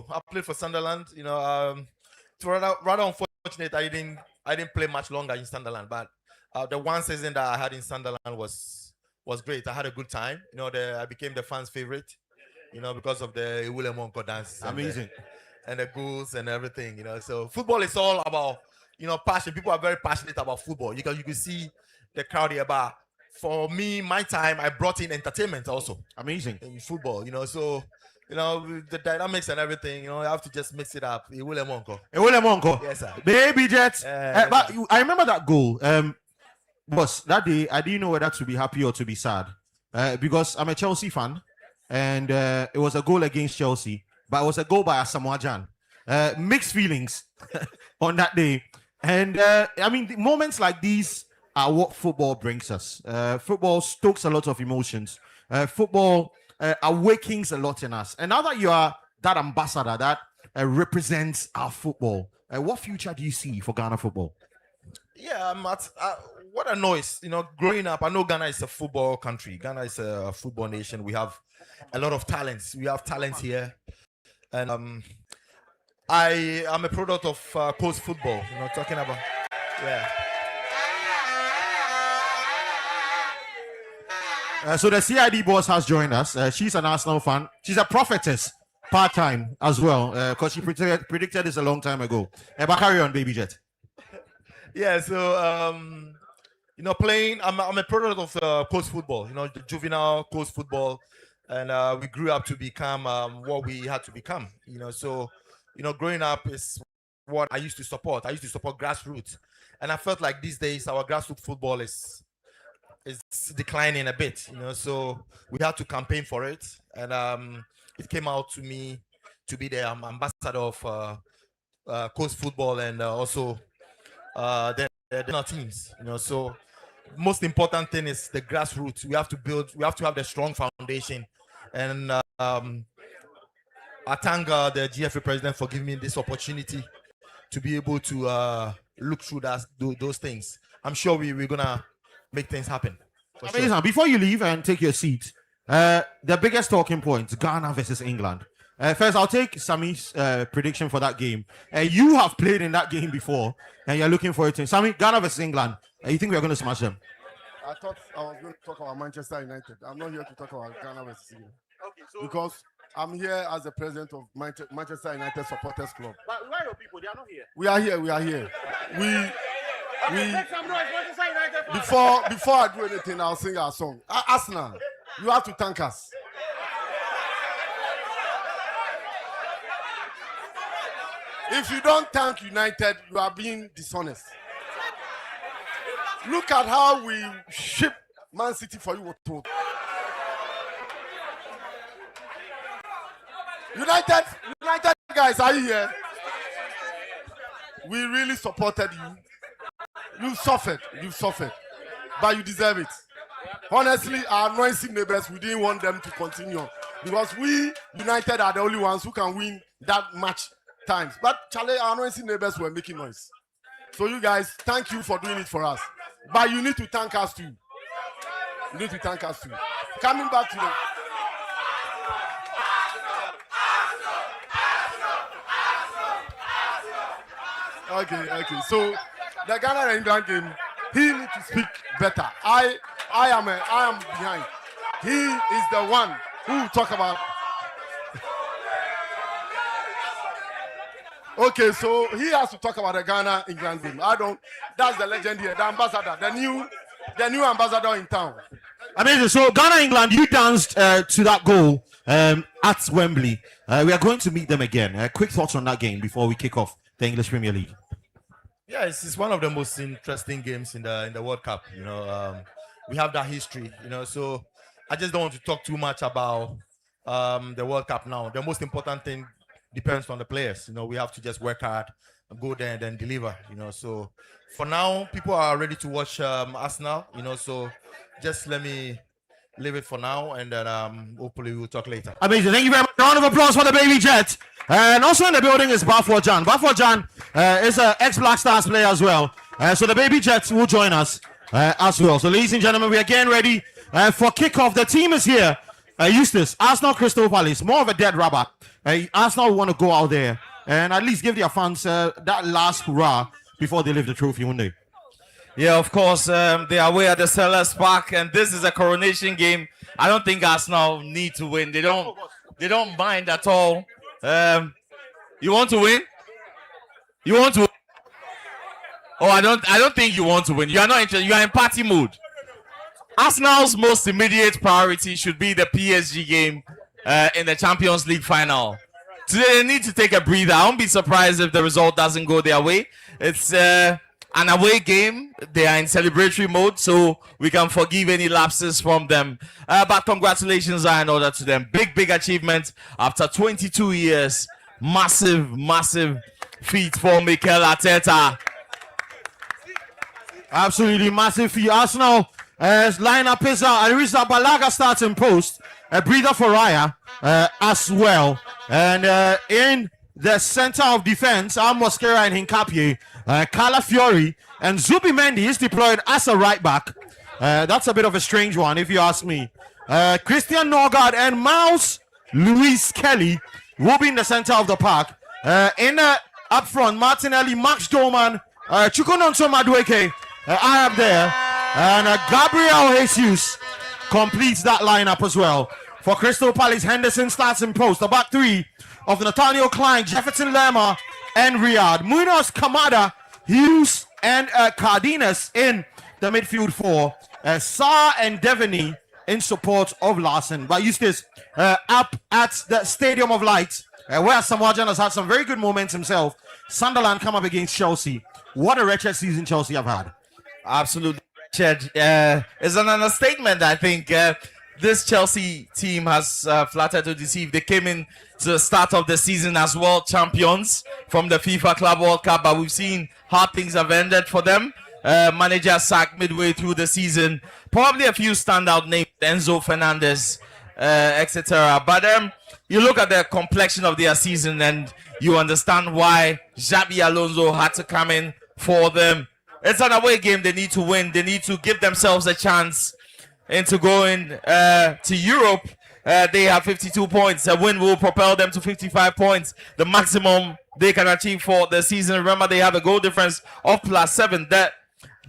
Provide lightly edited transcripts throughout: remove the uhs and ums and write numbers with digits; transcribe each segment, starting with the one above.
I played for Sunderland. It's rather unfortunate I didn't play much longer in Sunderland, but the one season that I had in Sunderland was great. I had a good time. I became the fans' favorite. Because of the William Wonka dance. Amazing. And the goals and everything. So football is all about passion. People are very passionate about football. You can see the crowd here, but for me, my time, I brought in entertainment also. Amazing. In football, so the dynamics and everything, you have to just mix it up. William Wonko. Yes, sir. Baby Jets. But I remember that goal. Boss, that day I didn't know whether to be happy or to be sad. Because I'm a Chelsea fan, and it was a goal against Chelsea, but it was a goal by Asamoah Gyan. Mixed feelings on that day. And the moments like these are what football brings us. Football stokes a lot of emotions. Football awakens a lot in us. And now that you are that ambassador that represents our football, what future do you see for Ghana football? Yeah, what a noise. Growing up, I know Ghana is a football country. Ghana is a football nation. We have a lot of talents. We have talents here. And I am a product of coast football, talking about, yeah. So the CID boss has joined us. She's an Arsenal fan. She's a prophetess, part-time as well, because she predicted this a long time ago. But carry on, Baby Jet. Yeah, so, playing, I'm a product of coast football, the juvenile coast football. And we grew up to become what we had to become, So, growing up is what I used to support. I used to support grassroots. And I felt like these days our grassroots football is declining a bit, So we had to campaign for it. And it came out to me to be the ambassador of coast football and also the teams, So most important thing is the grassroots. We have to have the strong foundation. And I thank the GFA president for giving me this opportunity to be able to look through those things. I'm sure we're gonna make things happen. Sure. Before you leave and take your seat, the biggest talking point: Ghana versus England. First, I'll take Sammy's prediction for that game. You have played in that game before, and you're looking forward to it. Sammy, Ghana versus England. You think we're going to smash them? I thought I was going to talk about Manchester United. I'm not here to talk about Ghana versus England. Okay, so because I'm here as the president of Manchester United Supporters Club. But where are your people? They are not here. We are here. We are here. Make some noise, Manchester United. Before I do anything, I'll sing our song. Arsenal, you have to thank us. If you don't thank United, you are being dishonest. Look at how we ship Man City for you. United guys, are you here? We really supported you. You've suffered, but you deserve it. Honestly, our noisy neighbors, we didn't want them to continue because we, United, are the only ones who can win that match times. But Charlie, our noisy neighbors were making noise. So you guys, thank you for doing it for us. But you need to thank us too. Coming back to the... Okay. So the Ghana and England game, he needs to speak better. I am behind. He is the one who will talk about. Okay, so he has to talk about the Ghana England game. That's the legend here, the ambassador, the new ambassador in town. Amazing. So Ghana England, you danced to that goal at Wembley. We are going to meet them again. Quick thoughts on that game before we kick off the English Premier League. Yeah, it's one of the most interesting games in the World Cup. We have that history. So I just don't want to talk too much about the World Cup now. The most important thing depends on the players. We have to just work hard and go there and then deliver. So for now, people are ready to watch Arsenal. So just let me leave it for now, and then hopefully we'll talk later. Amazing. Thank you very much. Round of applause for the Baby Jet. And also in the building is Bafo Jan. Bafo Jan is an ex-Black Stars player as well. So the Baby Jets will join us as well. So ladies and gentlemen, we are getting ready for kickoff. The team is here Eustace, Arsenal Crystal Palace, more of a dead rubber. Arsenal want to go out there and at least give their fans that last hurrah before they lift the trophy, won't they? Yeah, of course. They are away at the Sellers Park, and this is a coronation game. I don't think Arsenal need to win. They don't mind at all. You want to win? You want to win? Oh, I don't think you want to win. You are not interested. You are in party mood. Arsenal's most immediate priority should be the PSG game in the Champions League final. Today they need to take a breather. I won't be surprised if the result doesn't go their way. It's an away game. They are in celebratory mode, so we can forgive any lapses from them. But congratulations are in order to them. Big achievement after 22 years. Massive feat for Mikel Arteta. Absolutely massive feat. Arsenal lineup is out. Arisa Balaga starts in post. A breather for Raya as well. And in the center of defense, Mosquera and Hincapie, Calafiori, and Zubimendi is deployed as a right back. That's a bit of a strange one, if you ask me. Christian Norgard and Mouse Luis Kelly will be in the center of the park. Up front, Martinelli, Max Doman, Chukwunonso Madueke, I am there. And Gabriel Jesus completes that lineup as well. For Crystal Palace, Henderson starts in post. The back three of Nathaniel Klein, Jefferson Lerma, and Riyadh. Munoz, Kamada, Hughes, and Cardenas in the midfield four. Saar and Devaney in support of Larson. But Eustace, up at the Stadium of Light, where Samoajan has had some very good moments himself. Sunderland come up against Chelsea. What a wretched season Chelsea have had. Absolutely. It's an understatement, I think. This Chelsea team has flattered to deceive. They came in to the start of the season as world champions from the FIFA Club World Cup, but we've seen how things have ended for them. Manager sacked midway through the season. Probably a few standout names, Enzo Fernandez, etc. But you look at the complexion of their season and you understand why Xabi Alonso had to come in for them. It's an away game. They need to win. They need to give themselves a chance into going to Europe. They have 52 points. A win will propel them to 55 points, the maximum they can achieve for the season. Remember, they have a goal difference of +7. The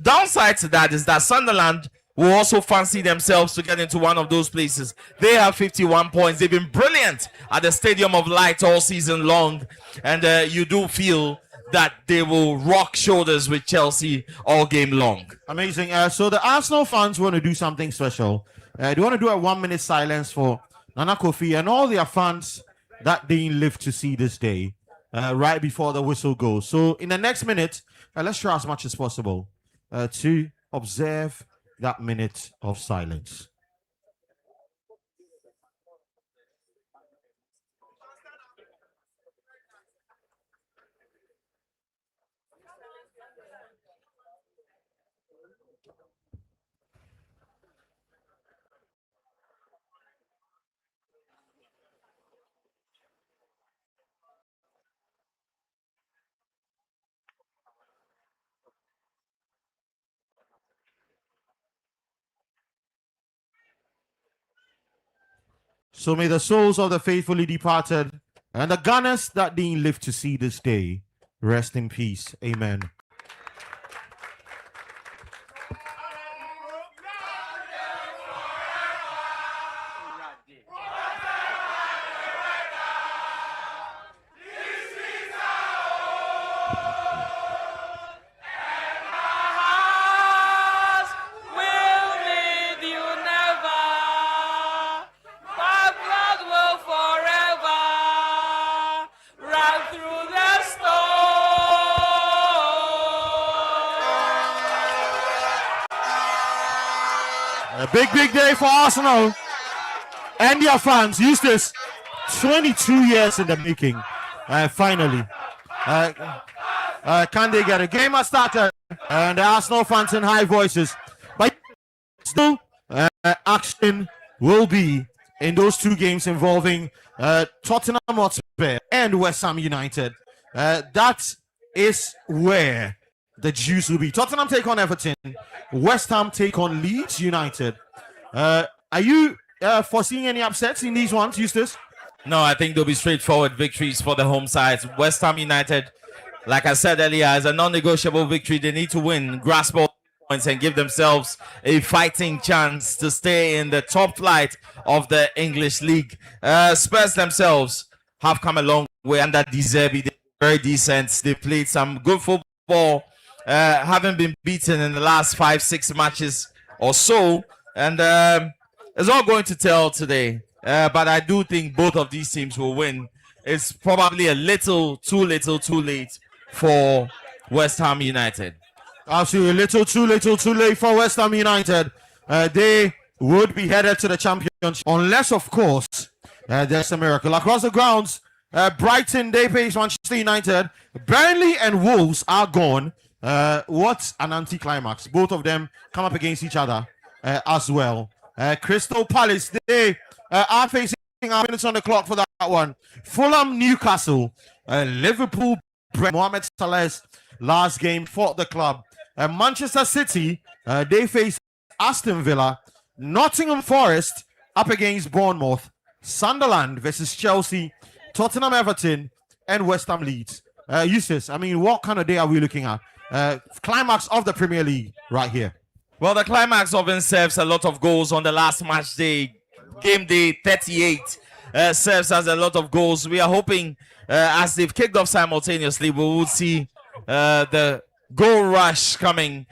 downside to that is that Sunderland will also fancy themselves to get into one of those places. They have 51 points. They've been brilliant at the Stadium of Light all season long, and you do feel that they will rock shoulders with Chelsea all game long. Amazing. So the Arsenal fans want to do something special. They want to do a 1 minute silence for Nana Kofi and all their fans that they live to see this day, right before the whistle goes. So in the next minute, let's try as much as possible to observe that minute of silence. So may the souls of the faithfully departed and the gunners that didn't live to see this day rest in peace. Amen. A big day for Arsenal and their fans. Eustace, 22 years in the making. Finally. Can they get a game has started? And the Arsenal fans in high voices. But still, action will be in those two games involving Tottenham Hotspur and West Ham United. That is where the juice will be. Tottenham take on Everton. West Ham take on Leeds United. Are you foreseeing any upsets in these ones, Eustace? No, I think they'll be straightforward victories for the home sides. West Ham United, like I said earlier, is a non-negotiable victory. They need to win, grasp all points, and give themselves a fighting chance to stay in the top flight of the English League. Spurs themselves have come a long way under De Zerbi. They're very decent. They played some good football, haven't been beaten in the last 5-6 matches or so, and it's all going to tell today. But I do think both of these teams will win. It's probably a little too late for West Ham United. Absolutely, little too late for West Ham United. They would be headed to the championship, unless, of course, there's a miracle. Across the grounds, Brighton, they face Manchester United. Burnley and Wolves are gone. What an anticlimax. Both of them come up against each other as well. Crystal Palace, they are facing minutes on the clock for that one. Fulham, Newcastle, Liverpool, Mohamed Salah's last game for the club. Manchester City, they face Aston Villa. Nottingham Forest up against Bournemouth. Sunderland versus Chelsea. Tottenham, Everton, and West Ham Leeds. Eustace, I mean, what kind of day are we looking at? Climax of the Premier League right here. Well, the climax often serves a lot of goals on the last match day. Game day 38 serves as a lot of goals. We are hoping, as they've kicked off simultaneously, we will see the goal rush coming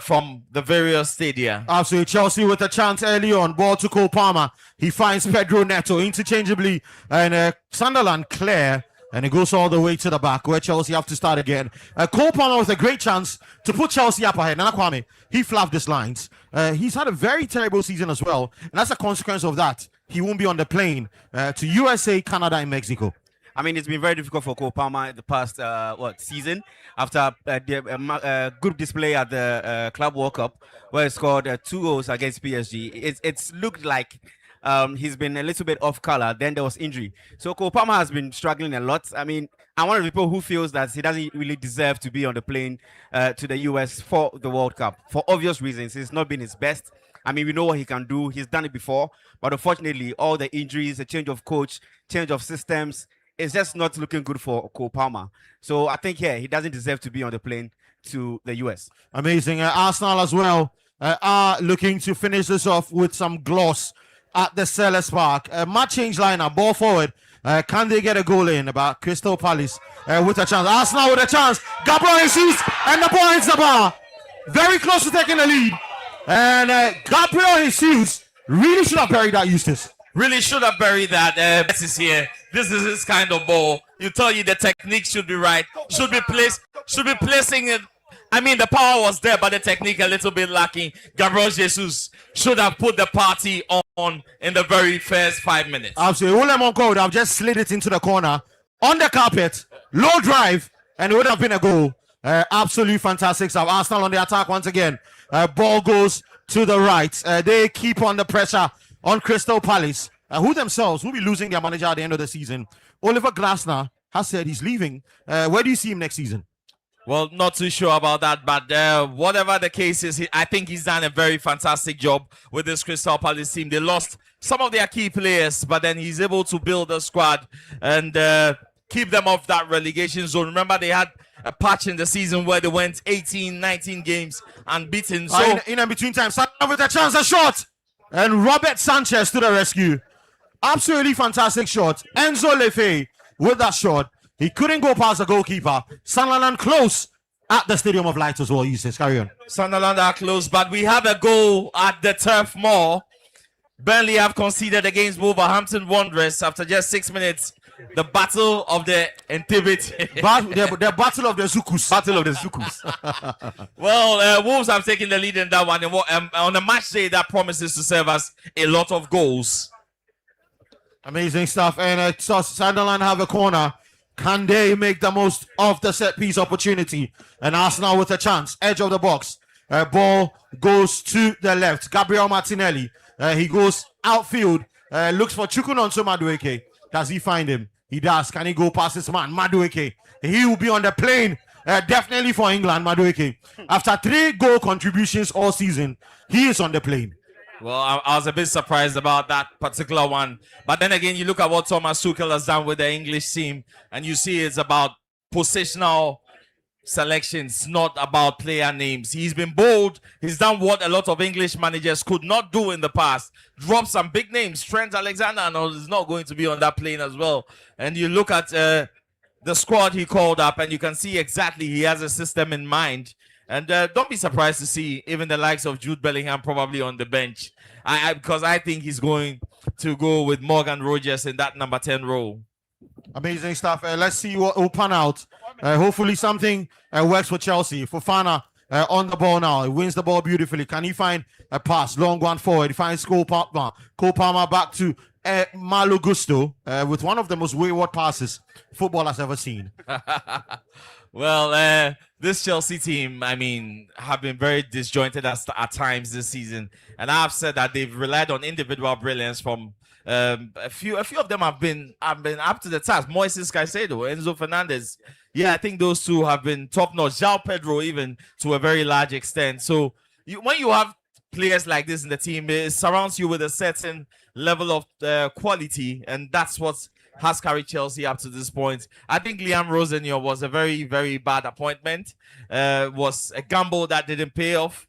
from the various stadia. Absolutely. Chelsea with a chance early on. Ball to Cole Palmer. He finds Pedro Neto interchangeably. And Sunderland clear. And it goes all the way to the back where Chelsea have to start again. Cole Palmer with a great chance to put Chelsea up ahead. Nana Kwame, he fluffed his lines. He's had a very terrible season as well. And as a consequence of that, he won't be on the plane to USA, Canada, and Mexico. I mean, it's been very difficult for Cole Palmer the past season after a good display at the Club World Cup where he scored 2 goals against PSG. It's looked like he's been a little bit off color. Then there was injury. So Cole Palmer has been struggling a lot. I mean, I'm one of the people who feels that he doesn't really deserve to be on the plane to the US for the World Cup for obvious reasons. It's not been his best. I mean, we know what he can do. He's done it before. But unfortunately, all the injuries, the change of coach, change of systems, it's just not looking good for Cole Palmer. So I think, he doesn't deserve to be on the plane to the US. Amazing. Arsenal as well are looking to finish this off with some gloss at the Selhurst Park. Match change lineup, ball forward. Can they get a goal in? About Crystal Palace with a chance. Arsenal with a chance. Gabriel Jesus, and the ball hits the bar. Very close to taking the lead. And Gabriel Jesus really should have buried that, Eustace. Really should have buried that. This is here. This is his kind of ball. You tell you the technique should be right. Should be placing it. I mean, the power was there, but the technique a little bit lacking. Gabriel Jesus should have put the party on in the very first 5 minutes. Absolutely. Willem would have just slid it into the corner on the carpet, low drive, and it would have been a goal. Absolutely fantastic stuff. Arsenal on the attack once again. Ball goes to the right. They keep on the pressure on Crystal Palace, who themselves will be losing their manager at the end of the season. Oliver Glasner has said he's leaving. Where do you see him next season? Well, not too sure about that, but whatever the case is, I think he's done a very fantastic job with this Crystal Palace team. They lost some of their key players, but then he's able to build a squad and keep them off that relegation zone. Remember, they had a patch in the season where they went 18, 19 games unbeaten. So in between time, with a chance, a shot. And Robert Sanchez to the rescue. Absolutely fantastic shot. Enzo Lefe with that shot. He couldn't go past the goalkeeper. Sunderland close at the Stadium of Light as well. You says, carry on. Sunderland are close, but we have a goal at the Turf Moor. Burnley have conceded against Wolverhampton Wanderers after just 6 minutes. The battle of the Entebbe. the battle of the Zukus. Battle of the Zukus. Well, Wolves have taken the lead in that one. And on a match day, that promises to serve us a lot of goals. Amazing stuff. And Sunderland have a corner. Can they make the most of the set piece opportunity? And Arsenal with a chance. Edge of the box. Ball goes to the left. Gabriel Martinelli. He goes outfield. Looks for Chukwunonso Madueke. Does he find him? He does. Can he go past this man? Madueke. He will be on the plane. Definitely for England, Madueke. After 3 goal contributions all season, he is on the plane. Well, I was a bit surprised about that particular one. But then again, you look at what Thomas Tuchel has done with the English team, and you see it's about positional selections, not about player names. He's been bold. He's done what a lot of English managers could not do in the past. Drop some big names. Trent Alexander-Arnold is not going to be on that plane as well. And you look at the squad he called up, and you can see exactly he has a system in mind. And don't be surprised to see even the likes of Jude Bellingham probably on the bench. Because I think he's going to go with Morgan Rogers in that number 10 role. Amazing stuff. Let's see what will pan out. Hopefully something works for Chelsea. Fofana on the ball now. He wins the ball beautifully. Can he find a pass? Long one forward. He finds Cole Palmer. Cole Palmer back to Malo Gusto with one of the most wayward passes football has ever seen. Well, this Chelsea team, I mean, have been very disjointed at times this season. And I've said that they've relied on individual brilliance from a few of them have been up to the task. Moises Caicedo, Enzo Fernandez. Yeah, I think those two have been top notch. João Pedro, even to a very large extent. So when you have players like this in the team, it surrounds you with a certain level of quality, and that's what has carried Chelsea up to this point. I think Liam Rosenio was a very, very bad appointment. Was a gamble that didn't pay off.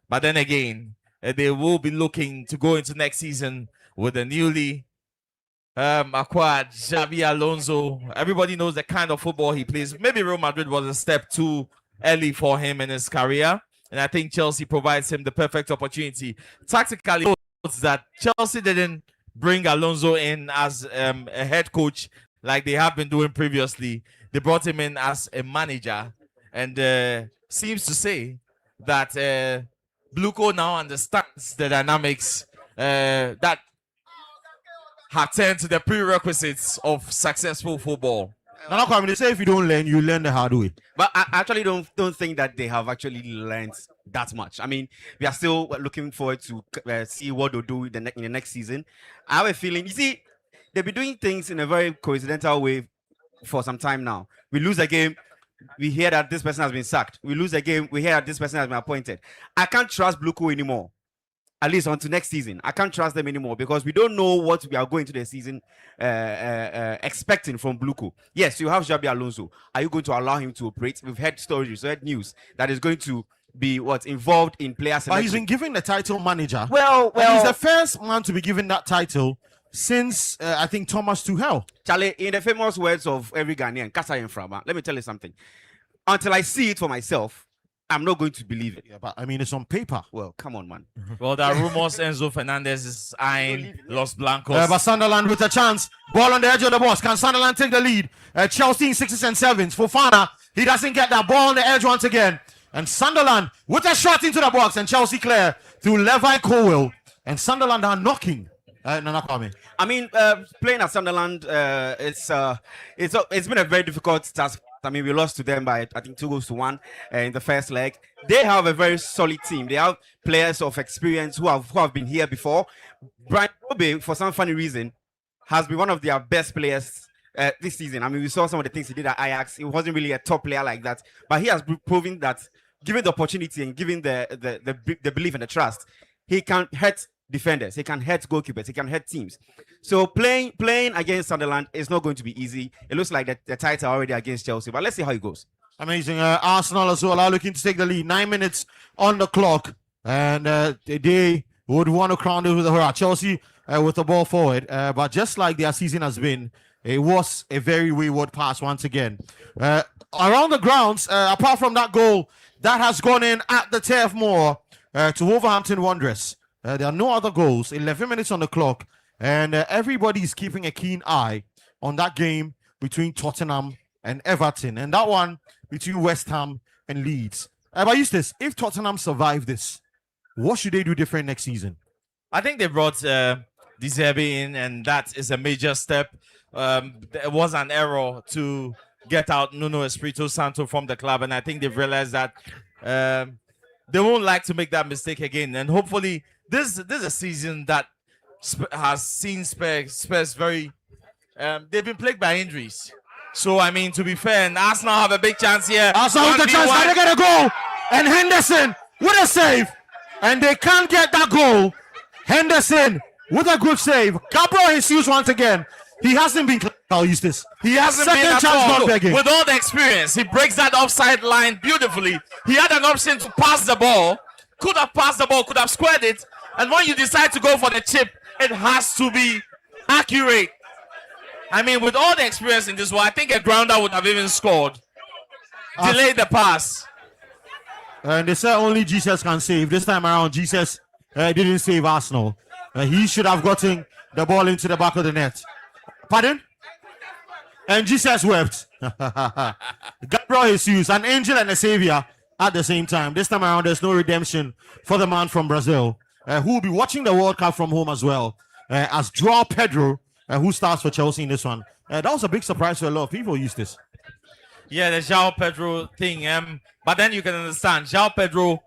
But then again, they will be looking to go into next season with a newly acquired Xabi Alonso. Everybody knows the kind of football he plays. Maybe Real Madrid was a step too early for him in his career. And I think Chelsea provides him the perfect opportunity. Tactically, notes that Chelsea didn't bring Alonso in as a head coach like they have been doing previously. They brought him in as a manager, and seems to say that Bluco now understands the dynamics that have turned to the prerequisites of successful football. Now, I mean, they say if you don't learn, you learn the hard way. But I actually don't think that they have actually learned that much. I mean, we are still looking forward to see what they'll do in the next season. I have a feeling, you see, they've been doing things in a very coincidental way for some time now. We lose a game, we hear that this person has been sacked. We lose a game, we hear that this person has been appointed. I can't trust Bluco anymore. At least on to next season. I can't trust them anymore because we don't know what we are going to the season expecting from Bluco. Yes, you have Xabi Alonso. Are you going to allow him to operate? We've heard stories, we've heard news that is going to be involved in player selection. But he's been given the title manager. Well, he's the first man to be given that title since I think Thomas Tuchel. Charlie, in the famous words of every Ghanaian, Kasa Enframa, let me tell you something. Until I see it for myself, I'm not going to believe it. Yeah, but I mean, it's on paper. Well, come on, man. Well, there are rumors Enzo Fernandez is eyeing Los Blancos. But Sunderland with a chance. Ball on the edge of the box. Can Sunderland take the lead? Chelsea in 6s and 7s. Fofana, he doesn't get that ball on the edge once again. And Sunderland with a shot into the box. And Chelsea clear through Levi Colwill. And Sunderland are knocking. I mean, playing at Sunderland, it's been a very difficult task. I mean, we lost to them by, I think, 2-1 in the first leg. They have a very solid team. They have players of experience who have been here before. Brian Obe, for some funny reason, has been one of their best players this season. I mean, we saw some of the things he did at Ajax. He wasn't really a top player like that, but he has proven that, given the opportunity and given the belief and the trust, he can hurt defenders, he can hurt goalkeepers, he can hurt teams. So playing against Sunderland is not going to be easy. It looks like the title already against Chelsea, but let's see how it goes. Amazing. Arsenal as well are looking to take the lead. 9 minutes on the clock, and they would want to crown it with a hurrah. Chelsea with the ball forward, but just like their season has been, it was a very wayward pass once again. Around the grounds, apart from that goal that has gone in at the Turf Moor to Wolverhampton Wanderers, there are no other goals. 11 minutes on the clock, and everybody's keeping a keen eye on that game between Tottenham and Everton, and that one between West Ham and Leeds. But Eustace, if Tottenham survive this, what should they do different next season? I think they brought De Zerbi in, and that is a major step. There was an error to get out Nuno Espirito Santo from the club, and I think they've realized that they won't like to make that mistake again. And hopefully, this is a season that has seen Spurs very. They've been plagued by injuries. So I mean, to be fair, and Arsenal have a big chance here. Arsenal with the chance, they get a goal, and Henderson with a save, and they can't get that goal. Henderson with a good save. Gabriel Jesus once again. He hasn't been Carl Eustace. He hasn't Second been at chance all. gone begging. With all the experience, he breaks that offside line beautifully. He had an option to pass the ball. Could have passed the ball, could have squared it. And when you decide to go for the chip, it has to be accurate. I mean, with all the experience in this one, I think a grounder would have even scored. Delayed the pass. And they said only Jesus can save. This time around, Jesus didn't save Arsenal. He should have gotten the ball into the back of the net. Pardon? And Jesus wept. Gabriel Jesus, an angel and a savior at the same time. This time around, there's no redemption for the man from Brazil, who will be watching the World Cup from home as well, as Joao Pedro, who starts for Chelsea in this one. That was a big surprise for a lot of people, Eustace. Yeah, the Joao Pedro thing. But then you can understand, Joao Pedro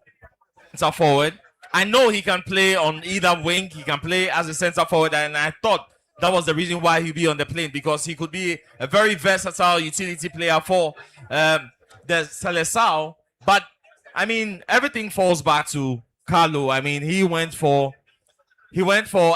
is a forward. I know he can play on either wing. He can play as a center forward, and I thought that was the reason why he'd be on the plane, because he could be a very versatile utility player for the Seleção. But I mean, everything falls back to Carlo. I mean, he went for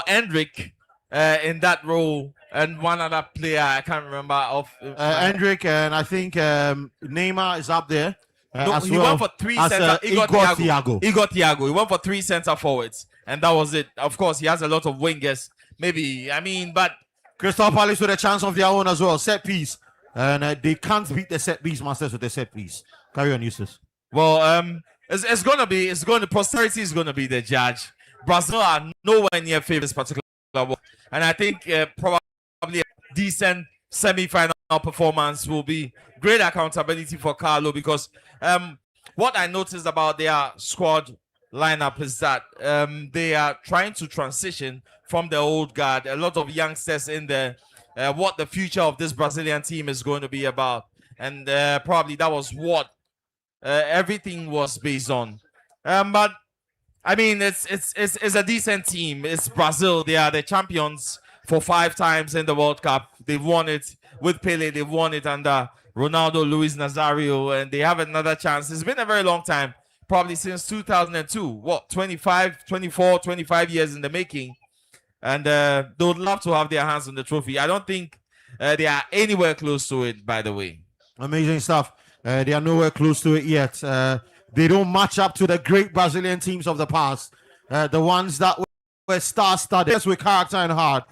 Hendrick in that role, and one other player I can't remember of. Hendrick, and I think Neymar is up there. No, he went for three center. Igor Thiago. He went for 3 center forwards, and that was it. Of course, he has a lot of wingers. Maybe, I mean, but Crystal Palace with a chance of their own as well. Set piece, and they can't beat the set piece masters with the set piece. Carry on, Eustace. Well, posterity is gonna be the judge. Brazil are nowhere near favorites, particular one, and I think probably a decent semi-final performance will be great accountability for Carlo, because what I noticed about their squad lineup is that they are trying to transition from the old guard. A lot of youngsters in there. What the future of this Brazilian team is going to be about, and probably that was what everything was based on. But I mean, it's a decent team. It's Brazil. They are the champions for 5 times in the World Cup. They've won it with Pele. They've won it under Ronaldo, Luis Nazario, and they have another chance. It's been a very long time, probably since 2002. What, 25 years in the making. And they would love to have their hands on the trophy. I don't think they are anywhere close to it, by the way. Amazing stuff. They are nowhere close to it yet. They don't match up to the great Brazilian teams of the past. The ones that were star-studded with character and heart.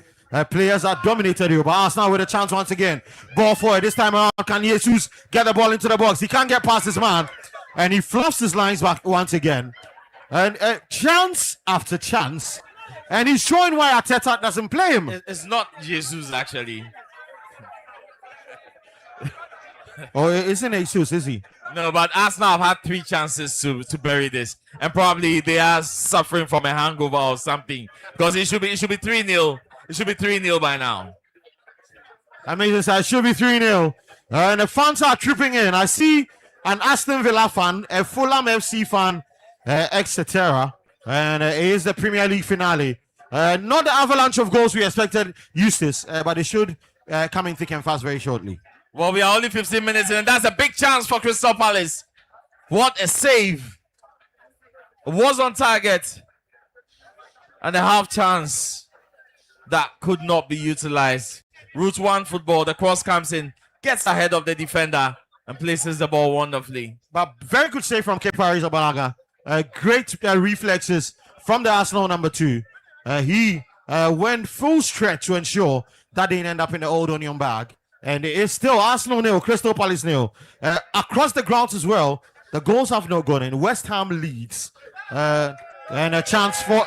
Players that dominated you. But Arsenal with a chance once again. Ball forward. This time around, can Jesus get the ball into the box? He can't get past his man. And he fluffs his lines back once again. And chance after chance. And he's showing why Arteta doesn't play him. It's not Jesus, actually. Oh, isn't Jesus, is he? No, but Arsenal have had 3 chances to bury this. And probably they are suffering from a hangover or something. Because it should be 3-0. It should be 3-0 by now. Amazing. It should be 3-0. And the fans are tripping in. I see an Aston Villa fan, a Fulham FC fan, etc. And it is the Premier League finale. Not the avalanche of goals we expected, Eustace, but it should come in thick and fast very shortly. Well, we are only 15 minutes in, and that's a big chance for Crystal Palace. What a save. It was on target. And a half chance that could not be utilized. Route 1 football, the cross comes in, gets ahead of the defender, and places the ball wonderfully. But very good save from Kepa Arrizabalaga. Great reflexes from the Arsenal number 2. He went full stretch to ensure that they didn't end up in the old onion bag. And it is still Arsenal 0, Crystal Palace 0. Across the grounds as well, the goals have not gone in. West Ham leads. And a chance for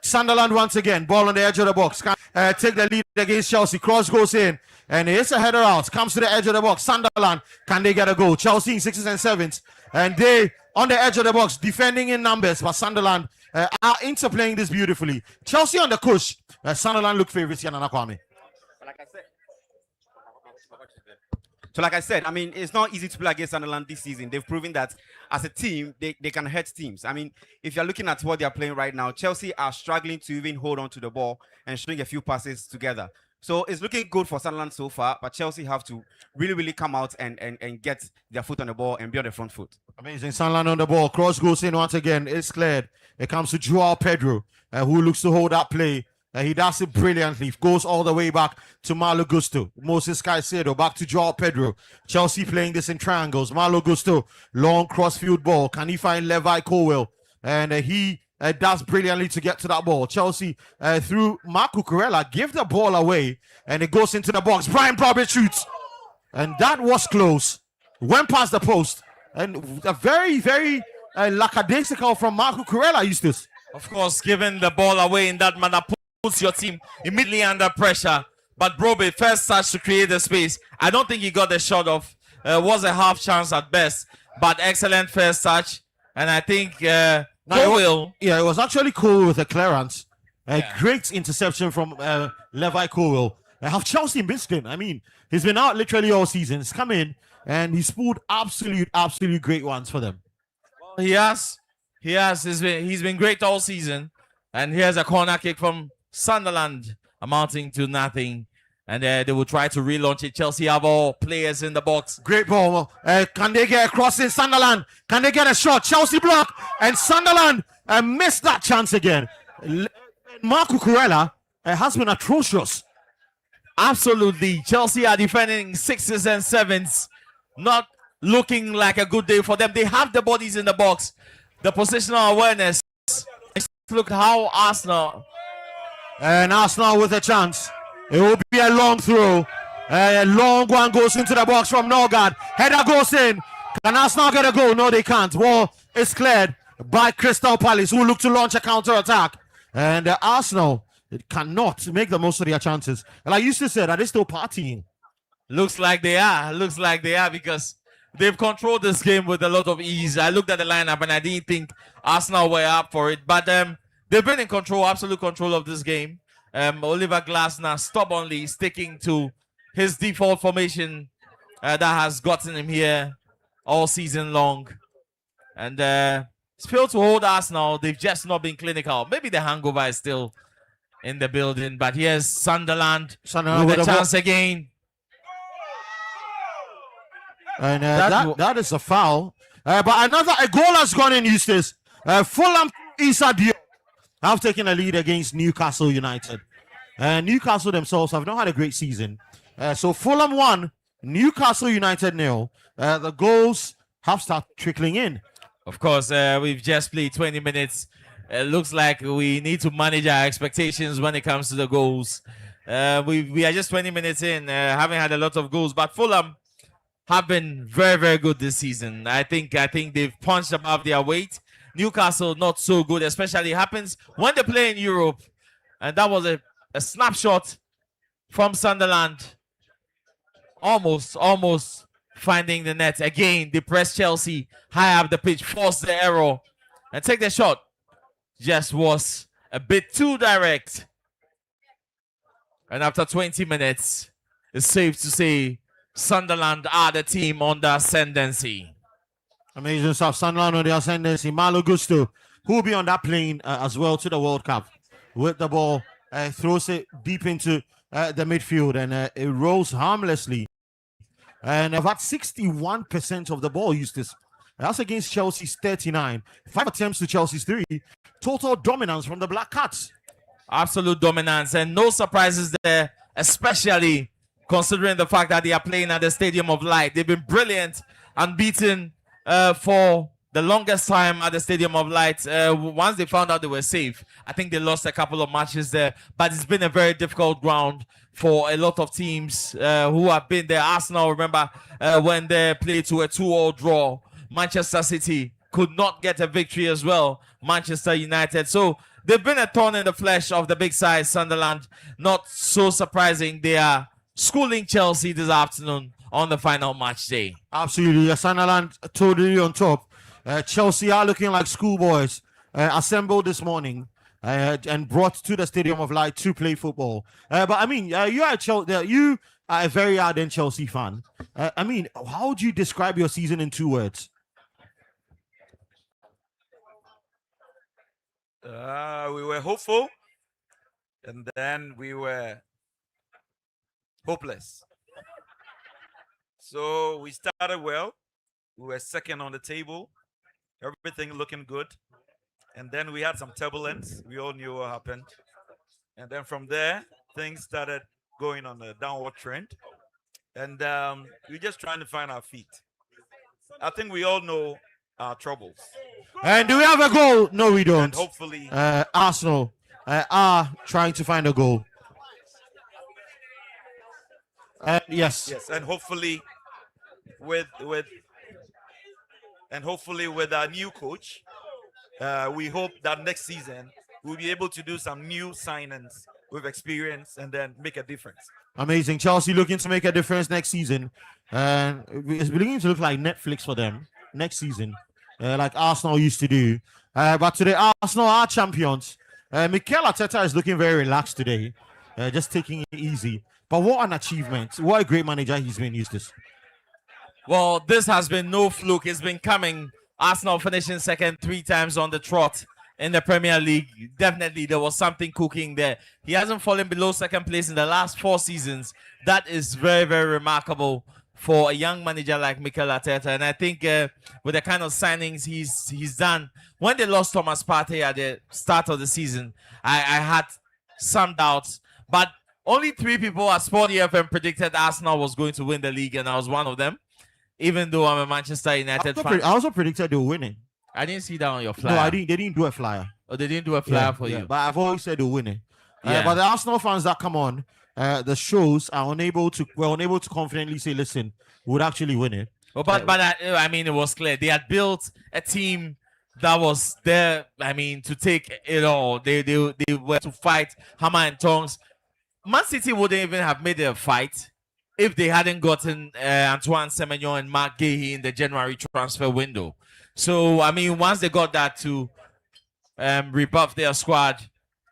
Sunderland once again. Ball on the edge of the box. Take the lead against Chelsea. Cross goes in. And it's a header out. Comes to the edge of the box. Sunderland, can they get a goal? Chelsea in 6s and 7s. And they on the edge of the box, defending in numbers. But Sunderland are interplaying this beautifully. Chelsea on the push. Sunderland look favorites here, Nana Kwame. So like I said, I mean, it's not easy to play against Sunderland this season. They've proven that as a team, they can hurt teams. I mean, if you're looking at what they're playing right now, Chelsea are struggling to even hold on to the ball and string a few passes together. So it's looking good for Sunderland so far, but Chelsea have to really come out and get their foot on the ball and be on the front foot. Amazing. Sunderland on the ball. Cross goes in once again. It's cleared. It comes to Joao Pedro, who looks to hold that play. He does it brilliantly. Goes all the way back to Malo Gusto. Moses Caicedo back to Joao Pedro. Chelsea playing this in triangles. Malo Gusto, long cross-field ball. Can he find Levi Colwell? And he does brilliantly to get to that ball. Chelsea through Marco Corella give the ball away, and it goes into the box. Brian Brobby shoots, and that was close. Went past the post, and a very lackadaisical from Marco Corella, Eustace. Of course, giving the ball away in that manner puts your team immediately under pressure. But Broby, first touch to create the space. I don't think he got the shot off. Was a half chance at best, but excellent first touch. And I think Colwell. Yeah, it was actually Colwell with a clearance. Great interception from Levi Colwell. Have Chelsea missed him? I mean, he's been out literally all season. He's come in and he's pulled absolute great ones for them. He has. He's been great all season. And here's a corner kick from Sunderland, amounting to nothing. And they will try to relaunch it. Chelsea have all players in the box. Great ball. Can they get across in Sunderland? Can they get a shot? Chelsea block. And Sunderland missed that chance again. Marco Corella has been atrocious. Absolutely. Chelsea are defending 6s and 7s. Not looking like a good day for them. They have the bodies in the box. The positional awareness. Look how Arsenal. And Arsenal with a chance. It will be a long throw. A long one goes into the box from Norgard. Header goes in. Can Arsenal get a goal? No, they can't. Well, it's cleared by Crystal Palace, who look to launch a counter-attack. And Arsenal cannot make the most of their chances. And I used to say that they're still partying. Looks like they are because they've controlled this game with a lot of ease. I looked at the lineup and I didn't think Arsenal were up for it. But they've been in control, absolute control of this game. Oliver Glasner stubbornly sticking to his default formation that has gotten him here all season long. And it's failed to hold Arsenal. They've just not been clinical. Maybe the hangover is still in the building. But here's Sunderland with a chance again. And that is a foul. But a goal has gone in, Eustace. Fulham Issa Diop have taken a lead against Newcastle United. Newcastle themselves have not had a great season. So Fulham 1, Newcastle United 0. The goals have started trickling in. Of course, we've just played 20 minutes. It looks like we need to manage our expectations when it comes to the goals. We are just 20 minutes in, haven't had a lot of goals, but Fulham have been very good this season. I think they've punched above their weight. Newcastle not so good, especially happens when they play in Europe. And that was a snapshot from Sunderland. Almost finding the net. Again, they press Chelsea high up the pitch, force the error, and take the shot. Just was a bit too direct. And after 20 minutes, it's safe to say Sunderland are the team on the ascendancy. Amazing stuff. Sunderland on the ascendancy. Malo Gusto, who will be on that plane as well to the World Cup with the ball, throws it deep into the midfield, and it rolls harmlessly. And about 61% of the ball used this. That's against Chelsea's 39. 5 attempts to Chelsea's 3. Total dominance from the Black Cats. Absolute dominance, and no surprises there, especially considering the fact that they are playing at the Stadium of Light. They've been brilliant, unbeaten for the longest time at the Stadium of Light. Once they found out they were safe, I think they lost a couple of matches there, but it's been a very difficult ground for a lot of teams who have been there. Arsenal, remember when they played to a 2-2 draw. Manchester City could not get a victory as well. Manchester United. So they've been a thorn in the flesh of the big side, Sunderland. Not so surprising. They are schooling Chelsea this afternoon on the final match day. Absolutely. Sunderland totally on top. Chelsea are looking like schoolboys assembled this morning and brought to the Stadium of Light to play football. But I mean, you are a very ardent Chelsea fan. I mean, how would you describe your season in 2 words? We were hopeful, and then we were hopeless. So we started well. We were second on the table. Everything looking good. And then we had some turbulence. We all knew what happened. And then from there, things started going on a downward trend. And we're just trying to find our feet. I think we all know our troubles. And do we have a goal? No, we don't. And hopefully, Arsenal are trying to find a goal. Yes. yes, and hopefully with our new coach, we hope that next season we'll be able to do some new signings with experience and then make a difference. Amazing. Chelsea looking to make a difference next season. And it's beginning to look like Netflix for them next season, like Arsenal used to do. But today, Arsenal are champions. Mikel Arteta is looking very relaxed today, just taking it easy. But what an achievement. What a great manager he's been, Eustace. Well, this has been no fluke. It's been coming. Arsenal finishing second 3 times on the trot in the Premier League. Definitely there was something cooking there. He hasn't fallen below second place in the last 4 seasons. That is very, very remarkable for a young manager like Mikel Arteta. And I think with the kind of signings he's done, when they lost Thomas Partey at the start of the season, I had some doubts. But only 3 people at Sport EFM predicted Arsenal was going to win the league, and I was one of them. Even though I'm a Manchester United fan. I also predicted they were winning. I didn't see that on your flyer. No, I didn't. They didn't do a flyer. Oh, they didn't do a flyer for you. But I've always said they're winning. Yeah. But the Arsenal fans that come on, the shows are unable to confidently say, listen, we would actually win it. Well, but I mean, it was clear. They had built a team that was there, I mean, to take it all. They were to fight hammer and tongs. Man City wouldn't even have made it a fight if they hadn't gotten Antoine Semenyo and Mark Gahey in the January transfer window. So, I mean, once they got that to rebuff their squad,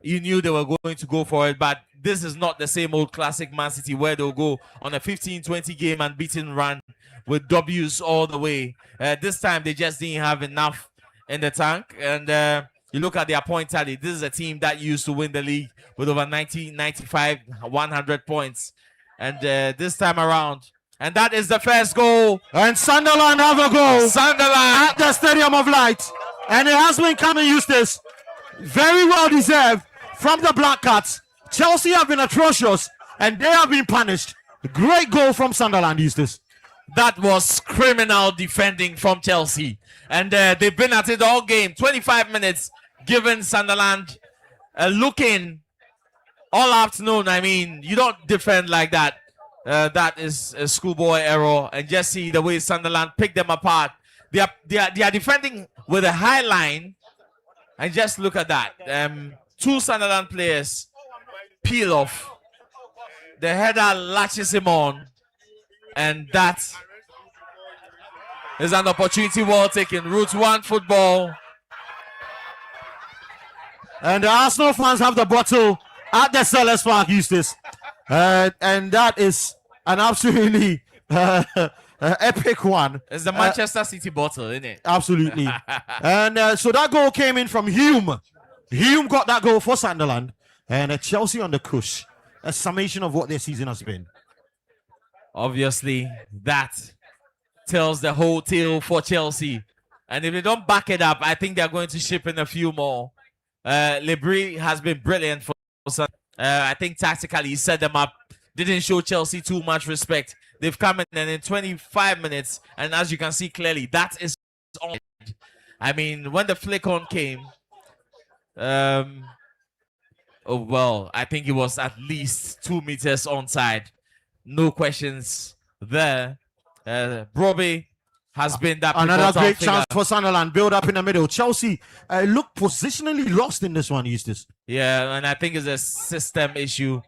you knew they were going to go for it. But this is not the same old classic Man City where they'll go on a 15-20 game unbeaten run with W's all the way. This time, they just didn't have enough in the tank. And you look at their point tally. This is a team that used to win the league with over 90, 95, 100 points. And this time around, and that is the first goal. And Sunderland have a goal. Sunderland At the Stadium of Light. And it has been coming, Eustace. Very well deserved from the Black Cats. Chelsea have been atrocious, and they have been punished. Great goal from Sunderland, Eustace. That was criminal defending from Chelsea. And they've been at it all game. 25 minutes, giving Sunderland a look in all afternoon. I mean, you don't defend like that. That is a schoolboy error. And just see the way Sunderland picked them apart. They are defending with a high line. And just look at that. 2 Sunderland players peel off. The header latches him on. And that is an opportunity well taken. Route 1 football. And the Arsenal fans have the bottle at the Sellers Park, Eustace. And that is an absolutely epic one. It's the Manchester City bottle, isn't it? Absolutely. And so that goal came in from Hume. Hume got that goal for Sunderland. And Chelsea on the cush. A summation of what their season has been. Obviously, that tells the whole tale for Chelsea. And if they don't back it up, I think they're going to ship in a few more. Lebris has been brilliant for Sunderland. I think tactically he set them up. Didn't show Chelsea too much respect. They've come in and in 25 minutes, and as you can see clearly, that is on. I mean, when the flick on came, oh well, I think it was at least 2 meters onside. No questions there. Broby has been that another great figure. chance for Sunderland. Build up in the middle. Chelsea look positionally lost in this one, Eustace. Yeah, and I think it's a system issue.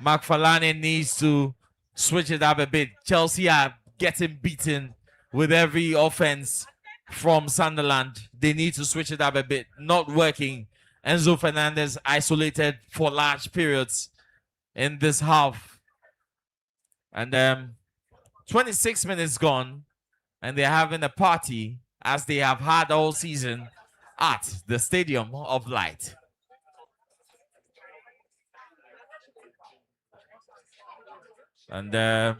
Mark Falane needs to switch it up a bit. Chelsea are getting beaten with every offense from Sunderland. They need to switch it up a bit. Not working. Enzo Fernandez isolated for large periods in this half. And 26 minutes gone, and they're having a party as they have had all season at the Stadium of Light. And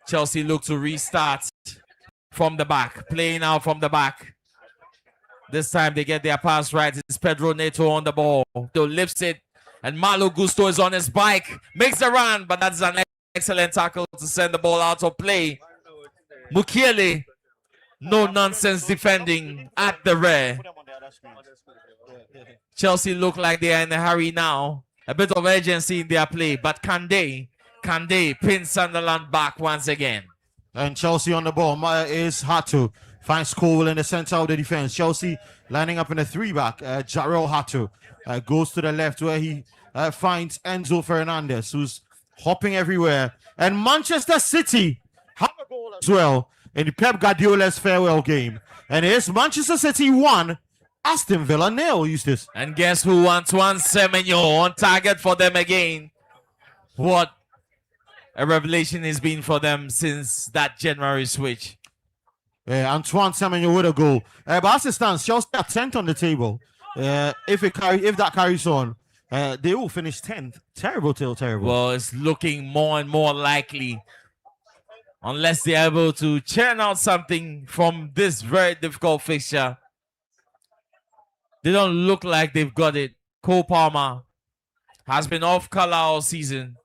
Chelsea look to restart from the back, playing out from the back. This time they get their pass right. It's Pedro Neto on the ball. He lifts it, and Malo Gusto is on his bike, makes the run, but that's an excellent tackle to send the ball out of play. Mukiele, no nonsense defending at the rear. Chelsea look like they are in a hurry now. A bit of urgency in their play, but Kande pins Sunderland back once again. And Chelsea on the ball is Hatu. Finds Cole in the center of the defense. Chelsea lining up in a 3-back. Jarrell Hatu goes to the left where he finds Enzo Fernandez, who's hopping everywhere. And Manchester City have a goal as well in Pep Guardiola's farewell game. And it's Manchester City 1, Aston Villa 0, Eustace. And guess who wants one? Semenyo on target for them again. What a revelation has been for them since that January switch. Antoine Semenyo with a goal. But as it stands, Chelsea are 10th on the table. If that carries on, they will finish 10th. Terrible. Well, it's looking more and more likely, unless they're able to churn out something from this very difficult fixture. They don't look like they've got it. Cole Palmer has been off color all season.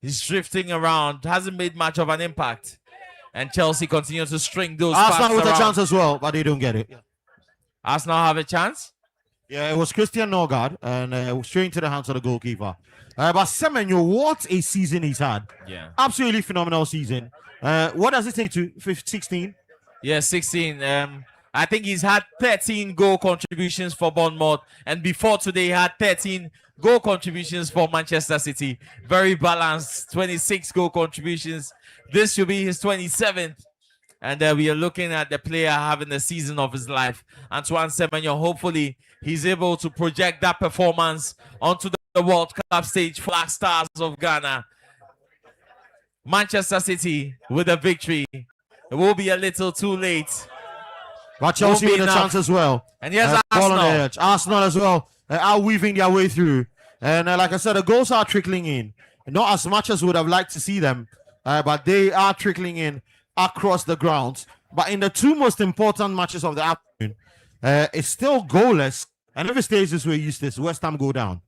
He's drifting around, hasn't made much of an impact. And Chelsea continue to string those Arsenal with around. a chance as well, but they don't get it. Arsenal have a chance? Yeah, it was Christian Norgard, and straight into the hands of the goalkeeper. But Semenyo, what a season he's had. Yeah. Absolutely phenomenal season. What does it take to 16? Yeah, 16. I think he's had 13 goal contributions for Bournemouth, and before today he had 13 goal contributions for Manchester City. Very balanced, 26 goal contributions. This should be his 27th. And we are looking at the player having the season of his life. Antoine Semenyo, hopefully he's able to project that performance onto the World Cup stage for Black Stars of Ghana. Manchester City with a victory. It will be a little too late. But Chelsea with a chance as well. And here's Arsenal. Arsenal as well are weaving their way through. And like I said, the goals are trickling in. Not as much as would have liked to see them, but they are trickling in across the grounds. But in the two most important matches of the afternoon, it's still goalless. And if it stays this way, Eustace, West Ham go down.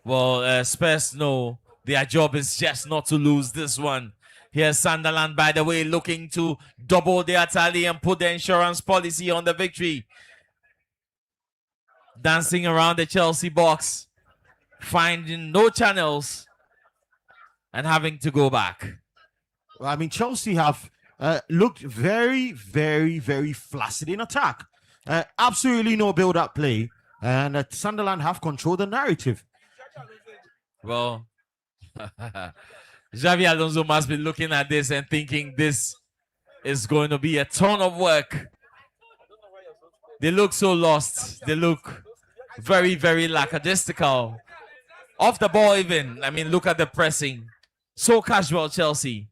Well, Spurs know their job is just not to lose this one. Here's Sunderland, by the way, looking to double their tally and put the insurance policy on the victory. Dancing around the Chelsea box, finding no channels and having to go back. I mean, Chelsea have looked very, very, very flaccid in attack. Absolutely no build-up play. And Sunderland have controlled the narrative. Well, Xavi Alonso must be looking at this and thinking this is going to be a ton of work. They look so lost. They look very, very lackadaisical. Off the ball even. I mean, look at the pressing. So casual, Chelsea.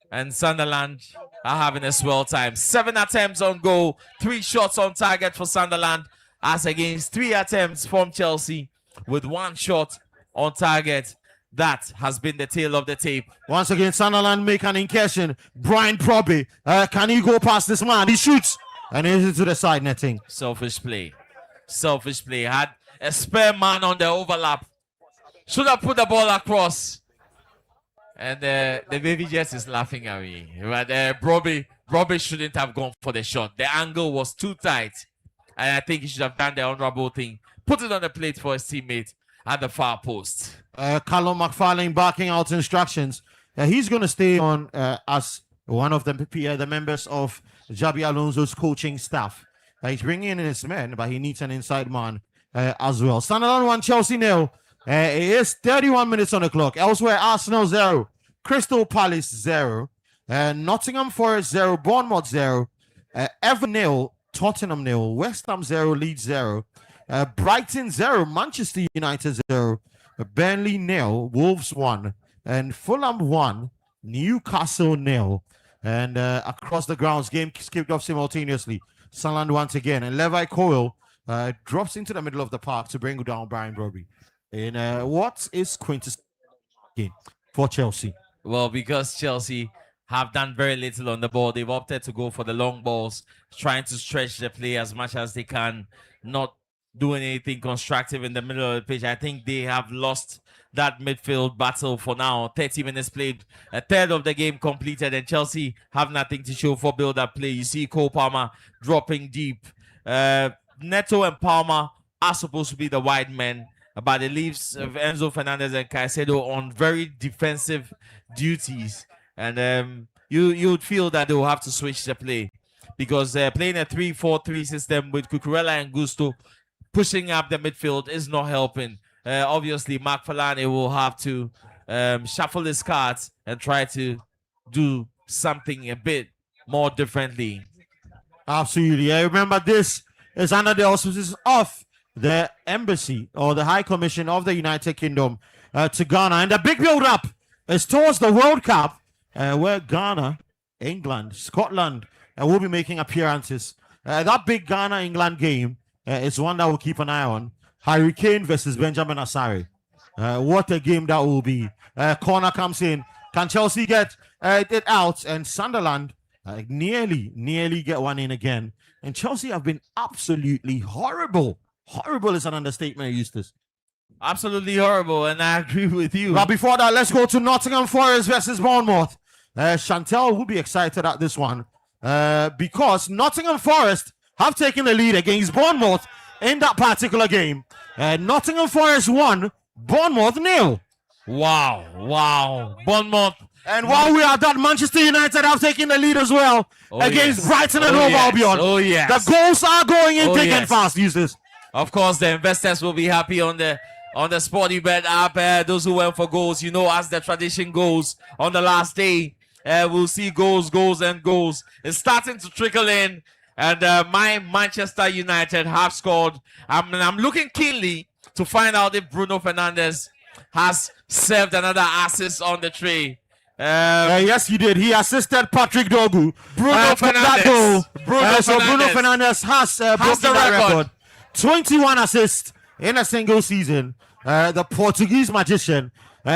And Sunderland are having a swell time. 7 attempts on goal. 3 shots on target for Sunderland. As against 3 attempts from Chelsea with 1 shot on target. That has been the tail of the tape. Once again, Sunderland make an incursion. Brian Proby, can he go past this man? He shoots. And he's into the side netting. Selfish play. Selfish play. Had a spare man on the overlap. Should have put the ball across. And the baby just is laughing at me. But Proby shouldn't have gone for the shot. The angle was too tight. And I think he should have done the honorable thing. Put it on the plate for his teammate at the far post. Callum McFarlane barking out instructions. He's going to stay on as one of the members of Xabi Alonso's coaching staff. He's bringing in his men, but he needs an inside man as well. Sunderland 1, Chelsea 0. It is 31 minutes on the clock. Elsewhere, Arsenal 0, Crystal Palace 0, Nottingham Forest 0, Bournemouth 0, Everton 0, Tottenham 0, West Ham 0, Leeds 0, Brighton 0, Manchester United 0, Burnley 0, Wolves 1, and Fulham 1, Newcastle 0. And across the grounds, game skipped off simultaneously. Sunderland once again, and Levi Coyle drops into the middle of the park to bring down Brian Broby in what is quintessential game. for Chelsea? Well, because Chelsea have done very little on the ball, they've opted to go for the long balls, trying to stretch the play as much as they can, not doing anything constructive in the middle of the pitch. I think they have lost that midfield battle for now. 30 minutes played, a third of the game completed, and Chelsea have nothing to show for build-up play. You see Cole Palmer dropping deep. Neto and Palmer are supposed to be the wide men, but it leaves Enzo Fernandez and Caicedo on very defensive duties. And you'd feel that they will have to switch the play, because playing a 3-4-3 system with Cucurella and Gusto pushing up the midfield is not helping. Obviously, Mark Falane will have to shuffle his cards and try to do something a bit more differently. Absolutely. I remember this is under the auspices of the embassy or the High Commission of the United Kingdom to Ghana. And the big build-up is towards the World Cup, where Ghana, England, Scotland will be making appearances. That big Ghana-England game is one that we'll keep an eye on. Harry Kane versus Benjamin Asare. What a game that will be. Corner comes in. Can Chelsea get it out? And Sunderland nearly get one in again. And Chelsea have been absolutely horrible. Horrible is an understatement, Eustace. Absolutely horrible, and I agree with you. But before that, let's go to Nottingham Forest versus Bournemouth. Chantel will be excited at this one because Nottingham Forest have taken the lead against Bournemouth in that particular game. Nottingham Forest 1, Bournemouth 0. Wow. Bournemouth. And while we are at that, Manchester United have taken the lead as well against Brighton and Hove Albion. Oh, yes. The goals are going in thick and fast, Eustace. Of course, the investors will be happy on the Sporty Bet app. Those who went for goals, as the tradition goes, on the last day, we'll see goals. It's starting to trickle in, and my Manchester United have scored. I'm looking keenly to find out if Bruno Fernandes has served another assist on the tray. Yes, he did. He assisted Patrick Dogu. Bruno Fernandes. Bruno Fernandes has broken that record. 21 assists in a single season. The Portuguese magician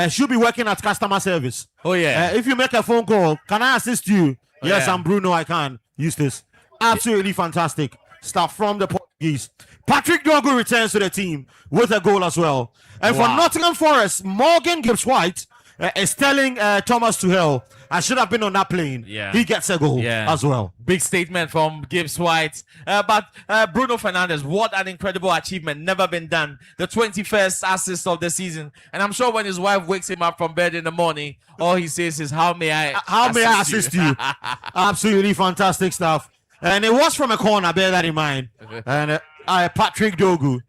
should be working at customer service. Oh, yeah. If you make a phone call, can I assist you? Oh, yes, yeah. I'm Bruno. I can. Eustace. Absolutely fantastic stuff from the Portuguese. Patrick Dogu returns to the team with a goal as well. And for Nottingham Forest, Morgan Gibbs-White is telling Thomas Tuchel, I should have been on that plane. Yeah. He gets a goal as well. Big statement from Gibbs-White. But Bruno Fernandes, what an incredible achievement. Never been done. The 21st assist of the season. And I'm sure when his wife wakes him up from bed in the morning, all he says is, how may I assist you? Absolutely fantastic stuff. And it was from a corner, bear that in mind. And Patrick Dogu,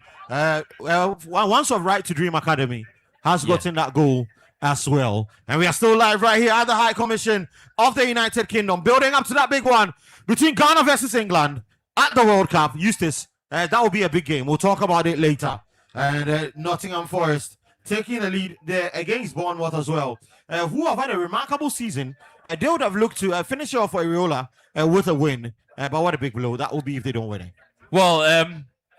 once of Right to Dream Academy, has gotten that goal as well. And we are still live right here at the High Commission of the United Kingdom, building up to that big one between Ghana versus England at the World Cup. Eustace, that will be a big game. We'll talk about it later. And Nottingham Forest taking the lead there against Bournemouth as well, who have had a remarkable season. They would have looked to finish off Areola with a win. But what a big blow that will be if they don't win it. Well,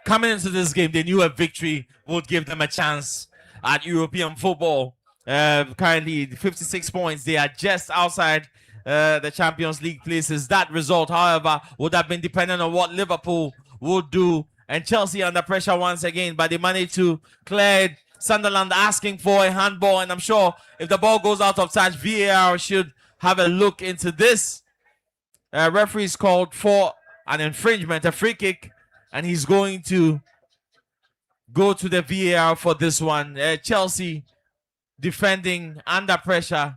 coming into this game, they knew a victory would give them a chance at European football. Currently 56 points. They are just outside the Champions League places. That result, however, would have been dependent on what Liverpool would do. And Chelsea under pressure once again, but they managed to clear it. Sunderland asking for a handball, and I'm sure if the ball goes out of touch, VAR should have a look into this. Referee's called for an infringement, a free kick, and he's going to go to the VAR for this one. Chelsea defending under pressure.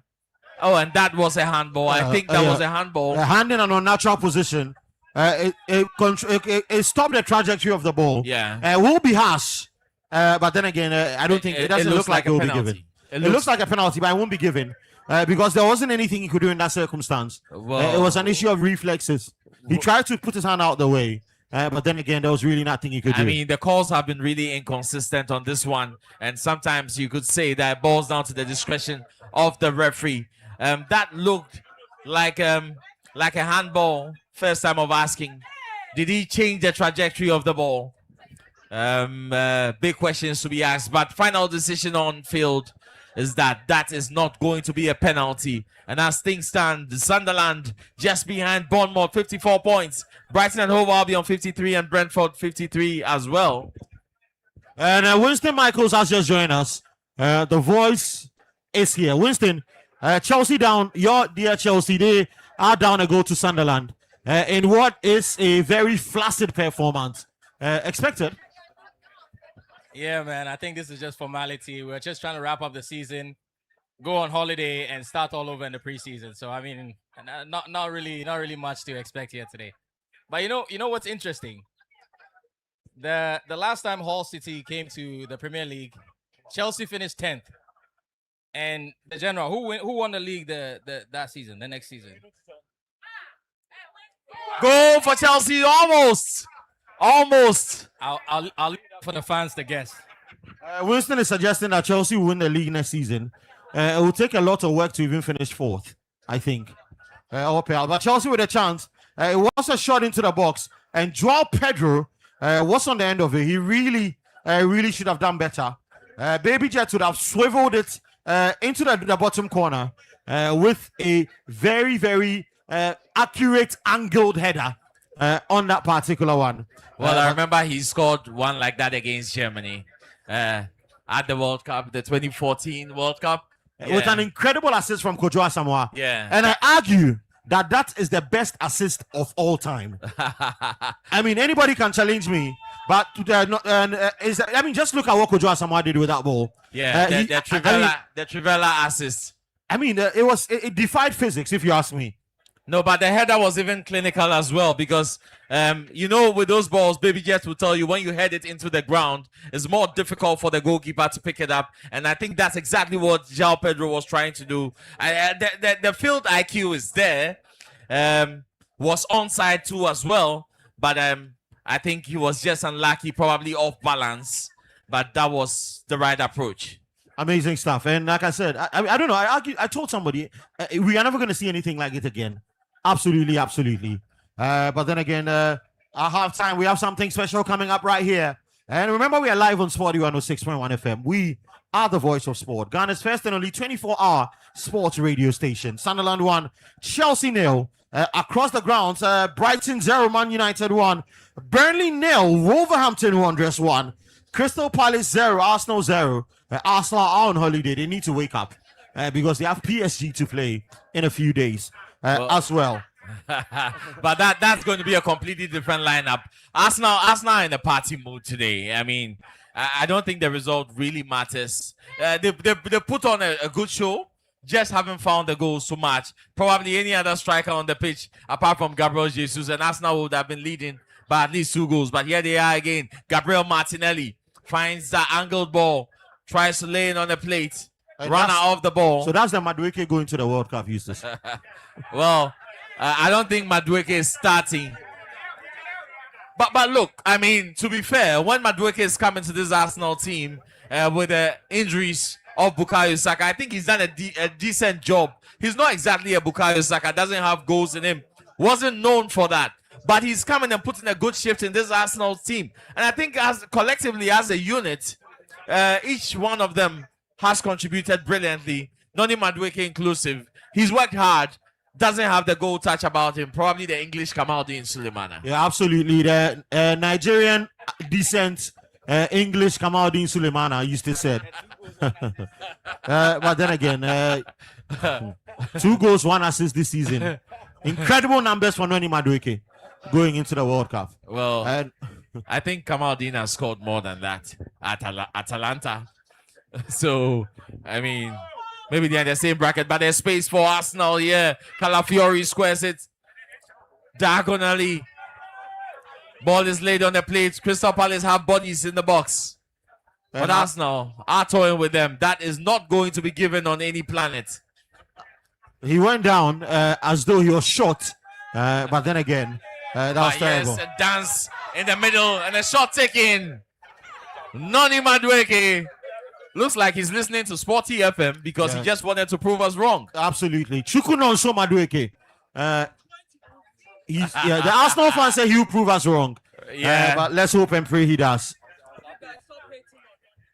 Oh, and that was a handball. I think that was a handball. A hand in an unnatural position. It stopped the trajectory of the ball. Yeah. It will be harsh. But then again, I don't think it doesn't look like it will be given. It looks like a penalty, but it won't be given. Because there wasn't anything he could do in that circumstance. It was an issue of reflexes. He tried to put his hand out the way. But then again, there was really nothing he could do. I mean, the calls have been really inconsistent on this one. And sometimes you could say that it boils down to the discretion of the referee. That looked like a handball. First time of asking. Did he change the trajectory of the ball? Big questions to be asked. But final decision on field. is that is not going to be a penalty. And as things stand, Sunderland just behind Bournemouth, 54 points. Brighton and Hove Albion 53 and Brentford 53 as well. And Winston Michaels has just joined us. The voice is here. Winston, Chelsea down. Your dear Chelsea, they are down a goal to Sunderland in what is a very flaccid performance. Expected? Yeah, man. I think this is just formality. We're just trying to wrap up the season, go on holiday, and start all over in the preseason. So I mean, not really much to expect here today. But you know what's interesting? The last time Hull City came to the Premier League, Chelsea finished 10th. And the general, who won the league that season, the next season? Goal for Chelsea, almost. I'll leave that for the fans to guess. Winston is suggesting that Chelsea will win the league next season. It will take a lot of work to even finish 4th, I think. But Chelsea with a chance. It was a shot into the box, and Joao Pedro was on the end of it. He really should have done better. Baby Jet would have swiveled it into the bottom corner with a very accurate angled header on that particular one. Well, I remember he scored one like that against Germany at the World Cup, the 2014 World Cup. With an incredible assist from Kojo Asamoah. Yeah. And I argue that is the best assist of all time. I mean, anybody can challenge me, but just look at what Kojo Asamoah did with that ball. Yeah, the Trivela assist. I mean, it defied physics, if you ask me. No, but the header was even clinical as well because, with those balls, Baby Jet will tell you when you head it into the ground, it's more difficult for the goalkeeper to pick it up. And I think that's exactly what Joao Pedro was trying to do. The field IQ is there. Was onside too as well. But I think he was just unlucky, probably off balance. But that was the right approach. Amazing stuff. And like I said, I don't know. I told somebody we are never going to see anything like it again. Absolutely. But then again, at halftime, we have something special coming up right here. And remember, we are live on Sport 106.1 FM. We are the voice of sport. Ghana's first and only 24-hour sports radio station. Sunderland 1, Chelsea 0. Across the grounds, Brighton 0, Man United 1. Burnley 0, Wolverhampton Wanderers 1. Crystal Palace 0, Arsenal 0. Arsenal are on holiday. They need to wake up because they have PSG to play in a few days as well. But that's going to be a completely different lineup. Arsenal are in a party mood today. I mean, I don't think the result really matters. They put on a good show, just haven't found the goals so much. Probably any other striker on the pitch, apart from Gabriel Jesus, and Arsenal would have been leading by at least 2 goals. But here they are again. Gabriel Martinelli finds that angled ball, tries to lay it on the plate, run out of the ball. So that's the Madueke going to the World Cup, Eustace. Well, I don't think Madueke is starting. But look, I mean, to be fair, when Madueke is coming to this Arsenal team with the injuries of Bukayo Saka, I think he's done a decent job. He's not exactly a Bukayo Saka, doesn't have goals in him. Wasn't known for that. But he's coming and putting a good shift in this Arsenal team. And I think collectively as a unit, each one of them has contributed brilliantly. Noni Madueke inclusive. He's worked hard. Doesn't have the goal touch about him. Probably the English Kamaldeen Sulemana. Yeah, absolutely. The Nigerian descent English Kamaldeen Sulemana used to say. But then again, 2 goals, 1 assist this season. Incredible numbers for Noni Madueke going into the World Cup. Well, I think Kamaldeen has scored more than that at Atalanta. So, I mean, maybe they're in the same bracket, but there's space for Arsenal here. Calafiori squares it diagonally. Ball is laid on the plate. Crystal Palace have bodies in the box. But Arsenal are toying with them. That is not going to be given on any planet. He went down as though he was shot. But then again, that was terrible. Yes, a dance in the middle and a shot taken. Noni Madueke looks like he's listening to Sporty FM because he just wanted to prove us wrong. Absolutely. Chukunonso Madueke. The Arsenal fans say he'll prove us wrong. But let's hope and pray he does.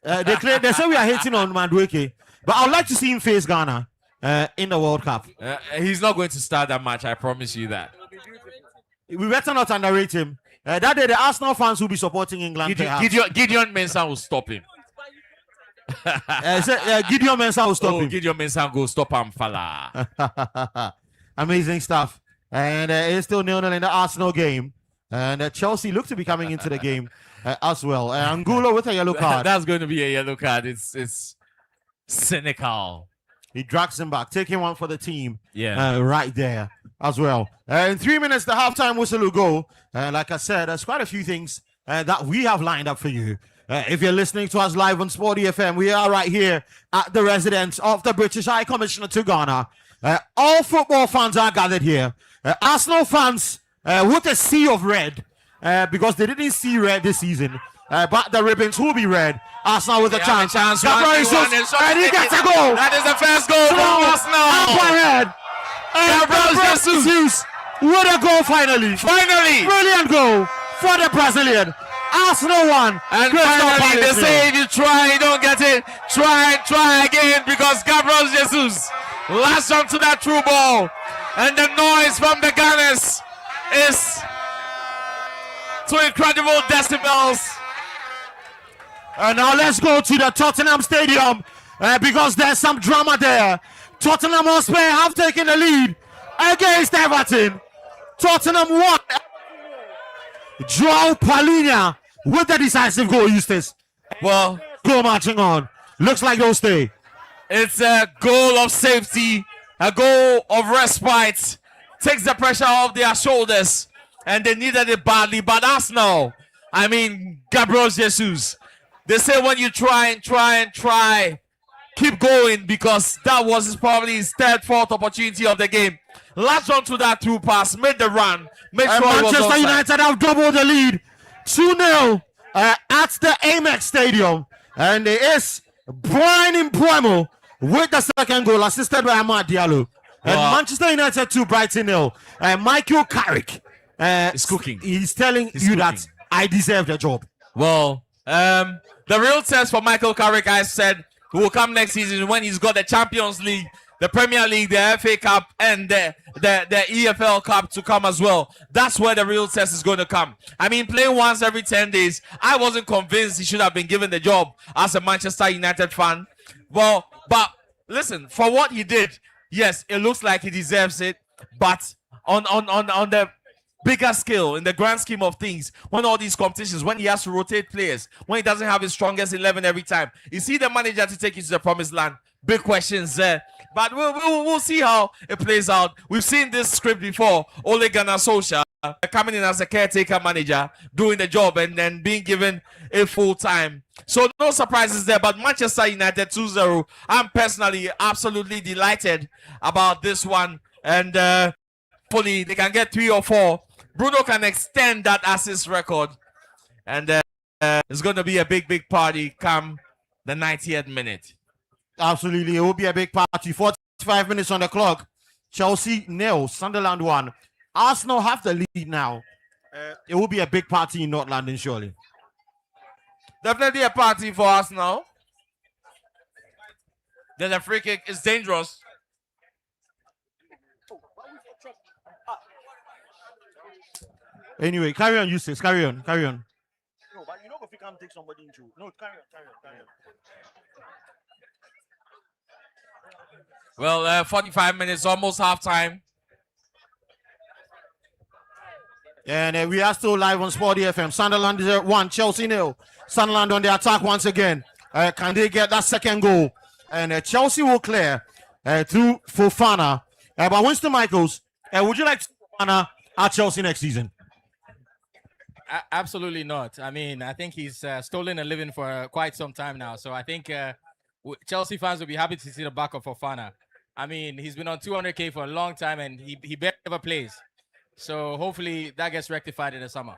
They say we are hating on Madueke. But I'd like to see him face Ghana in the World Cup. He's not going to start that match. I promise you that. We better not underrate him. That day, the Arsenal fans will be supporting England. Gideon Mensah will stop him. Gideon Mensah will stop him. Gideon Mensah will stop him, fella. Amazing stuff. And it's still 0-0 in the Arsenal game. And Chelsea look to be coming into the game as well. Angulo with a yellow card. That's going to be a yellow card. It's cynical. He drags him back, taking one for the team. Yeah. Right there as well. In 3 minutes, the halftime whistle will go. Like I said, there's quite a few things that we have lined up for you. If you're listening to us live on Sporty FM, we are right here at the residence of the British High Commissioner to Ghana. All football fans are gathered here. Arsenal fans with a sea of red because they didn't see red this season. But the ribbons will be red. Arsenal with a chance. And he gets a goal. That is the first goal for Arsenal. Up ahead. Gabriel Jesus with a goal finally. Brilliant goal for the Brazilian. Arsenal won. And finally, they say if you try, you don't get it. Try again because Gabriel Jesus latched onto that through ball. And the noise from the Gunners is to incredible decibels. And now let's go to the Tottenham Stadium because there's some drama there. Tottenham Hotspur have taken the lead against Everton. Tottenham won. João Palhinha with the decisive goal, Eustace. Well, goal marching on. Looks like they'll stay. It's a goal of safety, a goal of respite. Takes the pressure off their shoulders, and they needed it badly. But Arsenal, I mean, Gabriel Jesus, they say when you try, keep going because that was probably his third, fourth opportunity of the game. Latched onto that through pass, made the run, made sure Manchester United have doubled the lead. 2-0 at the Amex Stadium. And it is Brian Mbuemo with the second goal, assisted by Amad Diallo. And Manchester United 2, Brighton 0. Michael Carrick is cooking. He's telling you that I deserve the job. Well, the real test for Michael Carrick, I said, will come next season when he's got the Champions League, the Premier League, the FA Cup, and the EFL Cup to come as well. That's where the real test is going to come. I mean, playing once every 10 days, I wasn't convinced he should have been given the job as a Manchester United fan. Well, but listen, for what he did, yes, it looks like he deserves it. But on the bigger scale, in the grand scheme of things, when all these competitions, when he has to rotate players, when he doesn't have his strongest 11 every time, is he the manager to take you to the promised land? Big questions there. But we'll see how it plays out. We've seen this script before. Ole Gunnar Solskjaer coming in as a caretaker manager, doing the job, and then being given a full time. So no surprises there. But Manchester United 2-0. I'm personally absolutely delighted about this one. And hopefully they can get 3 or 4. Bruno can extend that assist record. And it's going to be a big party come the 90th minute. Absolutely, it will be a big party. 45 minutes on the clock. Chelsea 0, Sunderland 1. Arsenal have the lead now. It will be a big party in North London, surely. Definitely a party for Arsenal. Then the free kick is dangerous. Anyway, carry on, Eustace. Carry on. No, but you know if you can't take somebody into. No, carry on. Well, 45 minutes, almost halftime. And we are still live on Sporty FM. Sunderland 1, Chelsea 0. Sunderland on the attack once again. Can they get that second goal? And Chelsea will clear through Fofana. But Winston Michaels, would you like to see Fofana at Chelsea next season? Absolutely not. I mean, I think he's stolen a living for quite some time now. So I think Chelsea fans will be happy to see the back of Fofana. I mean, he's been on 200K for a long time and he barely ever plays. So hopefully that gets rectified in the summer.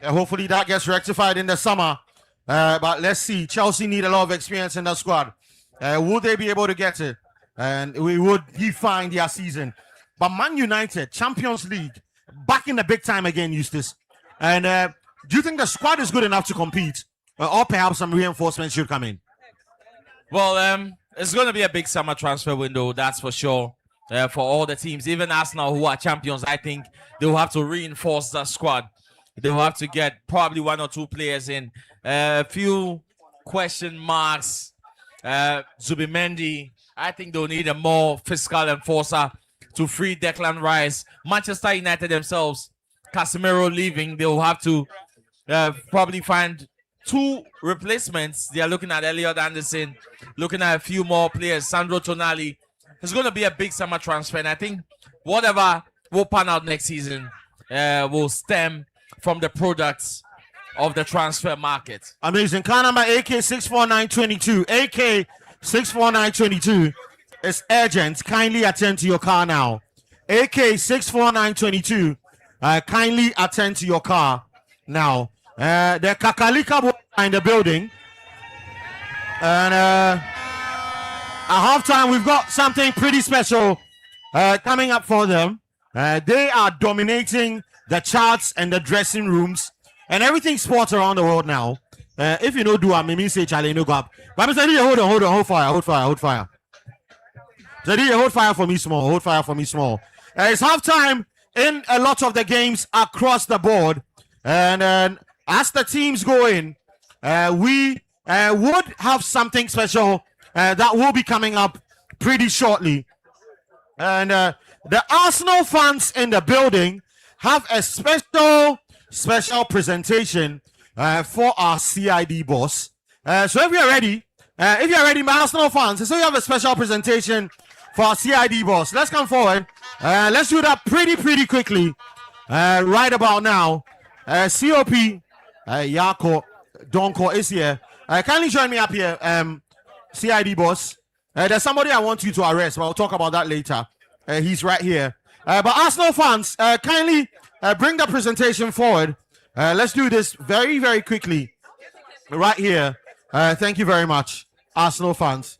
Hopefully that gets rectified in the summer. But let's see. Chelsea need a lot of experience in that squad. Would they be able to get it? And we would define their season. But Man United, Champions League, back in the big time again, Eustace. And do you think the squad is good enough to compete? Or perhaps some reinforcements should come in? Well, it's going to be a big summer transfer window, that's for sure. For all the teams, even Arsenal, who are champions, I think they will have to reinforce the squad. They will have to get probably 1 or 2 players in. A few question marks. Zubimendi, I think they'll need a more physical enforcer to free Declan Rice. Manchester United themselves, Casemiro leaving, they will have to probably find 2 replacements. They are looking at Elliot Anderson, looking at a few more players. Sandro Tonali. It's going to be a big summer transfer, and I think whatever will pan out next season will stem from the products of the transfer market. Amazing. Car number AK64922. AK64922 is urgent. Kindly attend to your car now. AK64922. Kindly attend to your car now. The Kakalika boys are in the building. And at halftime, we've got something pretty special coming up for them. They are dominating the charts and the dressing rooms and everything sports around the world now. If you know do I maybe say Charlie no go up. But I'm saying hold on, hold fire. Zadi, hold fire for me small. It's halftime in a lot of the games across the board. And as the teams go in, we would have something special that will be coming up pretty shortly. And the Arsenal fans in the building have a special presentation for our CID boss. So if you're ready, my Arsenal fans, so you have a special presentation for our CID boss. Let's come forward. Let's do that pretty quickly. Right about now. COP, Yako, Donko is here. Kindly join me up here, CID boss. There's somebody I want you to arrest, but I'll talk about that later. He's right here. But Arsenal fans, kindly bring the presentation forward. Let's do this very quickly. Right here. Thank you very much, Arsenal fans.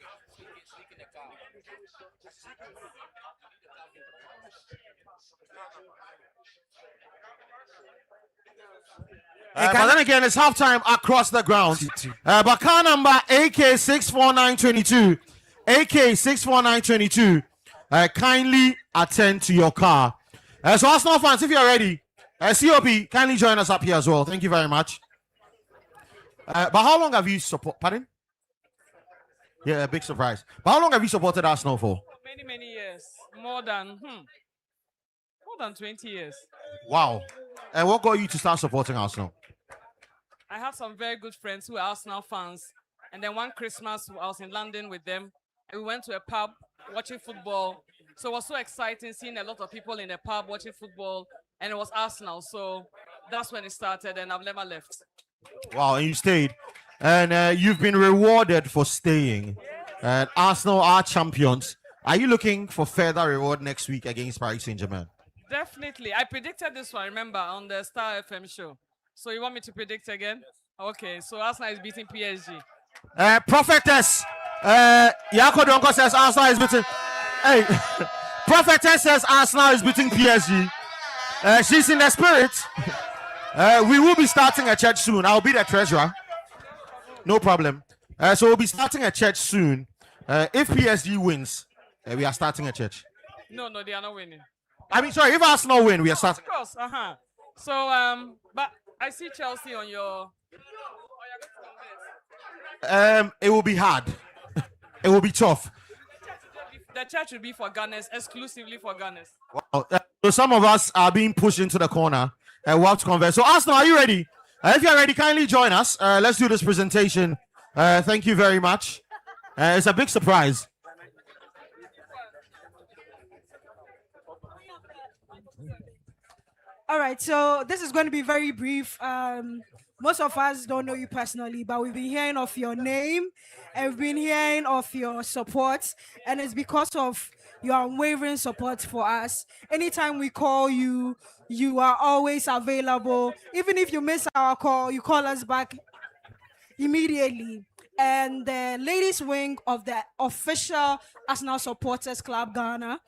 But then again, it's halftime across the ground. But car number AK64922. AK64922. Kindly attend to your car. So Arsenal fans, if you're ready, COP, kindly join us up here as well. Thank you very much. But how long have you supported? Pardon? Yeah, a big surprise. But how long have you supported Arsenal for? Many years. More than 20 years. Wow. And what got you to start supporting Arsenal? I have some very good friends who are Arsenal fans. And then one Christmas, I was in London with them. And we went to a pub watching football. So it was so exciting seeing a lot of people in the pub watching football. And it was Arsenal. So that's when it started. And I've never left. Wow, and you stayed. And you've been rewarded for staying. And Arsenal are champions. Are you looking for further reward next week against Paris Saint-Germain? Definitely. I predicted this one, remember, on the Star FM show. So you want me to predict again? Okay, so Arsenal is beating PSG. Prophetess, Yako Donko says Arsenal is beating. Hey, Prophetess says Arsenal is beating PSG. She's in the spirit. We will be starting a church soon. I'll be the treasurer. No problem. So we'll be starting a church soon. If PSG wins, we are starting a church. No, they are not winning. I mean, sorry, if Arsenal win, we are starting. Of course, So, but I see Chelsea on your. It will be hard. It will be tough. The church will be for Gunners, exclusively for Gunners. Wow. So some of us are being pushed into the corner. We'll have to converse. So Arsenal, are you ready? If you're ready, kindly join us. Let's do this presentation. Thank you very much. It's a big surprise. All right, so this is going to be very brief. Most of us don't know you personally, but we've been hearing of your name and we've been hearing of your support, and it's because of your unwavering support for us. Anytime we call you, you are always available. Even if you miss our call, you call us back immediately. And the ladies wing of the official Arsenal Supporters Club Ghana,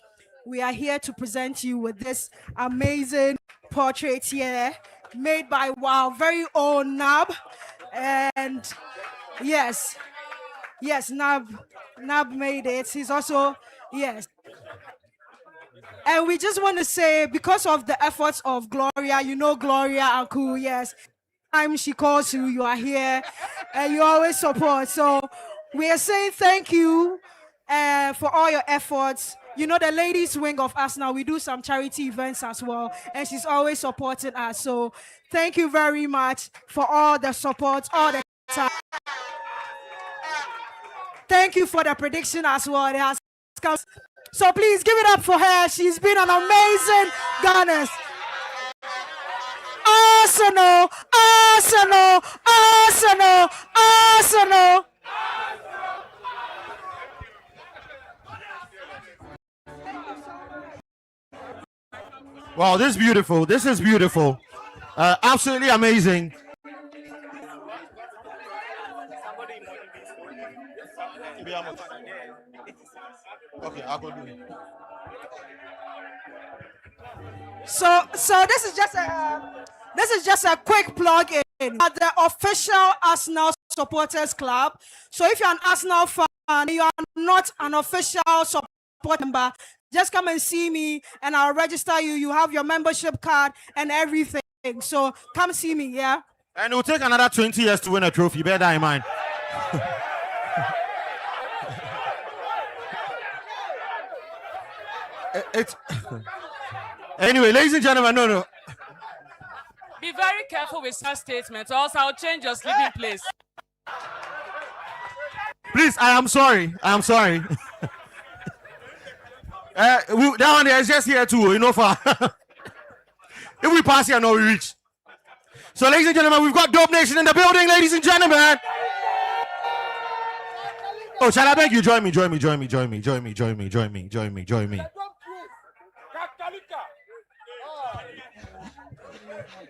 we are here to present you with this amazing portrait here made by our very own Nab. And yes, Yes, Nab made it. He's also, yes. And we just want to say, because of the efforts of Gloria, you know Gloria Aku, yes. Time she calls you, you are here, and you always support. So we are saying thank you for all your efforts. You know, the ladies wing of us now, we do some charity events as well, and she's always supporting us. So thank you very much for all the support, all the time. Thank you for the prediction as well. It has come. So please give it up for her. She's been an amazing goddess. Arsenal, Arsenal, Arsenal, Arsenal. Wow, this is beautiful. This is beautiful. Absolutely amazing. Okay, I'll go do it. So this is just a quick plug in at the official Arsenal supporters club. So if you're an Arsenal fan, you are not an official support member, just come and see me and I'll register you. You have your membership card and everything. So come see me, yeah? And it will take another 20 years to win a trophy. Bear that in mind. It's anyway, ladies and gentlemen, no. Be very careful with such statements, or else I'll change your sleeping place. Please, I am sorry. That one there is just here too, you know, for if we pass here, no, we reach. So, ladies and gentlemen, we've got Dope Nation in the building, ladies and gentlemen. Oh, shall I beg you? Join me.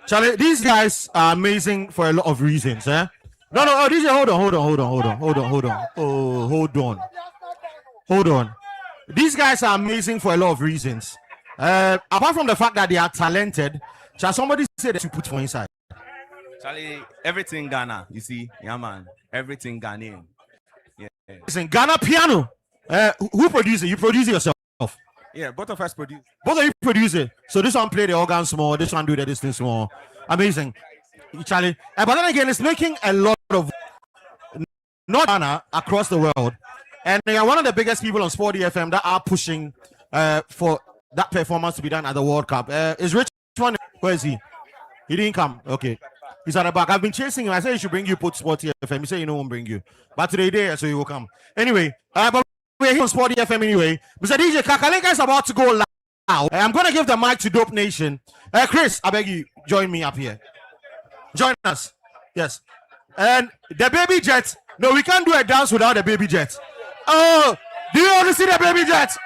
Charlie, these guys are amazing for a lot of reasons, eh? No, DJ, hold on. These guys are amazing for a lot of reasons. Apart from the fact that they are talented, shall somebody say that you put for inside? Charlie, everything Ghana, you see, yeah man, everything Ghanaian. Yeah. Listen, Ghana piano. Who produces it? You produce it yourself. Yeah, both of us produce. Both of you produce it. So this one play the organ small, this one do the distance small. Amazing, Charlie. But then again, it's making a lot of not Ghana across the world, and they are one of the biggest people on Sport FM that are pushing for that performance to be done at the World Cup. Is Rich one? Where is he? He didn't come. Okay, he's at the back. I've been chasing him. I said he should bring you put Sport FM. He said no one bring you, but today there, so he will come. Anyway, but we're here on Sport FM anyway. Mr. DJ Kakaleka is about to go live. I'm going to give the mic to Dope Nation. Chris, I beg you, join me up here. Join us. Yes. And the baby jet. No, we can't do a dance without the baby jet. Oh, do you want to see the baby jet?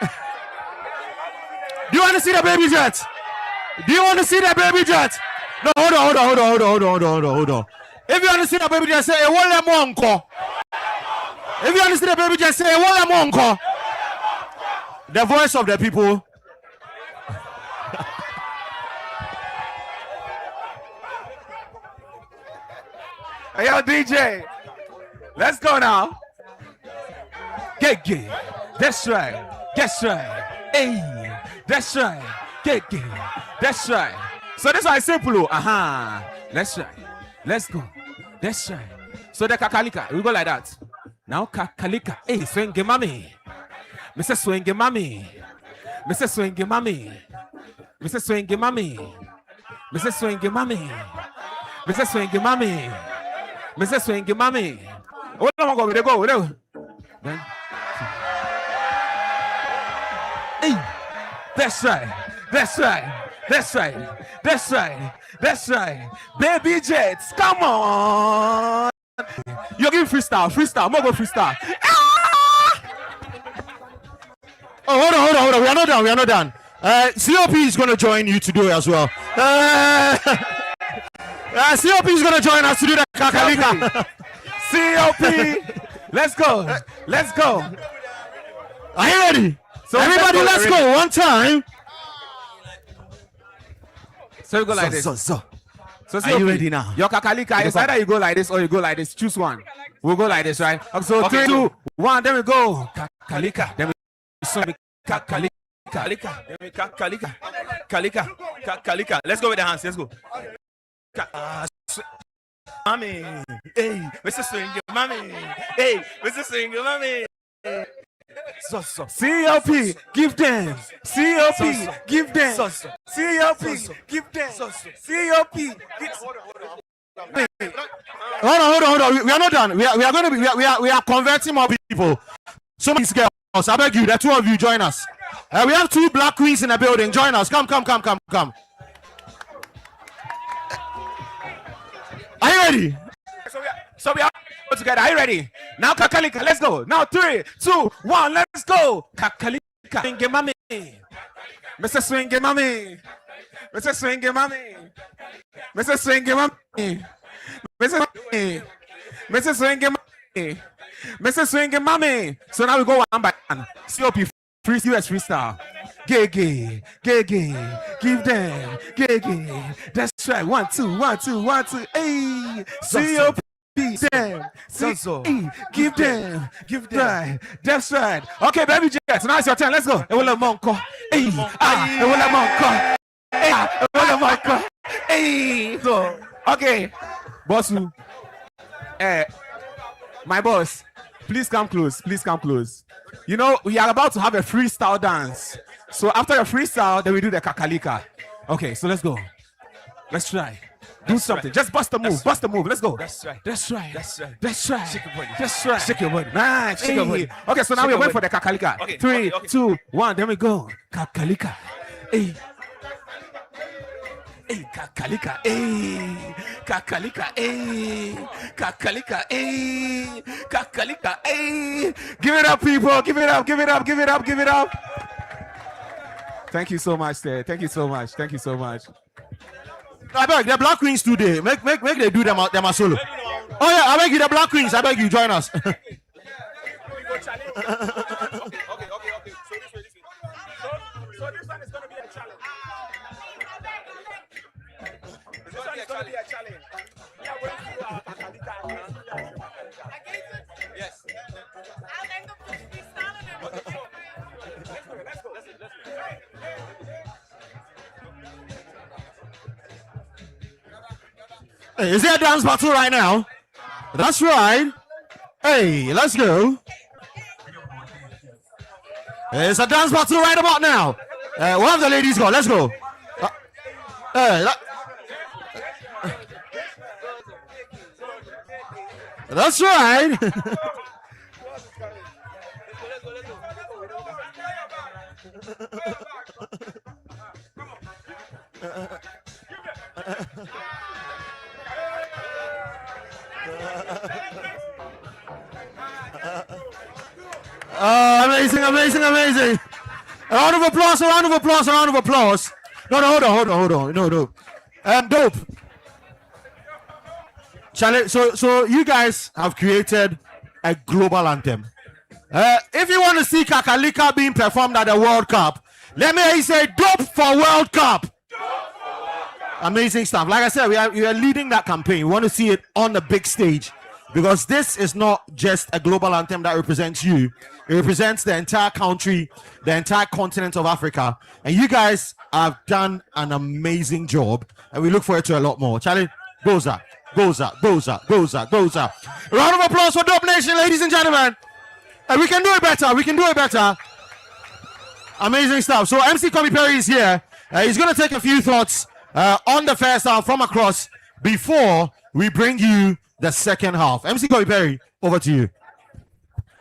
Do you want to see the baby jet? Do you want to see the baby jet? No, hold on. If you want to see the baby jet, say, "Wole monko." If you want to see the baby jet, say, "Wole monko." The voice of the people. Hey, yo, DJ, let's go now. Get gay. That's right. Hey, that's right. Get gay. That's right. So this one is simple. That's right. Let's go. That's right. So the kakalika, we go like that. Now kakalika. Hey, swing mami. Mr. Swing mami. Mr. Swing mami. Mr. Swing mami. Mr. Swing mami. Mr. Swing mami. Mr. Swing mami. What am I going to go? Hey, that's right. Baby Jets, come on. You're giving freestyle. More go freestyle. Oh, hold on. We are not done. COP is going to join you to do it as well. COP is going to join us to do the kakalika. COP, let's go. Are you ready? So everybody, let's go. One time. So we go like this. So Are you ready now? Your kakalika is either you go like this or you go like this. Choose one. We'll go like this, right? So Okay. 3, 2, 1. Then we go. Kakalika. Then we swing. Kakalika. Kalika. Then we kakalika. Kalika. Kalika. Let's go with the hands. Let's go. Mommy. Hey, Mr. Swinger, mommy. Hey, Mr. Swinger, mommy. CLP, give them. CLP, give them. CLP, give them. CLP. Hold on. We are not done. We are going to be. We are converting more people. So many girls. I beg you, the two of you join us. We have 2 black queens in the building. Join us. Come. Are you ready? So we are together. Are you ready? Now kakalika, let's go. Now 3, 2, 1, let's go. Kakalika, swingy mommy. Mr. Swingy mommy. Mr. Swingy mommy. Mr. Swingy mommy. Mr. Swingy. Mr. Swingy mommy. Mr. Swingy mommy. So now we go one by one. COP free US freestyle. Gay, give them, gay. That's right. 1, 2, 1, 2, 1, 2. Hey, COP. Them, give them, right. That's right. Okay, baby Jet. Now it's your turn. Let's go. Ewole monko. Hey, ewole monko. Ewole monko. Hey, so okay, boss. My boss, please come close. You know we are about to have a freestyle dance. So after the freestyle, then we do the kakalika. Okay, so let's go. Let's try. Do something. Just bust the move. Let's go. That's right. Shake your body. Shake your body. Nice. Shake your body. Okay, so now we're waiting for the kakalika. Okay, 3, okay. 2, 1. Then we go. Kakalika. Hey. Hey, kakalika. Hey. Kakalika. Hey. Kakalika. Hey. Kakalika. Hey. Give it up, people. Give it up. Thank you so much, sir. Thank you so much. I beg the black queens today. Make they do them a solo. Oh yeah, I beg you, the black queens. I beg you, join us. Okay. So this way. So this one is gonna be a challenge. We are going to do our kakalika. Yes. Let's go. Hey, is there a dance battle right now? That's right. Hey, let's go. It's a dance battle right about now. One of the ladies go. Let's go. That's right. Amazing. A round of applause. No, hold on. No. Dope. Charlie, so you guys have created a global anthem. If you want to see Kakalika being performed at the World Cup, let me hear you say dope for World Cup. Amazing stuff. Like I said, we are leading that campaign. We want to see it on the big stage, because this is not just a global anthem that represents you. It represents the entire country, the entire continent of Africa. And you guys have done an amazing job. And we look forward to a lot more. Charlie, goes up. A round of applause for Dope Nation, ladies and gentlemen. And we can do it better. Amazing stuff. So MC Kobe Perry is here. He's going to take a few thoughts on the first half from across before we bring you the second half. MC Kobe Perry, over to you.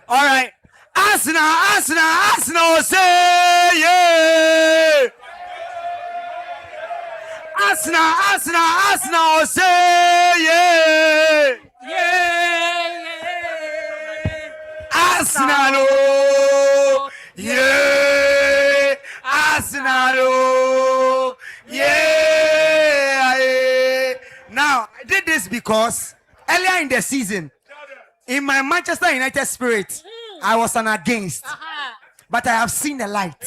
All right. Arsenal, say yeah. Arsenal, say yeah. Arsenal, oh, yeah. Arsenal, oh, yeah. Now, I did this because earlier in the season, in my Manchester United spirit, I was an against, but I have seen the light.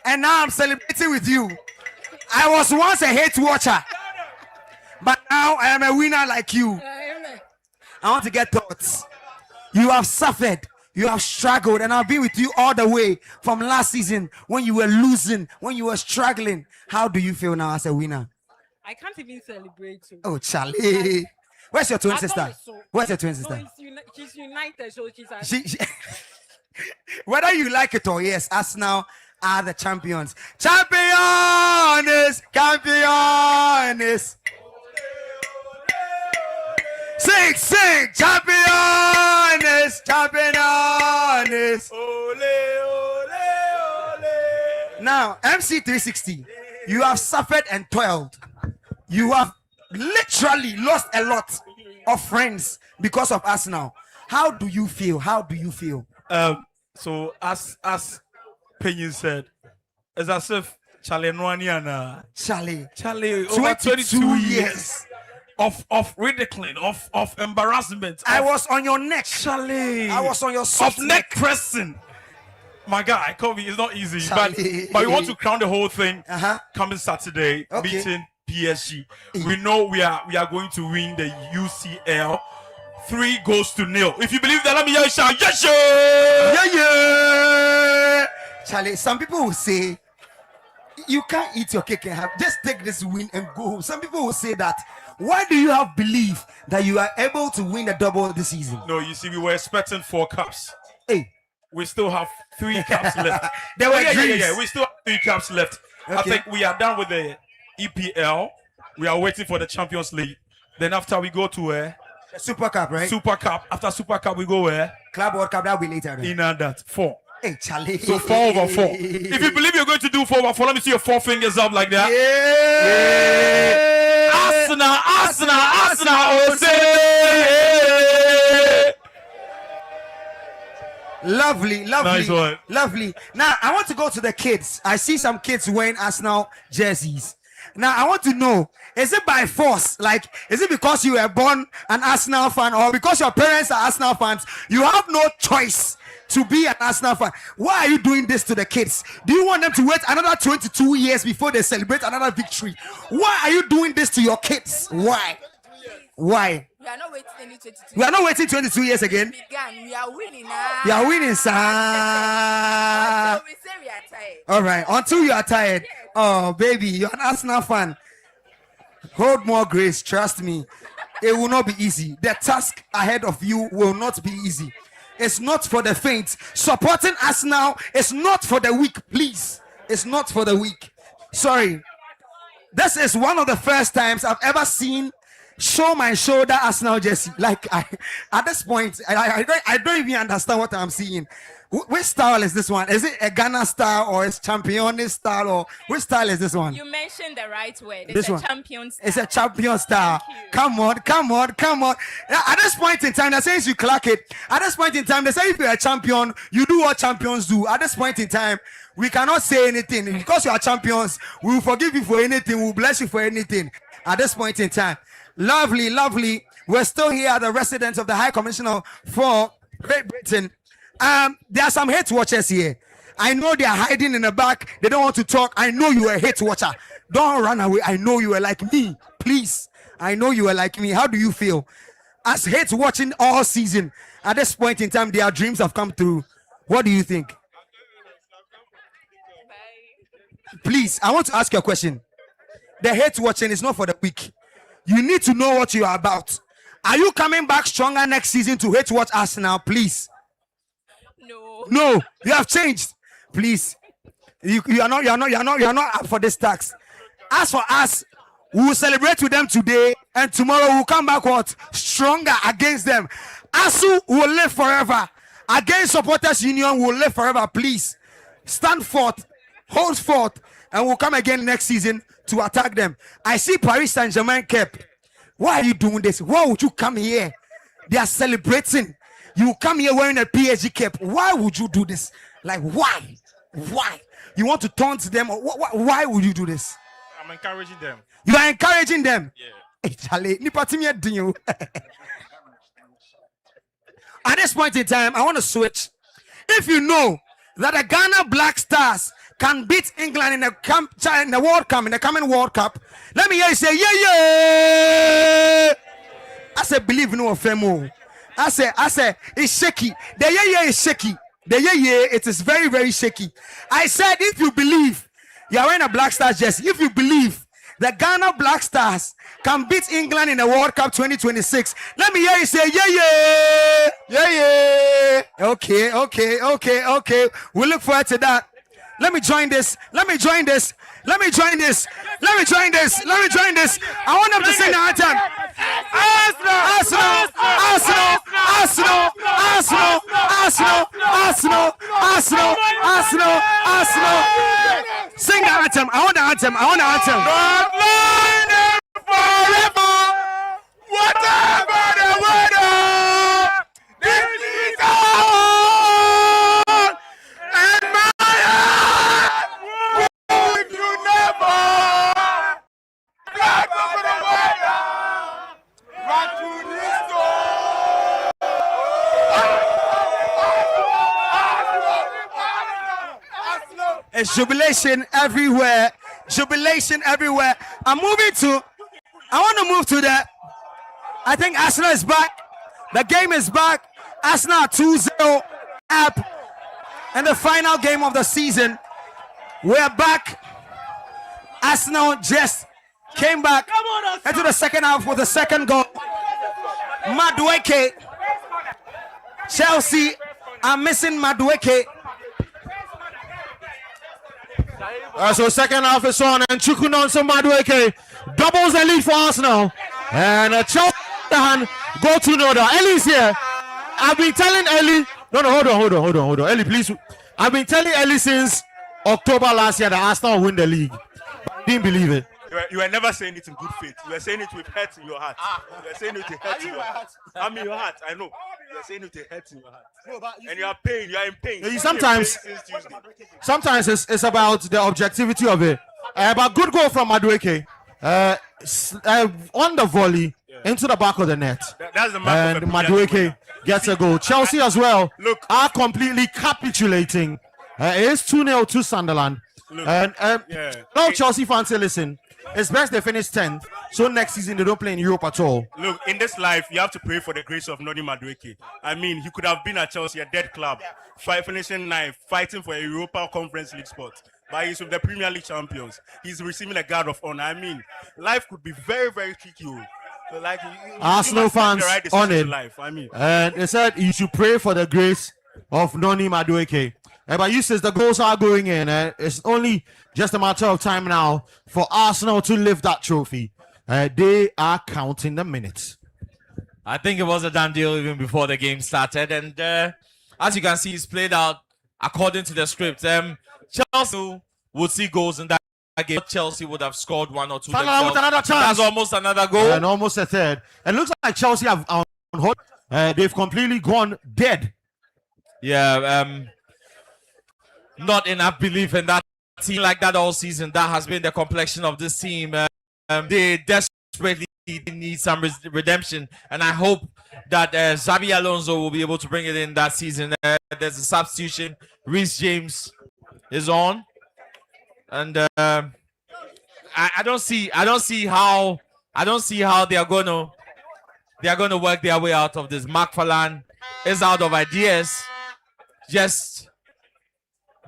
and now I'm celebrating with you. I was once a hate watcher, but now I am a winner like you. I want to get thoughts. You have suffered, you have struggled, and I've been with you all the way from last season when you were losing, when you were struggling. How do you feel now as a winner? I can't even celebrate. Oh, Charlie. Where's your twin sister? Where's your twin sister? She's united, so she's She, whether you like it or yes, Arsenal are the champions. Champions! Champions! Sing! Champions! Champions! Now, MC360, you have suffered and toiled. You have literally lost a lot of friends because of Arsenal. How do you feel? So as Penny said, it's as if Charlie over 22 years of ridiculing, of embarrassment. I was on your neck, Charlie. I was on your soft of neck pressing. My guy, Kobe, it's not easy, but we want to crown the whole thing coming Saturday, meeting PSG. We know we are going to win the UCL 3-0. If you believe that, let me hear you shout, yes, yeah. Charlie, some people will say you can't eat your cake and have just take this win and go home. Some people will say that. Why do you have belief that you are able to win the double this season? No, you see, we were expecting 4 cups. Hey, we still have 3 cups left. There were dreams. Yeah. We still have 3 cups left. Okay. I think we are done with the EPL. We are waiting for the Champions League. Then after we go to Super Cup, right? Super Cup. After Super Cup, we go where? Club World Cup. That'll be later. Right? In that 4. Hey, Charlie. So 4 over 4. If you believe you're going to do 4 over 4, let me see your 4 fingers up like that. Yeah. Arsenal, Jose. Lovely. Nice one. Lovely. Now, I want to go to the kids. I see some kids wearing Arsenal jerseys. Now, I want to know, is it by force? Like, is it because you were born an Arsenal fan or because your parents are Arsenal fans? You have no choice to be an Arsenal fan. Why are you doing this to the kids? Do you want them to wait another 22 years before they celebrate another victory? Why are you doing this to your kids? Why? We are not waiting any 22 years. We are not waiting 22 years again. We are winning now. You are winning, sir. So we say we are tired. All right, until you are tired. Oh, baby, you're an Arsenal fan. Hold more grace, trust me. It will not be easy. The task ahead of you will not be easy. It's not for the faint. Supporting Arsenal is not for the weak, please. It's not for the weak. Sorry. This is one of the first times I've ever seen show my shoulder Arsenal jersey. Like at this point, I don't even understand what I'm seeing. Which style is this one? Is it a Ghana style or is Championist style or which style is this one? You mentioned the right word. It's This a one. champion style. It's a champion style. Come on. At this point in time, they say you clock it. At this point in time, they say if you're a champion, you do what champions do. At this point in time, we cannot say anything. Because you are champions, we will forgive you for anything. We will bless you for anything. At this point in time. Lovely. We're still here at the residence of the High Commissioner for Great Britain. There are some hate watchers here. I know they are hiding in the back. They don't want to talk. I know you are a hate watcher. Don't run away. I know you are like me. Please. I know you are like me. How do you feel? As hate watching all season, at this point in time, their dreams have come through. What do you think? Please, I want to ask you a question. The hate watching is not for the weak. You need to know what you are about. Are you coming back stronger next season to hate watch Arsenal, please? No, you have changed. Please. You are not up for this tax. As for us, we will celebrate with them today, and tomorrow we'll come back what? Stronger against them. ASU will live forever. Against Supporters Union will live forever. Please stand forth, hold forth, and we'll come again next season to attack them. I see Paris Saint-Germain cap. Why are you doing this? Why would you come here? They are celebrating. You come here wearing a PSG cap. Why would you do this? Like, why? Why? You want to taunt them? Why would you do this? I'm encouraging them. You are encouraging them? Yeah. Hey, Charlie, at this point in time, I want to switch. If you know that the Ghana Black Stars can beat England in the World Cup, in the coming World Cup, let me hear you say, yeah. I said, believe no femo. I said, it's shaky. The yeah is shaky. The yeah, it is very, very shaky. I said, if you believe, you are wearing a Black Stars jersey. If you believe the Ghana Black Stars can beat England in the World Cup 2026, let me hear you say, yeah. Okay. We look forward to that. Let me join this. I want them to sing the anthem. Arsenal. Sing the anthem. I want the anthem. Forever, whatever the weather, this is all, and my heart would you never fly over the weather, but to this door. It's jubilation everywhere. I want to move to that. I think Arsenal is back. The game is back. Arsenal 2-0 up. And the final game of the season. We're back. Arsenal just came back into the second half with the second goal. Madueke. Chelsea are missing Madueke. So second half is on, and Chukwunonso Madueke doubles the lead for Arsenal. And Chelsea go to Noda. Ellie's here. I've been telling Ellie. No, hold on. Ellie, please. I've been telling Ellie since October last year that Arsenal will win the league. Didn't believe it. You were never saying it in good faith. You were saying it with hurt in your heart. You were saying it with hurt in your heart. I'm in your heart, I know. You are saying it with hurt in your heart. And you are pain. You are in pain. Sometimes it's about the objectivity of it. But good goal from Madueke. On the volley into the back of the net. That's the mark and Madueke gets a goal. Chelsea as well are completely capitulating. It is 2-0 to Sunderland. Now Chelsea fans say, listen, it's best they finish 10th, so next season they don't play in Europe at all. Look, in this life, you have to pray for the grace of Noni Madueke. I mean, he could have been at Chelsea, a dead club, finishing 9th, fighting for a Europa Conference League spot. But he's with the Premier League champions. He's receiving a guard of honor. I mean, life could be very, very tricky. So like, Arsenal fans on it. I mean, and they said you should pray for the grace of Noni Madueke. But you says the goals are going in. It's only just a matter of time now for Arsenal to lift that trophy. They are counting the minutes. I think it was a done deal even before the game started. And as you can see, it's played out according to the script. Chelsea would see goals in that game. Chelsea would have scored one or two. With another chance. That's almost another goal. And almost a third. It looks like Chelsea have they've completely gone dead. Yeah, not enough belief in that team like that all season. That has been the complexion of this team. They desperately need some redemption, and I hope that Xabi Alonso will be able to bring it in that season. There's a substitution. Reece James is on, and I don't see how they are gonna work their way out of this. Mark Falan is out of ideas. Just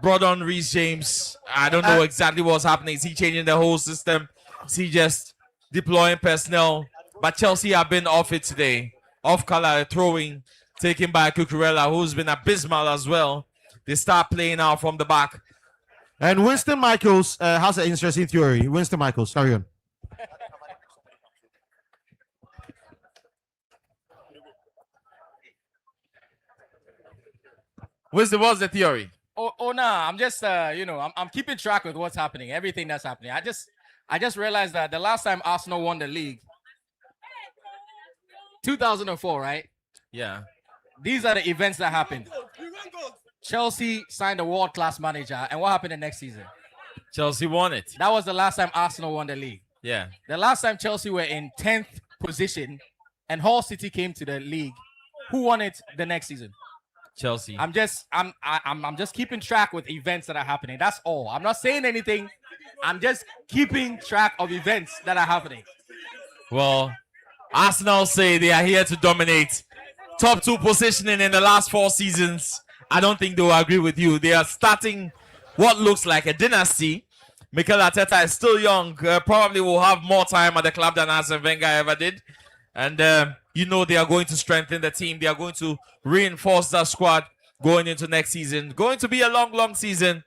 brought on Reece James. I don't know exactly what's happening. Is he changing the whole system? Is he just deploying personnel? But Chelsea have been off it today. Off color, throwing, taken by Cucurella, who's been abysmal as well. They start playing out from the back. And Winston Michaels has an interesting theory. Winston Michaels, carry on. Winston, what's the theory? Oh no, I'm just I'm keeping track with what's happening, everything that's happening. I just realized that the last time Arsenal won the league, 2004, right? Yeah. These are the events that happened. Chelsea signed a world-class manager, and what happened the next season? Chelsea won it. That was the last time Arsenal won the league. Yeah. The last time Chelsea were in 10th position and Hull City came to the league, who won it the next season? Chelsea. I'm just keeping track with events that are happening. That's all. I'm not saying anything. I'm just keeping track of events that are happening. Well, Arsenal say they are here to dominate. Top 2 positioning in the last 4 seasons. I don't think they will agree with you. They are starting what looks like a dynasty. Mikel Arteta is still young. Probably will have more time at the club than Arsene Wenger ever did. And they are going to strengthen the team. They are going to reinforce that squad going into next season. Going to be a long season,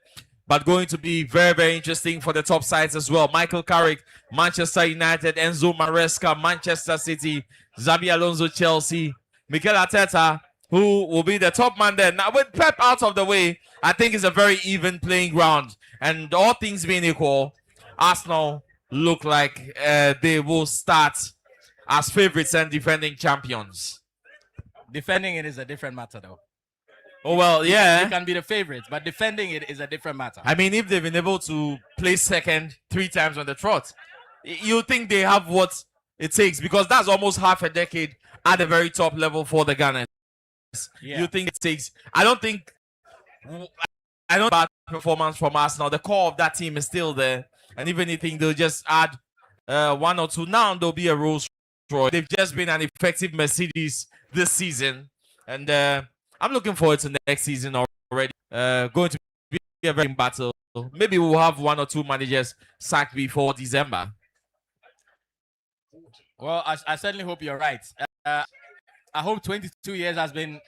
but going to be very, very interesting for the top sides as well. Michael Carrick, Manchester United, Enzo Maresca, Manchester City, Xabi Alonso, Chelsea, Mikel Arteta, who will be the top man there. Now, with Pep out of the way, I think it's a very even playing ground. And all things being equal, Arsenal look like they will start as favorites and defending champions. Defending it is a different matter, though. Oh, well, yeah. You can be the favorites, but defending it is a different matter. I mean, if they've been able to place second 3 times on the trot, you think they have what it takes, because that's almost half a decade at the very top level for the Gunners. Yeah. You think it takes... I don't bad performance from Arsenal. The core of that team is still there. And even if you think they'll just add 1 or 2, now there'll be a Rolls Royce. They've just been an effective Mercedes this season. And I'm looking forward to next season already. Going to be a very battle. Maybe we'll have 1 or 2 managers sacked before December. Well, I certainly hope you're right. I hope 22 years has been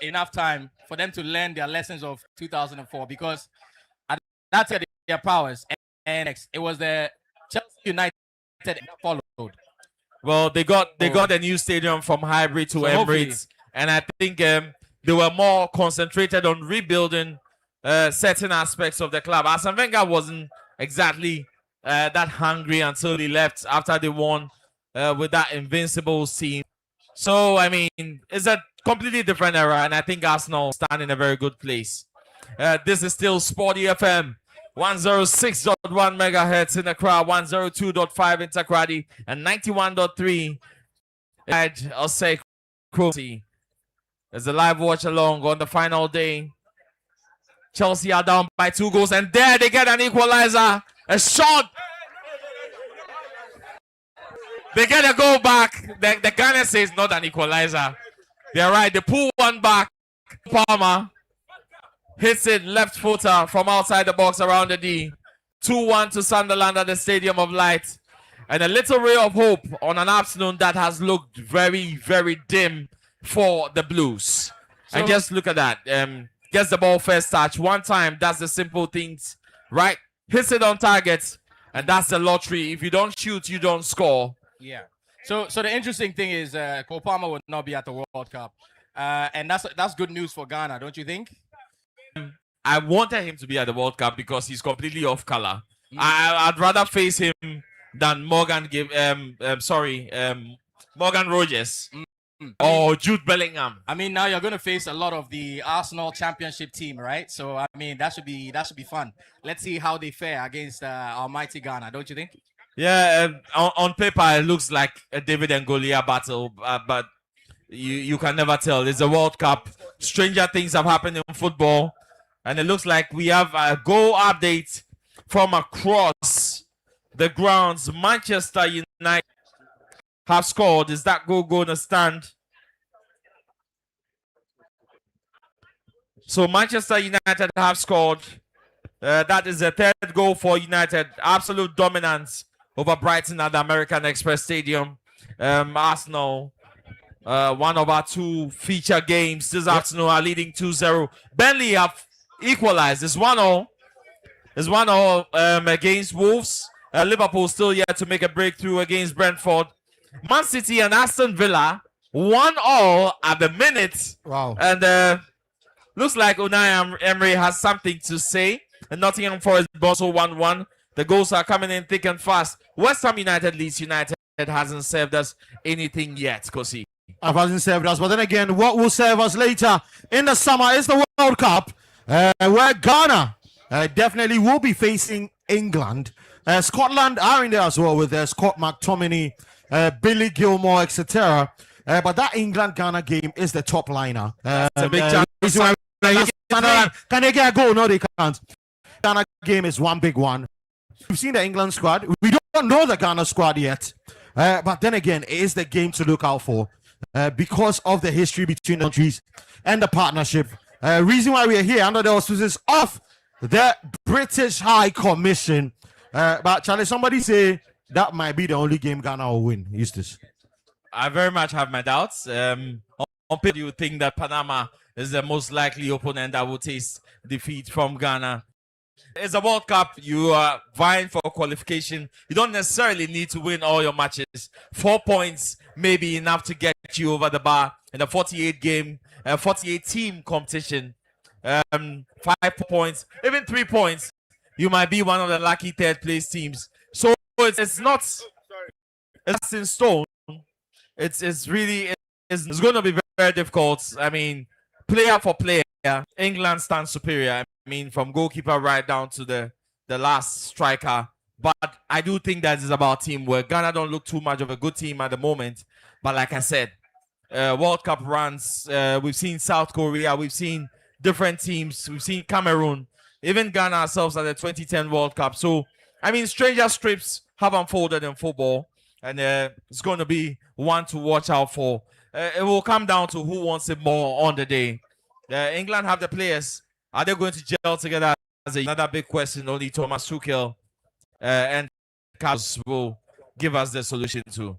enough time for them to learn their lessons of 2004, because that's their powers. And next, it was the Chelsea United that followed. Well, they got a new stadium from Highbury to Emirates, hopefully. And I think they were more concentrated on rebuilding certain aspects of the club. Arsene Wenger wasn't exactly that hungry until he left after they won with that invincible team. So, I mean, it's a completely different era, and I think Arsenal stand in a very good place. This is still Sporty FM, 106.1 megahertz in the crowd, 102.5 in Takrady, and 91.3 at Osei Cruelty. There's a live watch along on the final day. Chelsea are down by 2 goals, and there they get an equalizer. A shot. They get a goal back. The Ghana says not an equalizer. They're right. They pull one back. Palmer hits it left footer from outside the box around the D. 2-1 to Sunderland at the Stadium of Light. And a little ray of hope on an afternoon that has looked very, very dim for the Blues. And just look at that. Gets the ball first touch. 1 time. That's the simple things. Right? Hits it on target. And that's the lottery. If you don't shoot, you don't score. Yeah. So the interesting thing is Cole Palmer would not be at the World Cup. And that's good news for Ghana, don't you think? I wanted him to be at the World Cup because he's completely off color. I'd rather face him than Morgan Rogers or Jude Bellingham. I mean, now you're going to face a lot of the Arsenal Championship team, right? So I mean, that should be fun. Let's see how they fare against our mighty Ghana, don't you think? Yeah, on paper it looks like a David and Goliath battle, but you can never tell. It's a World Cup. Stranger things have happened in football, and it looks like we have a goal update from across the grounds. Manchester United have scored. Is that goal going to stand? So Manchester United have scored. That is the 3rd goal for United. Absolute dominance over Brighton at the American Express Stadium. Arsenal, one of our 2 feature games this afternoon, are leading 2-0. Burnley have equalized. It's 1-0. It's 1-0 against Wolves. Liverpool still yet to make a breakthrough against Brentford. Man City and Aston Villa 1-0 at the minute. Wow. And looks like Unai Emery has something to say. And Nottingham Forest also 1-1. The goals are coming in thick and fast. West Ham United, Leeds United hasn't served us anything yet, Kosi. It hasn't served us, but then again, what will serve us later in the summer is the World Cup, where Ghana definitely will be facing England. Scotland are in there as well with Scott McTominay, Billy Gilmore, etc. But that England-Ghana game is the top liner. It's a big chance. Can they get a goal? No, they can't. Ghana game is one big one. We've seen the England squad. We don't know the Ghana squad yet. But then again, it is the game to look out for because of the history between the countries and the partnership. Reason why we are here under the auspices of the British High Commission. But Charlie, somebody say that might be the only game Ghana will win. Eustace. I very much have my doubts. On paper, you think that Panama is the most likely opponent that will taste defeat from Ghana. It's a World Cup. You are vying for qualification. You don't necessarily need to win all your matches. 4 points may be enough to get you over the bar in a 48 team competition. 5 points, even 3 points, you might be one of the lucky third place teams. So it's not in stone. It's going to be very, very difficult. I mean, player for player, England stands superior. I mean, from goalkeeper right down to the last striker. But I do think that is about teamwork. Ghana don't look too much of a good team at the moment. But like I said, World Cup runs, we've seen South Korea, we've seen different teams, we've seen Cameroon, even Ghana ourselves at the 2010 World Cup. So, I mean, stranger scripts have unfolded in football. And it's going to be one to watch out for. It will come down to who wants it more on the day. England have the players. Are they going to gel together? As another big question. Only Thomas Tuchel and Carlos will give us the solution to.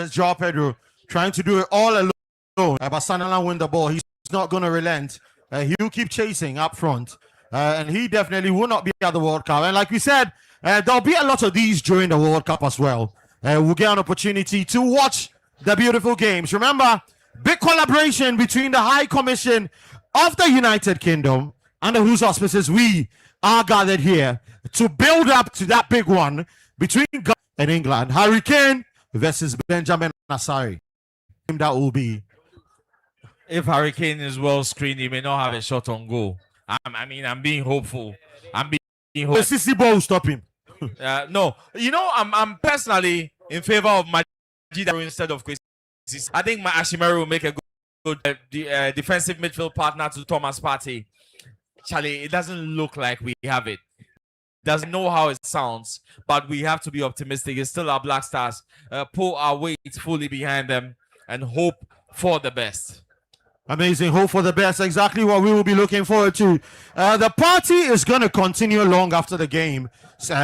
Joao Pedro trying to do it all alone. But Sunderland win the ball. He's not going to relent. He'll keep chasing up front. And he definitely will not be at the World Cup. And like we said, there'll be a lot of these during the World Cup as well. We'll get an opportunity to watch the beautiful games. Remember, big collaboration between the High Commission of the United Kingdom under whose auspices we are gathered here to build up to that big one between Ghana and England. Hurricane versus Benjamin Asari. That will be. If Hurricane is well screened, he may not have a shot on goal. I'm being hopeful. The CC ball will stop him. No, I'm personally in favor of Majida instead of Chris. I think Ashimeru will make a good defensive midfield partner to Thomas Partey. Charlie, it doesn't look like we have it. Doesn't know how it sounds, but we have to be optimistic. It's still our Black Stars. Pull our weight fully behind them and hope for the best. Amazing. Hope for the best. Exactly what we will be looking forward to. The party is going to continue long after the game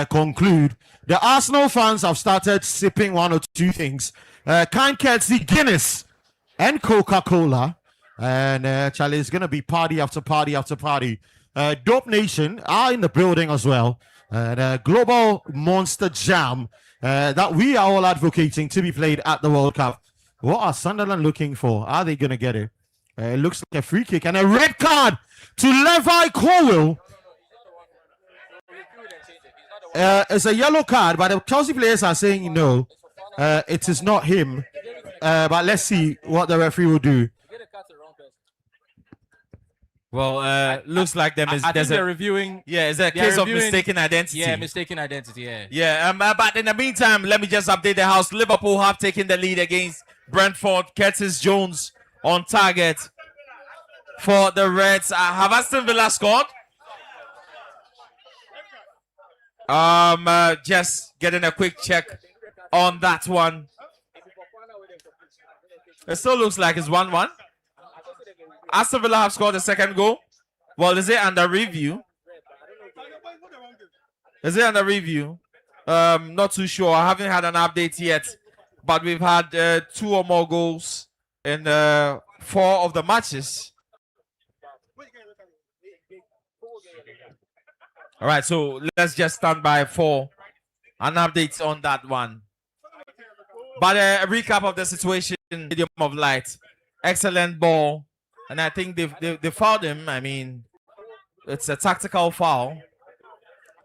conclude. The Arsenal fans have started sipping one or two things. Kind courtesy Guinness and Coca-Cola. And Charlie, it's going to be party after party after party. Dope Nation are in the building as well. Global Monster Jam that we are all advocating to be played at the World Cup. What are Sunderland looking for? Are they going to get it? It looks like a free kick and a red card to Levi Colwill. It's a yellow card, but the Chelsea players are saying no, it is not him. But let's see what the referee will do. Well, looks like they're reviewing. Yeah, is that a case of mistaken identity? Yeah, mistaken identity. Yeah. Yeah. But in the meantime, let me just update the house. Liverpool have taken the lead against Brentford. Curtis Jones on target for the Reds. Have Aston Villa scored? Just getting a quick check on that one. It still looks like it's 1-1. Aston Villa have scored the second goal. Well, is it under review? Is it under review? Not too sure. I haven't had an update yet. But we've had 2 or more goals in 4 of the matches. All right, so let's just stand by for an update on that one. But a recap of the situation, Stadium of Light. Excellent ball. And I think they fouled him. I mean, it's a tactical foul.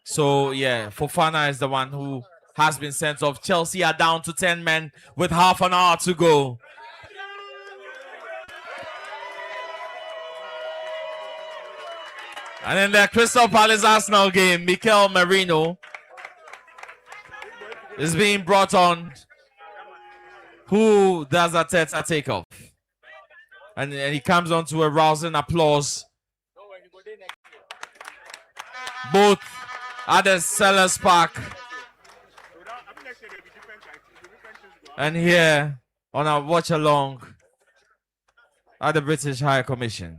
So, yeah, Fofana is the one who has been sent off. Chelsea are down to 10 men with half an hour to go. And in the Crystal Palace Arsenal game, Mikel Merino is being brought on Who does Arteta take off? And he comes on to a rousing applause. Both at the Sellers Park and here on our watch along at the British High Commission.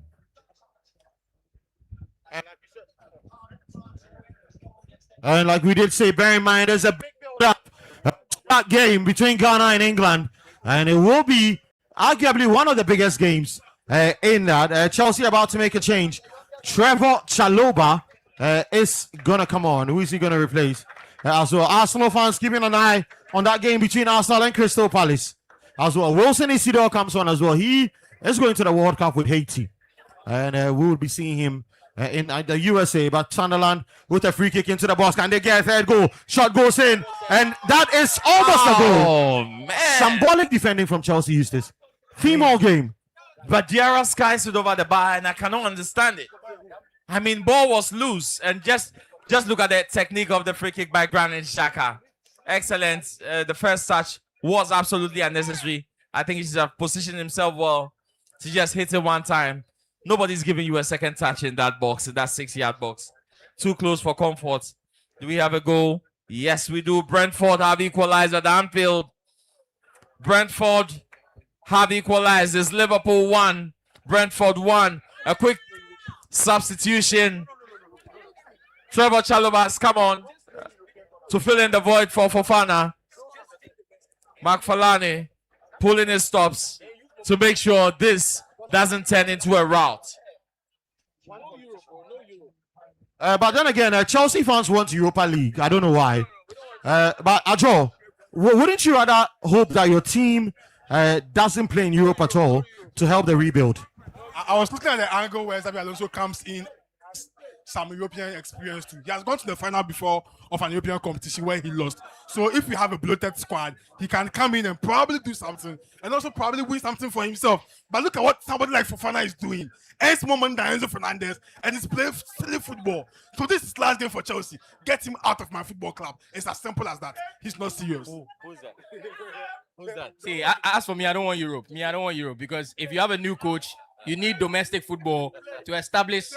And like we did say, bear in mind there's a big build-up game between Ghana and England, and it will be arguably one of the biggest games in that. Chelsea about to make a change. Trevor Chalobah is gonna come on. Who is he gonna replace? As well, Arsenal fans keeping an eye on that game between Arsenal and Crystal Palace. As well, Wilson Isidore comes on as well. He is going to the World Cup with Haiti, and we will be seeing him in the USA. But Sunderland with a free kick into the box, and they get a third goal. Shot goes in, and that is almost a goal. Oh man! Symbolic defending from Chelsea, Eustace. Female game. But Diarra skies it over the bar, and I cannot understand it. I mean, ball was loose, and just look at the technique of the free kick by Granit Xhaka. Excellent. The first touch was absolutely unnecessary. I think he should have positioned himself well to just hit it one time. Nobody's giving you a second touch in that box, in that 6-yard box. Too close for comfort. Do we have a goal? Yes, we do. Brentford have equalized at Anfield. Brentford have equalized. It's Liverpool 1, Brentford 1. A quick substitution. Trevor Chalobah has come on to fill in the void for Fofana. Mark Falani pulling his stops to make sure this doesn't turn into a rout. But then again, Chelsea fans want Europa League. I don't know why. But Ajo, wouldn't you rather hope that your team doesn't play in Europe at all to help the rebuild? I was looking at the angle where Xabi Alonso comes in some European experience too. He has gone to the final before of an European competition where he lost. So if we have a bloated squad, he can come in and probably do something and also probably win something for himself. But look at what somebody like Fofana is doing. Earns more money than Enzo Fernandez and he's playing silly football. So this is last game for Chelsea. Get him out of my football club. It's as simple as that. He's not serious. Who's that? Who's that? See, as for me, I don't want Europe. I don't want Europe because if you have a new coach, you need domestic football to establish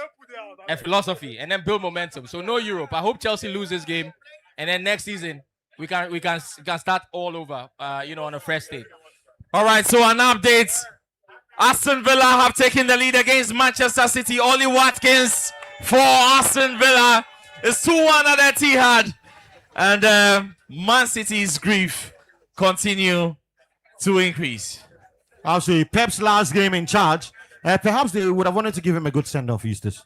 a philosophy and then build momentum. So no Europe. I hope Chelsea lose this game, and then next season we can start all over. On a fresh state. All right. So an update: Aston Villa have taken the lead against Manchester City. Ollie Watkins for Aston Villa is 2-1 at Etihad, and Man City's grief continue to increase. Actually, Pep's last game in charge. Perhaps they would have wanted to give him a good send-off, Eustace.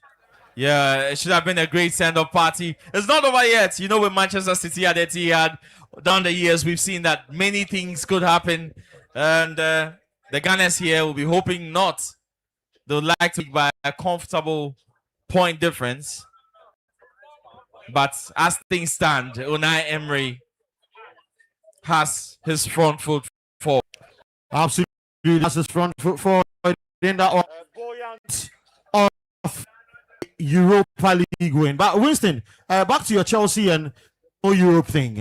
Yeah, it should have been a great send-off party. It's not over yet. You know, with Manchester City at Etihad, down the years, we've seen that many things could happen. And the Gunners here will be hoping not. They would like to by a comfortable point difference. But as things stand, Unai Emery has his front foot forward. Absolutely, has his front foot forward in that of Europa League win. But Winston, back to your Chelsea and no Europe thing.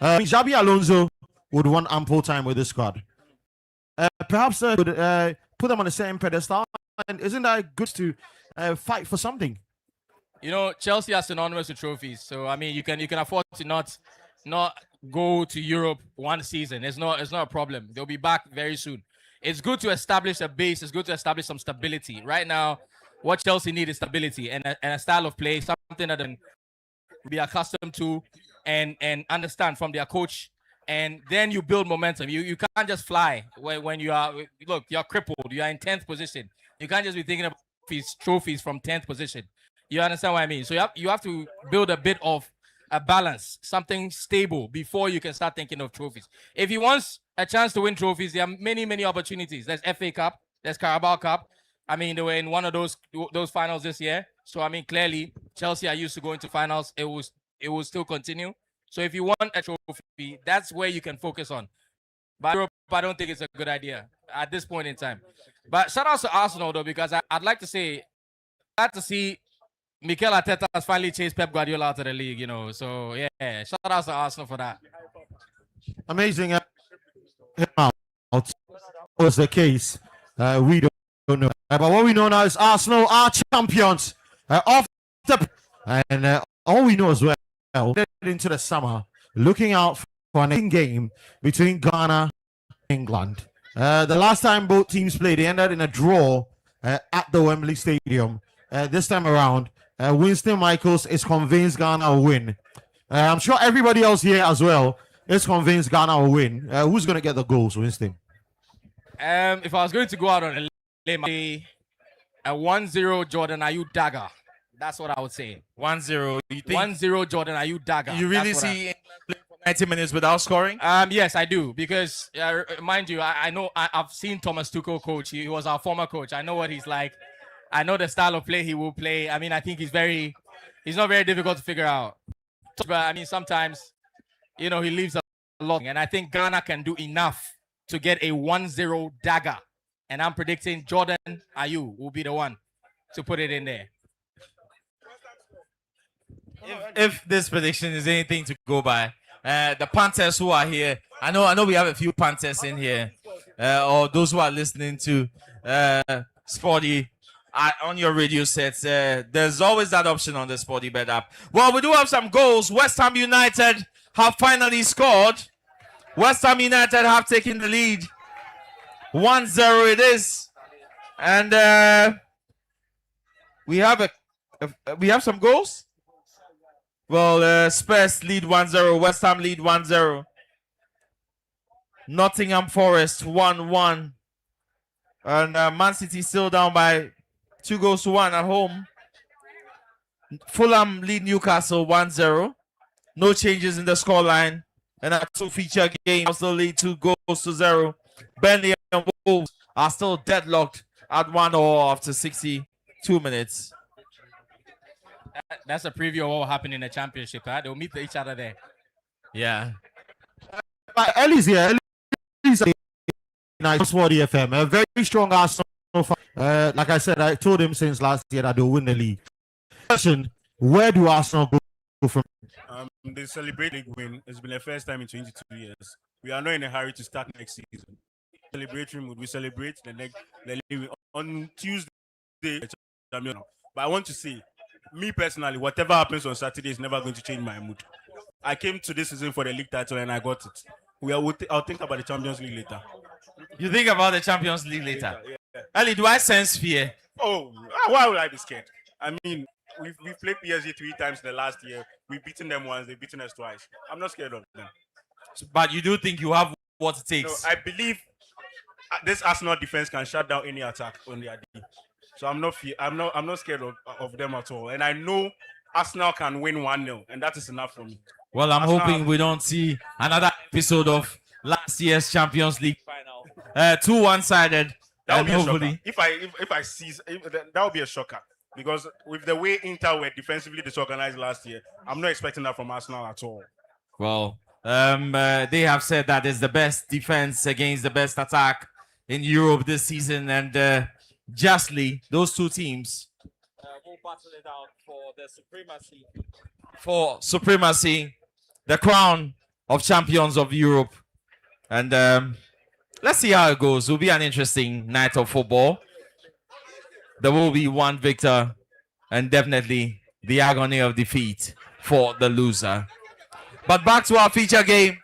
Xabi Alonso would want ample time with this squad. Perhaps could put them on the same pedestal. And isn't that good to fight for something? You know, Chelsea are synonymous with trophies. So I mean, you can afford to not go to Europe one season. It's not a problem. They'll be back very soon. It's good to establish a base. It's good to establish some stability. Right now, what Chelsea need is stability and a style of play, something that they can be accustomed to and understand from their coach. And then you build momentum. You can't just fly when you are, look, you're crippled. You are in 10th position. You can't just be thinking about these trophies from 10th position. You understand what I mean? So you have to build a bit of a balance, something stable before you can start thinking of trophies. If he wants a chance to win trophies, there are many opportunities. There's FA Cup, there's Carabao Cup. I mean, they were in one of those finals this year. So I mean, clearly Chelsea are used to going to finals. It will still continue. So if you want a trophy, that's where you can focus on. But Europe, I don't think it's a good idea at this point in time. But shout out to Arsenal though, because I'd like to say, glad to see Mikel Arteta has finally chased Pep Guardiola out of the league, So yeah, shout out to Arsenal for that. Amazing. was the case, we don't know. But what we know now is Arsenal are champions of the, and all we know as well, into the summer, looking out for an game between Ghana and England. The last time both teams played, they ended in a draw at the Wembley Stadium. This time around, Winston Michaels is convinced Ghana will win. I'm sure everybody else here as well is convinced Ghana will win. Who's going to get the goals, Winston? If I was going to go out on a limb, a 1-0 Jordan Ayew dagger. That's what I would say. 1-0. You think 1-0 Jordan Ayew dagger. you really see England playing for 90 minutes without scoring? Yes, I do, because mind you, I know I've seen Thomas Tuchel coach. He was our former coach. I know what he's like. I know the style of play he will play. I mean, I think he's not very difficult to figure out. But I mean, sometimes, he leaves a lot, and I think Ghana can do enough to get a 1-0 dagger. And I'm predicting Jordan Ayew will be the one to put it in there. If this prediction is anything to go by, the Panthers who are here, I know we have a few Panthers in here, or those who are listening to Sporty on your radio sets. There's always that option on the Sporty Bet app. Well, we do have some goals. West Ham United have finally scored. West Ham United have taken the lead. 1-0 it is, and we have some goals. Well, Spurs lead 1-0. West Ham lead 1-0. Nottingham Forest 1-1, and Man City still down by 2-1 at home. Fulham lead Newcastle 1-0. No changes in the scoreline, and a two-feature game also lead 2-0. Burnley and Wolves are still deadlocked at 1-1 after 62 minutes. That's a preview of what will happen in the championship. Huh? They'll meet each other there. Yeah. Ellie's here. Ellie's nice for the FM. A very strong Arsenal fan. Like I said, I told him since last year that they'll win the league. Question: where do Arsenal go from? They celebrate league win. It's been the first time in 22 years. We are not in a hurry to start next season. Celebratory mood. We celebrate the league on Tuesday. But I want to say, me personally, whatever happens on Saturday is never going to change my mood. I came to this season for the league title and I got it. I'll think about the Champions League later. You think about the Champions League later? Yeah. Ali, do I sense fear? Oh, why would I be scared? I mean, we've played PSG 3 times in the last year. We've beaten them once. They've beaten us twice. I'm not scared of them. But you do think you have what it takes? No, I believe this Arsenal defense can shut down any attack on their D. So I'm not scared of them at all. And I know Arsenal can win 1-0, and that is enough for me. Well, I'm hoping we don't see another episode of last year's Champions League final. 2 one-sided. That would be hopefully, a shocker. If I see, that would be a shocker. Because with the way Inter were defensively disorganized last year, I'm not expecting that from Arsenal at all. Well, they have said that is the best defense against the best attack in Europe this season, and justly, those two teams will battle it out for the supremacy, the crown of champions of Europe. And let's see how it goes. It will be an interesting night of football. There will be one victor and definitely the agony of defeat for the loser. But back to our feature game.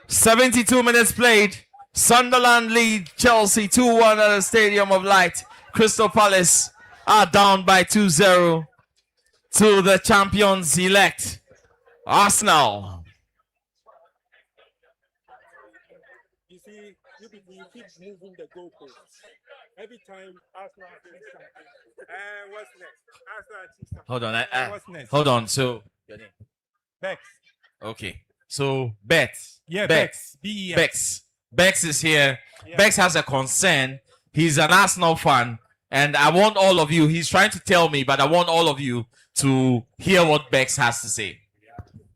72 minutes played. Sunderland lead Chelsea 2-1 at the Stadium of Light. Crystal Palace are down by 2-0 to the champions-elect Arsenal. You see, you keep moving the goalposts. Every time Arsenal what's next? Hold on. What's next? Hold on. So, your name? Bex. Okay. So, Bex. Yeah, Bex. B-E-X. Bex. Bex is here. Yeah. Bex has a concern. He's an Arsenal fan. And I want all of you, he's trying to tell me, but I want all of you to hear what Bex has to say.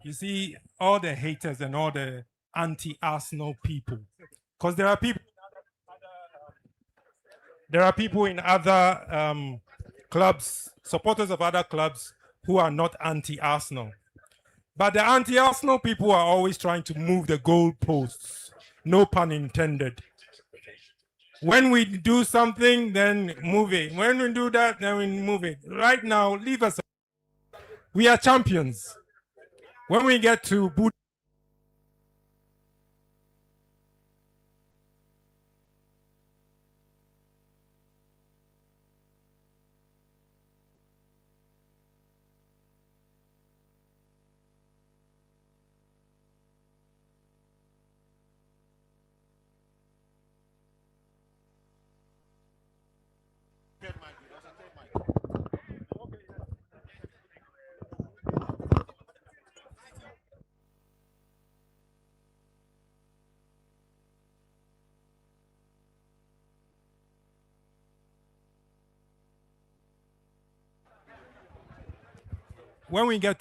You see, all the haters and all the anti-Arsenal people, because there are people in other clubs, supporters of other clubs who are not anti-Arsenal. But the anti-Arsenal people are always trying to move the goalposts. No pun intended. When we do something, then move it. When we do that, then we move it. Right now, leave us. We are champions. When we get to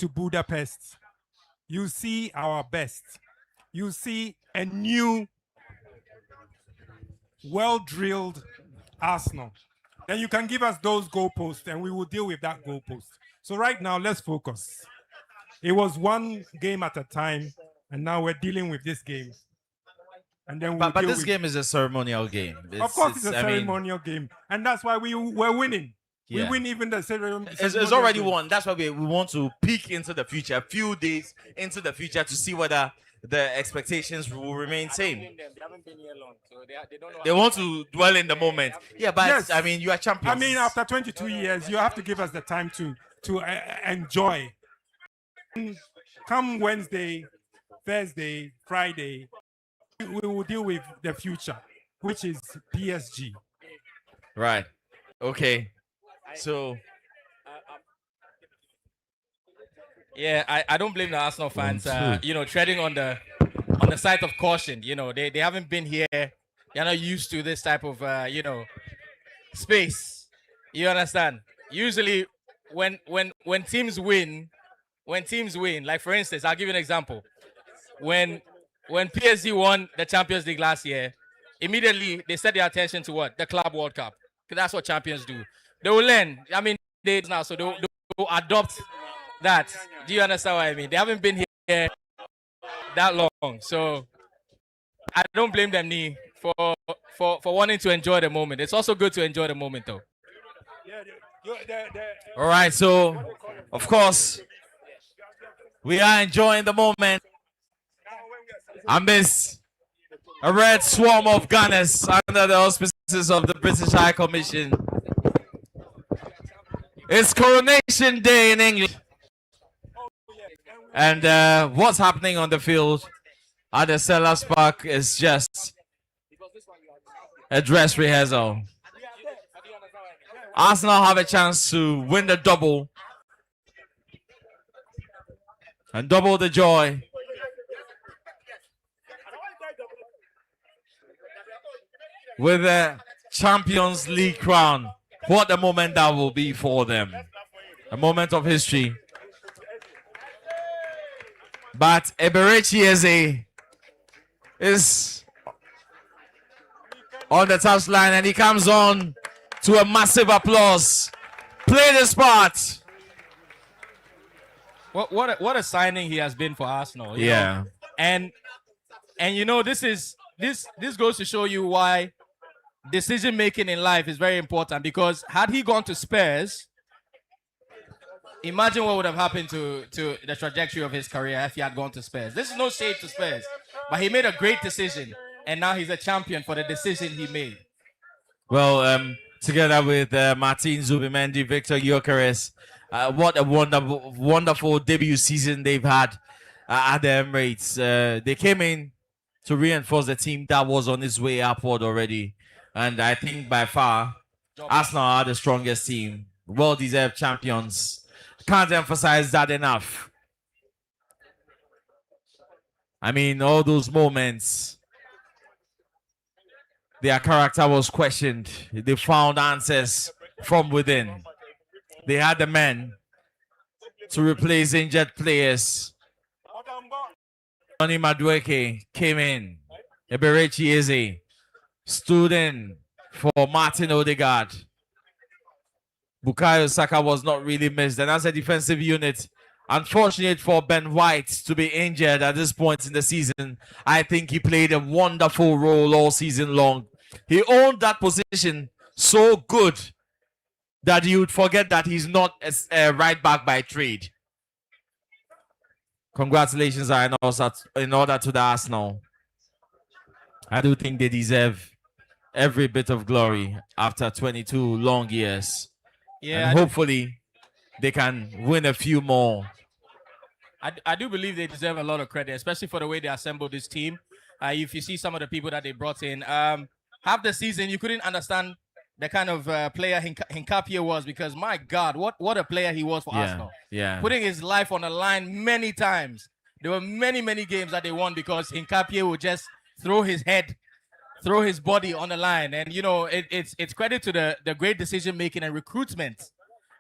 Budapest, you see our best. You see a new, well-drilled Arsenal. Then you can give us those goalposts and we will deal with that goalpost. So right now, let's focus. It was one game at a time, and now we're dealing with this game. And then but this game is a ceremonial game. Of course, it's a ceremonial game. And that's why we're winning. Yeah. We win even the ceremony. It's already won. That's why we want to peek into the future, a few days into the future, to see whether the expectations will remain same. They haven't been here long, so they don't know. They want to dwell in the moment. Yeah, but Yes. I mean, you are champions. I mean, after 22 years, you have to give us the time to enjoy. Come Wednesday, Thursday, Friday, we will deal with the future, which is PSG. Right. Okay. So. Yeah, I don't blame the Arsenal fans. Treading on the side of caution. They haven't been here. They're not used to this type of space. You understand? Usually, when teams win, like for instance, I'll give you an example. When PSG won the Champions League last year, immediately they set their attention to what? The Club World Cup. Because that's what champions do. They will learn. I mean, they will adopt that. Do you understand what I mean? They haven't been here that long. So I don't blame them, Nee, for wanting to enjoy the moment. It's also good to enjoy the moment, though. All right. So, of course, we are enjoying the moment amidst a red swarm of gunners under the auspices of the British High Commission. It's Coronation Day in England. And what's happening on the field at the Sellers Park is just a dress rehearsal. Arsenal have a chance to win the double and double the joy. With the Champions League crown. What a moment that will be for them. A moment of history. But Eberechi Eze is on the touchline and he comes on to a massive applause. Play this part. What a signing he has been for Arsenal. You Yeah. know? And this goes to show you why decision making in life is very important, because had he gone to Spurs, imagine what would have happened to the trajectory of his career if he had gone to Spurs. This is no shade to Spurs, but he made a great decision, and now he's a champion for the decision he made. Well, together with Martin Zubimendi, Victor Gyökeres, what a wonderful debut season they've had at the Emirates. They came in to reinforce the team that was on its way upward already. And I think by far, Arsenal are the strongest team. Well-deserved champions. Can't emphasize that enough. I mean, all those moments, their character was questioned. They found answers from within. They had the men to replace injured players. Johnny Madueke came in. Eberechi Eze stood in for Martin Odegaard. Bukayo Saka was not really missed. And as a defensive unit, unfortunate for Ben White to be injured at this point in the season. I think he played a wonderful role all season long. He owned that position so good that you would forget that he's not a right back by trade. Congratulations are in order to the Arsenal. I do think they deserve every bit of glory after 22 long years. Yeah, and hopefully they can win a few more. I do believe they deserve a lot of credit, especially for the way they assembled this team. If you see some of the people that they brought in, half the season you couldn't understand the kind of player Hincapie was, because my God, what a player he was for Arsenal. Yeah. Putting his life on the line many times. There were many games that they won because Hincapie would just throw his body on the line. And you know, it's credit to the great decision making and recruitment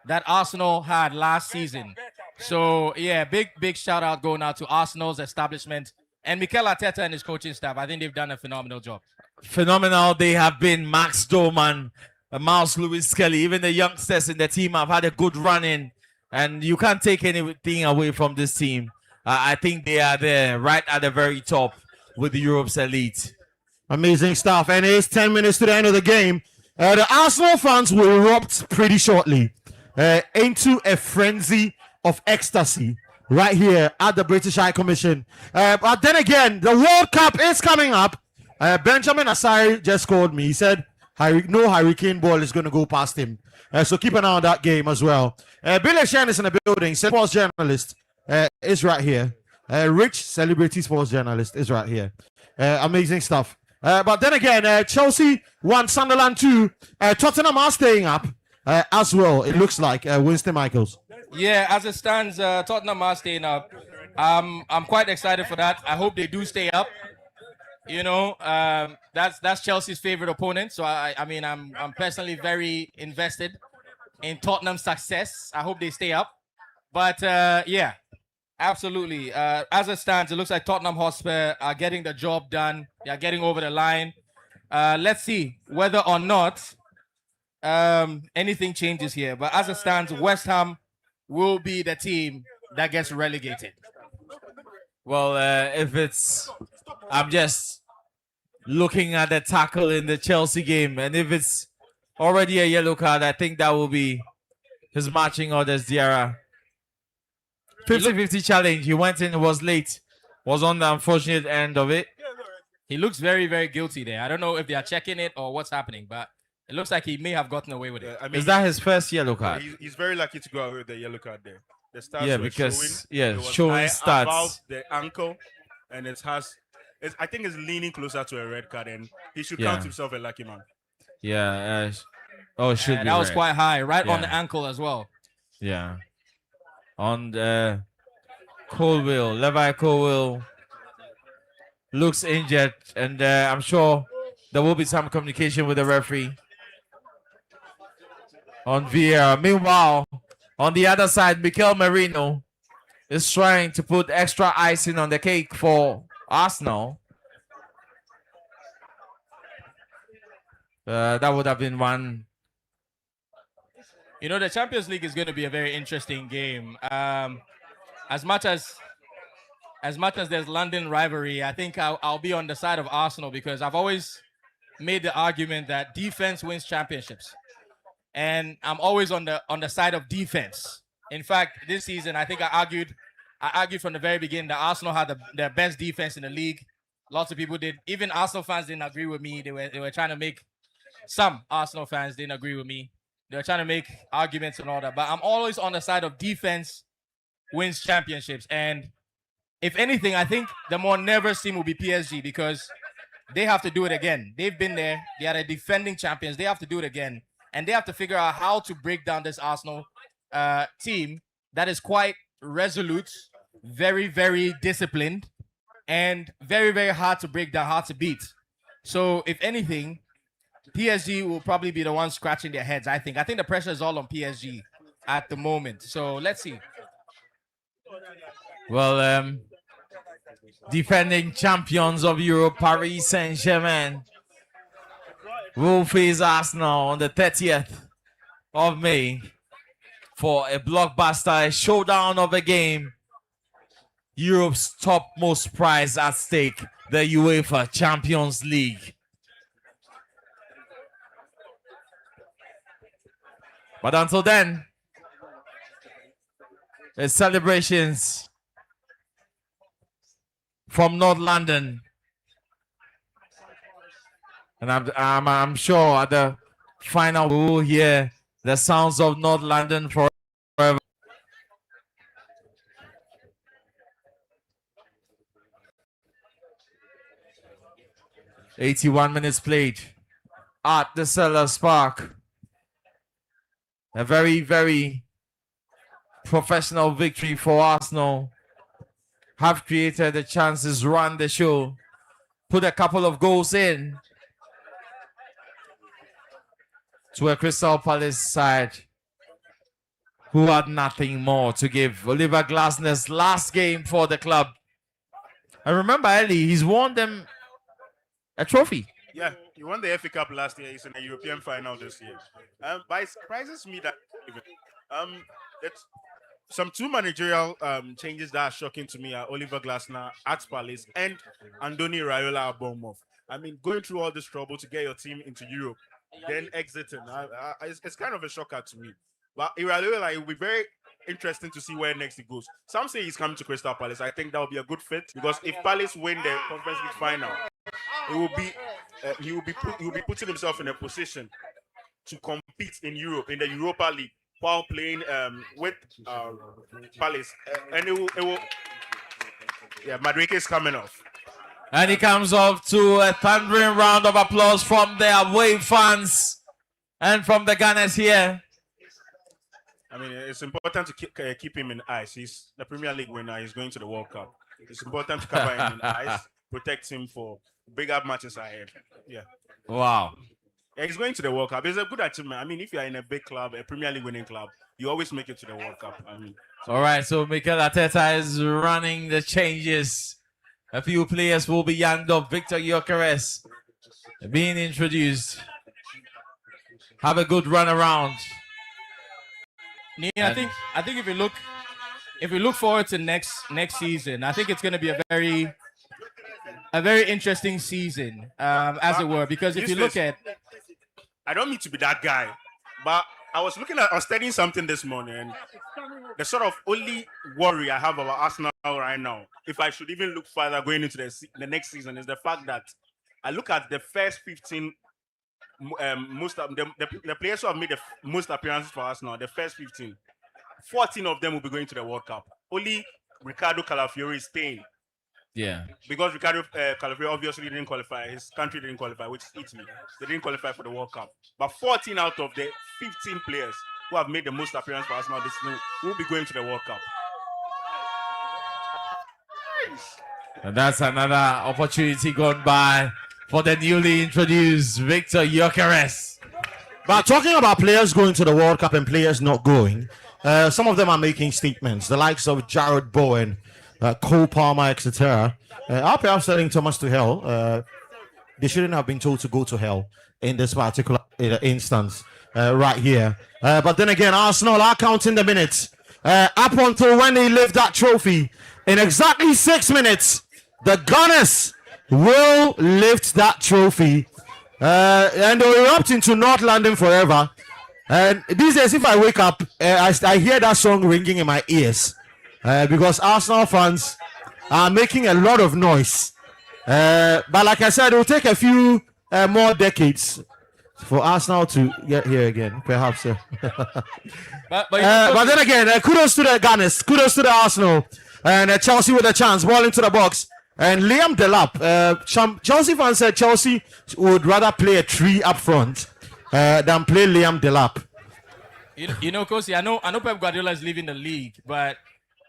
that Arsenal had last season. So yeah, big shout out going out to Arsenal's establishment and Mikel Arteta and his coaching staff. I think they've done a phenomenal job. Phenomenal. They have been. Max Doman, Miles Lewis Kelly, even the youngsters in the team have had a good run in, and you can't take anything away from this team. I think they are there right at the very top with Europe's elite. Amazing stuff. And it's 10 minutes to the end of the game. The Arsenal fans will erupt pretty shortly into a frenzy of ecstasy right here at the British High Commission. But then again, the World Cup is coming up. Benjamin Asari just called me. He said no hurricane ball is going to go past him. So keep an eye on that game as well. Billy Shan is in the building. Sports journalist is right here. Rich celebrity sports journalist is right here. Amazing stuff. But then again, Chelsea 1, Sunderland 2. Tottenham are staying up as well, it looks like. Winston Michaels. Yeah, as it stands, Tottenham are staying up. I'm quite excited for that. I hope they do stay up. You know, that's Chelsea's favorite opponent. So I mean, I'm personally very invested in Tottenham's success. I hope they stay up. But yeah, absolutely. As it stands, it looks like Tottenham Hotspur are getting the job done. They are getting over the line. Let's see whether or not anything changes here. But as it stands, West Ham will be the team that gets relegated. Well, I'm just looking at the tackle in the Chelsea game, and if it's already a yellow card, I think that will be his marching orders, Diarra. 50-50 challenge. He went in, was late, was on the unfortunate end of it. He looks very guilty there. I don't know if they are checking it or what's happening, but it looks like he may have gotten away with it. I mean, is that his first yellow card? He's very lucky to go away with the yellow card there. The stats Yeah, were because showing, it was showing high stats. above the ankle, and I think it's leaning closer to a red card, and he should count himself a lucky man. Yeah. It should be that was red. quite high, right on the ankle as well. Yeah. On the Colwill, Levi Colwill looks injured, and I'm sure there will be some communication with the referee on VAR. Meanwhile, on the other side, Mikel Merino is trying to put extra icing on the cake for Arsenal. That would have been one. You know, the Champions League is going to be a very interesting game. As much as there's London rivalry, I think I'll be on the side of Arsenal, because I've always made the argument that defense wins championships, and I'm always on the side of defense. In fact, this season, I think I argued from the very beginning that Arsenal had the best defense in the league. Lots of people did. Even Arsenal fans didn't agree with me. They were trying to make, some Arsenal fans didn't agree with me. They were trying to make arguments and all that. But I'm always on the side of defense wins championships. And if anything, I think the more nervous team will be PSG, because they have to do it again. They've been there. They are the defending champions. They have to do it again. And they have to figure out how to break down this Arsenal team that is quite resolute, very disciplined, and very hard to break down, hard to beat. So if anything, PSG will probably be the ones scratching their heads, I think. I think the pressure is all on PSG at the moment. So let's see. Well, defending champions of Europe, Paris Saint-Germain will face Arsenal on the 30th of May. for a blockbuster, a showdown of a game. Europe's topmost prize at stake, the UEFA Champions League. But until then, it's celebrations from North London. And I'm sure at the final we will hear the sounds of North London forever. "81 minutes played at the Sellers Park. A very, very professional victory for Arsenal. Have created the chances, run the show, put a couple of goals in to a Crystal Palace side who had nothing more to give. Oliver Glasner's last game for the club. I remember Ellie, he's won them a trophy. Yeah, he won the FA Cup last year. He's in the European final this year. But it surprises me that it's some two managerial changes that are shocking to me are Oliver Glasner at Palace and Andoni Raiola at Bournemouth. I mean, going through all this trouble to get your team into Europe, then exiting, it's kind of a shocker to me. But Raiola, it will be very interesting to see where next he goes. Some say he's coming to Crystal Palace. I think that will be a good fit because if Palace win the Conference League final, it will be he will be putting himself in a position to compete in Europe in the Europa League while playing with Palace, and it will yeah, Madueke is coming off. And he comes off to a thundering round of applause from the away fans and from the Gunners here. I mean, it's important to keep him in ice. He's the Premier League winner. He's going to the World Cup. It's important to cover him in ice, protect him for bigger matches ahead. Yeah. Wow. Yeah, he's going to the World Cup. It's a good achievement. I mean, if you're in a big club, a Premier League winning club, you always make it to the World Cup. I mean, all right, so Mikel Arteta is running the changes. A few players will be yanked up. Victor Gyökeres being introduced. Have a good run around. Yeah, I think if we look forward to next season, I think it's going to be a very interesting season, as it were, because if you look at, I don't mean to be that guy, but I was studying something this morning, and the sort of only worry I have about Arsenal right now, if I should even look further going into the next season, is the fact that I look at the first 15 most of the players who have made the most appearances for Arsenal, the first 15, 14 of them will be going to the World Cup. Only Ricardo Calafiori is staying. Yeah. Because Ricardo Calafiori obviously didn't qualify. His country didn't qualify, which is Italy. They didn't qualify for the World Cup. But 14 out of the 15 players who have made the most appearances for Arsenal this season will be going to the World Cup. And that's another opportunity gone by for the newly introduced Victor Gyökeres. But talking about players going to the World Cup and players not going, some of them are making statements. The likes of Jared Bowen, Cole Palmer, etc. Are perhaps sending Thomas to hell. They shouldn't have been told to go to hell in this particular instance right here. But then again, Arsenal are counting the minutes. Up until when they lift that trophy, in exactly 6 minutes, the Gunners will lift that trophy, and they'll erupt into North London forever. And these days, if I wake up, I hear that song ringing in my ears, because Arsenal fans are making a lot of noise. But like I said, it will take a few more decades for Arsenal to get here again, perhaps. but then again, kudos to the Gunners, kudos to the Arsenal, and Chelsea with a chance, ball into the box. And Liam Delap, Chelsea fans said Chelsea would rather play a 3 up front than play Liam Delap. You know, Kosi, I know Pep Guardiola is leaving the league, but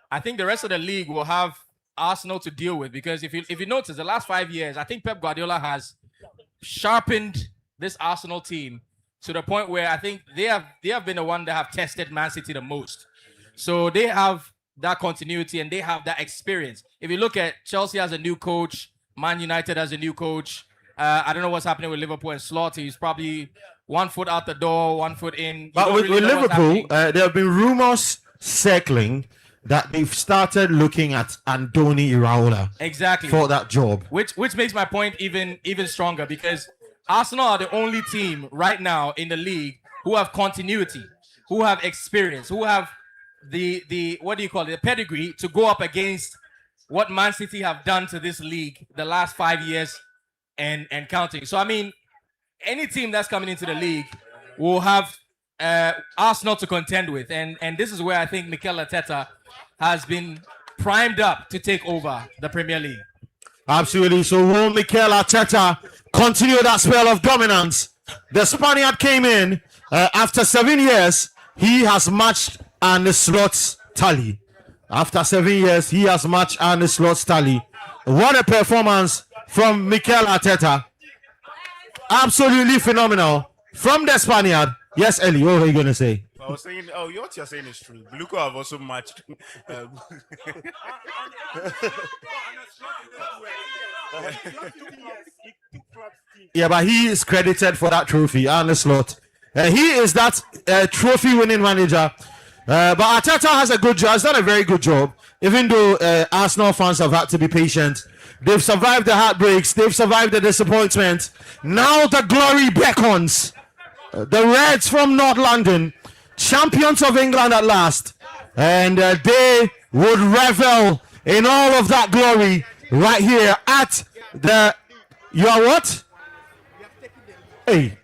I think the rest of the league will have Arsenal to deal with, because if you notice, the last 5 years, I think Pep Guardiola has sharpened this Arsenal team to the point where I think they have been the one that have tested Man City the most. So they have that continuity and they have that experience. If you look at Chelsea as a new coach, Man United as a new coach, I don't know what's happening with Liverpool and Slot. He's probably one foot out the door, one foot in. You But don't with, really with know what's Liverpool, happening. there have been rumors circling that they've started looking at Andoni Iraola Exactly. for that job. Which makes my point even stronger, because Arsenal are the only team right now in the league who have continuity, who have experience, who have the what do you call it, the pedigree to go up against what Man City have done to this league the last 5 years and counting. So I mean, any team that's coming into the league will have Arsenal to contend with, and this is where I think Mikel Arteta has been primed up to take over the Premier League. Absolutely. So will Mikel Arteta continue that spell of dominance? The Spaniard came in after 7 years. He has matched Arne Slot's tally. After 7 years, he has matched Arne Slot's tally. What a performance from Mikel Arteta. Absolutely phenomenal from the Spaniard. Yes, Ellie, what were you going to say? I was saying, what you're saying is true. Bluko have also matched. Yeah, but he is credited for that trophy, Arne Slot. He is that trophy-winning manager. But Arteta has a good job. Has done a very good job. Even though Arsenal fans have had to be patient, they've survived the heartbreaks. They've survived the disappointment. Now the glory beckons. The Reds from North London, champions of England at last, and they would revel in all of that glory right here at the. You are what? Hey.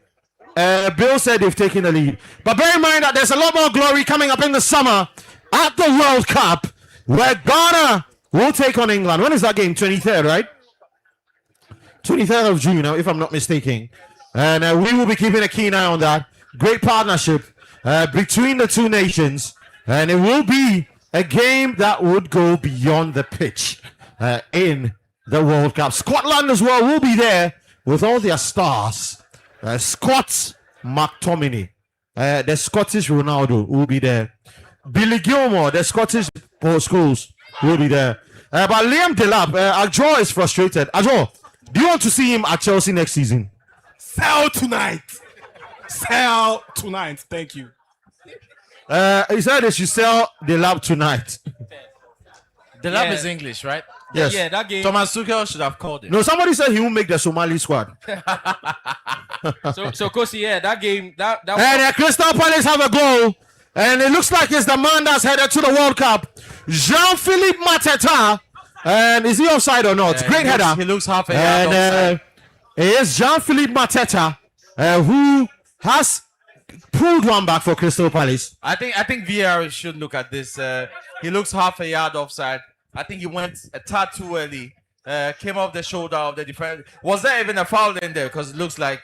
Bill said they've taken the lead. But bear in mind that there's a lot more glory coming up in the summer at the World Cup, where Ghana will take on England. When is that game? 23rd, right? 23rd of June, if I'm not mistaken. And we will be keeping a keen eye on that. Great partnership between the two nations. And it will be a game that would go beyond the pitch in the World Cup. Scotland as well will be there with all their stars. Scott McTominay, the Scottish Ronaldo, will be there. Billy Gilmore, the Scottish Paul Scholes, will be there. But Liam Delap, Ajo is frustrated. Ajo, do you want to see him at Chelsea next season? Sell tonight. Sell tonight. Thank you. He said they should sell Delap tonight. Delap is English, right? Yes. Yeah, that game. Thomas Tuchel should have called it. No, somebody said he will make the Somali squad. So Kosi, yeah, that game. That And Crystal Palace have a goal. And it looks like it's the man that's headed to the World Cup. Jean-Philippe Mateta. And is he offside or not? Great header. He looks half a yard offside. It is Jean-Philippe Mateta who has pulled one back for Crystal Palace. I think VAR should look at this. He looks half a yard offside. I think he went a tad too early. Came off the shoulder of the defender. Was there even a foul in there? Because it looks like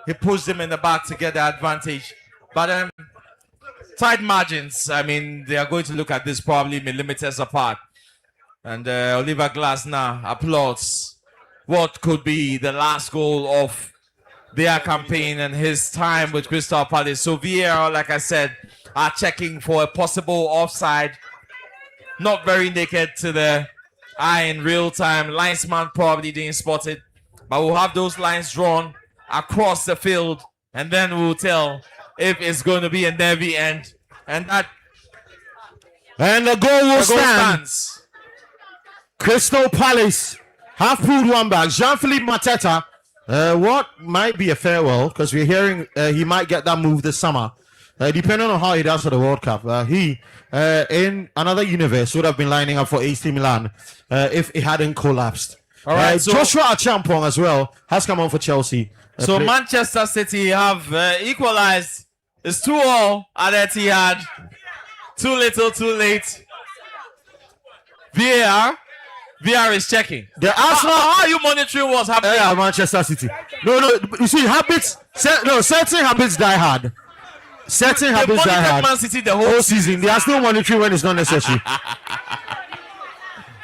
he pushed him in the back to get the advantage. But tight margins. I mean, they are going to look at this probably millimeters apart. And Oliver Glasner applauds what could be the last goal of their campaign and his time with Crystal Palace. So VAR, like I said, are checking for a possible offside. Not very naked to the eye in real time. Linesman probably didn't spot it. But we'll have those lines drawn across the field. And then we'll tell if it's going to be a nervy end. And the goal will stand. stands. Crystal Palace have pulled one back. Jean-Philippe Mateta, what might be a farewell, because we're hearing he might get that move this summer. Depending on how he does for the World Cup. He, in another universe, would have been lining up for AC Milan if it hadn't collapsed. All right, so Joshua Achampong as well has come on for Chelsea. So Manchester City have equalized. It's 2-2 at Etihad. Too little, too late. VAR is checking. The Arsenal. How are you monitoring what's happening? Yeah, Manchester City. No. You see, certain habits die hard. Certain habits die hard. Man City the whole season. They are still monitoring when it's not necessary.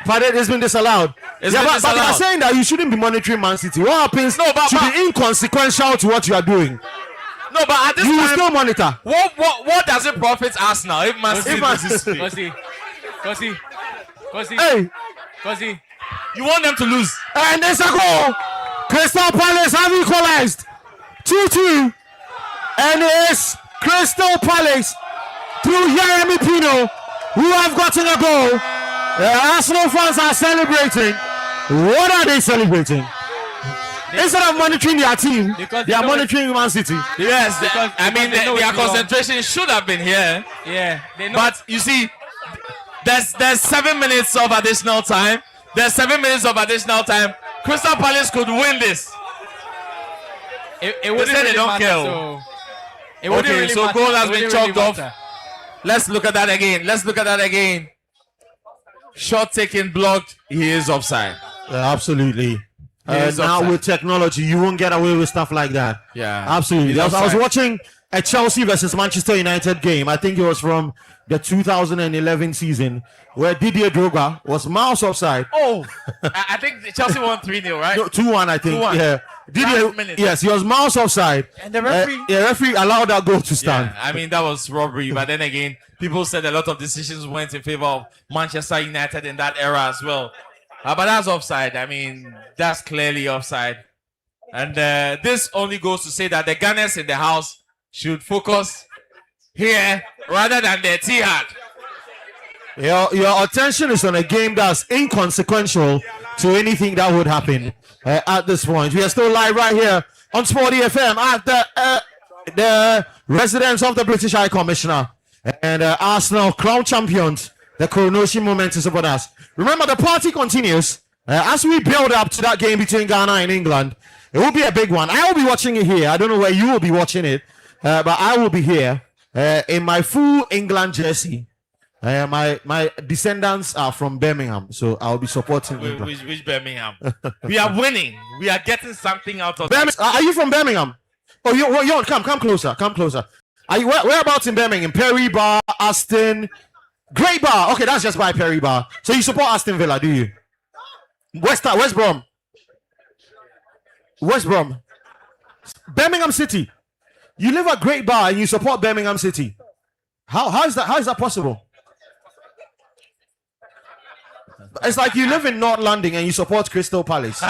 But it has been disallowed. But they are saying that you shouldn't be monitoring Man City. What happens to be inconsequential to what you are doing? No, but at this you time, will still monitor. What does it profit Arsenal if Man City? Kosi, you want them to lose? And there's a goal. Crystal Palace have equalized. 2-2. And it's Crystal Palace through Jeremy Pino who have gotten a goal. The Arsenal fans are celebrating. What are they celebrating? Instead of monitoring their team, they are monitoring Man City. Yes, their concentration should have been here. Yeah, but you see, there's 7 minutes of additional time. There's 7 minutes of additional time. Crystal Palace could win this. It wouldn't they really don't matter, care. so it wouldn't Okay, really so matter. goal has It been wouldn't chalked really off. matter. Let's look at that again. Shot taken, blocked. He is offside. Absolutely. is Now offside. with technology, you won't get away with stuff like that. Yeah, Absolutely. he's I was offside. watching a Chelsea versus Manchester United game. I think it was from the 2011 season where Didier Drogba was miles offside. Oh, I think Chelsea won 3-0, right? No, 2-1, I think. 2-1. Yeah. Didier, Last minute. yes, he was miles offside. And the referee- the referee allowed that goal to stand. Yeah, I mean, that was robbery. But then again, people said a lot of decisions went in favor of Manchester United in that era as well. But that's offside. I mean, that's clearly offside. And this only goes to say that the Gunners in the house should focus here rather than their Etihad. Your attention is on a game that's inconsequential to anything that would happen at this point. We are still live right here on Sporty FM at the residence of the British High Commissioner and Arsenal crown champions. The coronation moment is upon us. Remember, the party continues as we build up to that game between Ghana and England. It will be a big one. I will be watching it here. I don't know where you will be watching it, but I will be here in my full England jersey. My descendants are from Birmingham, so I'll be supporting England. Which Birmingham? We are winning. We are getting something out of Birmingham. Are you from Birmingham? Oh, you come closer. Come closer. Are you whereabouts in Birmingham? Perry Bar, Aston, Great Bar. Okay, that's just by Perry Bar. So you support Aston Villa, do you? West Brom. West Brom. Birmingham City. You live at Great Bar and you support Birmingham City. How is that possible? It's like you live in North London and you support Crystal Palace.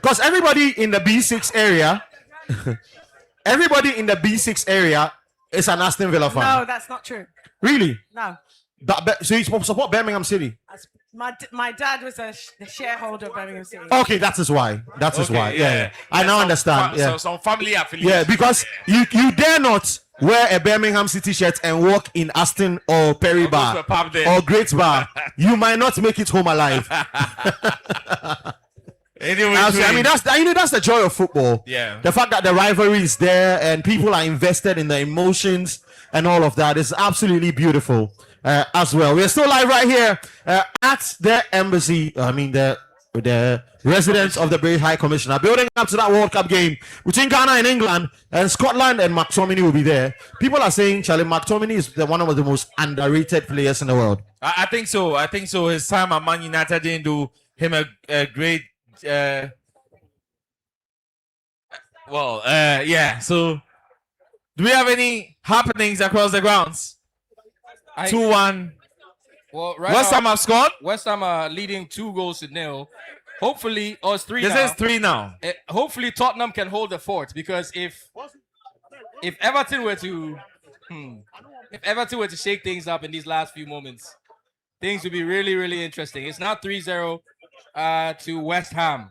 Because everybody in the B6 area, is an Aston Villa fan. No, that's not true. Really? No. So you support Birmingham City? My dad was a shareholder of Birmingham City. Okay, that is why. That is why. Yeah. I now understand. So some family affiliation. Yeah, because you dare not wear a Birmingham City shirt and walk in Aston or Perry Bar to a pub there. or Great Bar. You might not make it home alive. Anyway, I mean, that's the joy of football. Yeah. The fact that the rivalry is there and people are invested in the emotions and all of that is absolutely beautiful as well. We're still live right here at the embassy. I mean, the residence of the British High Commissioner, building up to that World Cup game between Ghana and England, and Scotland and McTominay will be there. People are saying Charlie McTominay is one of the most underrated players in the world. I think so. His time at Man United didn't do him a great. Yeah. So, do we have any happenings across the grounds? 2-1. Well, right West now, Ham have scored. West Ham are leading 2-0. Hopefully, it's 3 This now. is 3 now. Hopefully, Tottenham can hold the fort, because if Everton were to shake things up in these last few moments, things would be really, really interesting. It's now 3-0 to West Ham.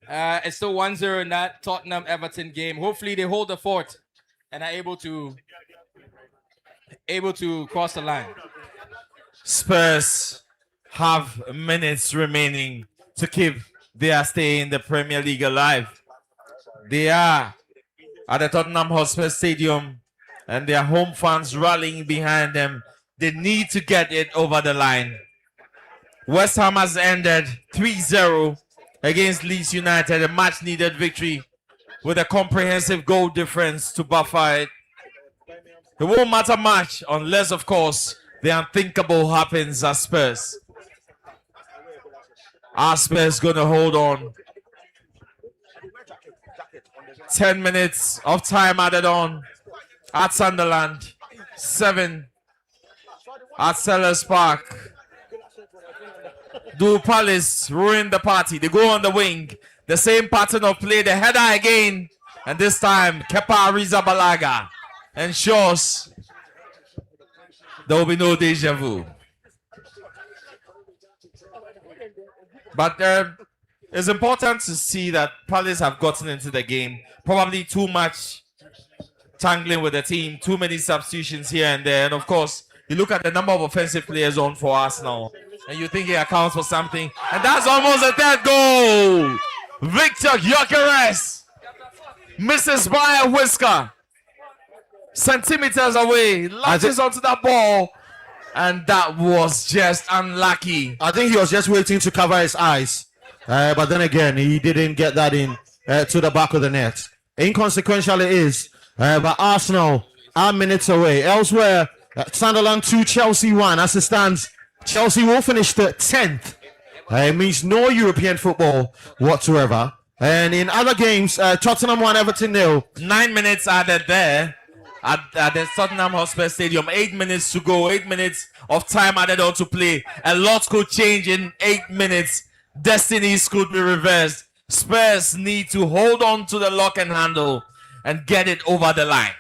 It's still 1-0 in that Tottenham Everton game. Hopefully, they hold the fort and are able to cross the line. Spurs have minutes remaining to keep their stay in the Premier League alive. They are at the Tottenham Hotspur Stadium and their home fans rallying behind them. They need to get it over the line. West Ham has ended 3-0 against Leeds United, a much-needed victory with a comprehensive goal difference to buffer it. It won't matter much unless, of course, the unthinkable happens at Spurs. Our Spurs going to hold on. 10 minutes of time added on at Sunderland. 7 at Sellers Park. Do Palace ruin the party? They go on the wing. The same pattern of play. The header again. And this time, Kepa Arrizabalaga ensures there will be no deja vu. But it's important to see that Palace have gotten into the game. Probably too much tangling with the team, too many substitutions here and there. And of course, you look at the number of offensive players on for Arsenal, and you think it accounts for something. And that's almost a third goal. Victor Gyökeres misses by a whisker. Centimeters away, latches onto that ball. And that was just unlucky. I think he was just waiting to cover his eyes. But then again, he didn't get that in to the back of the net. Inconsequential it is. But Arsenal are minutes away. Elsewhere, Sunderland 2, Chelsea 1. As it stands, Chelsea will finish the 10th. It means no European football whatsoever. And in other games, Tottenham 1, Everton 0. 9 minutes added there at the Tottenham Hotspur Stadium. 8 minutes to go. 8 minutes of time added on to play. A lot could change in 8 minutes. Destinies could be reversed. Spurs need to hold on to the lock and handle and get it over the line.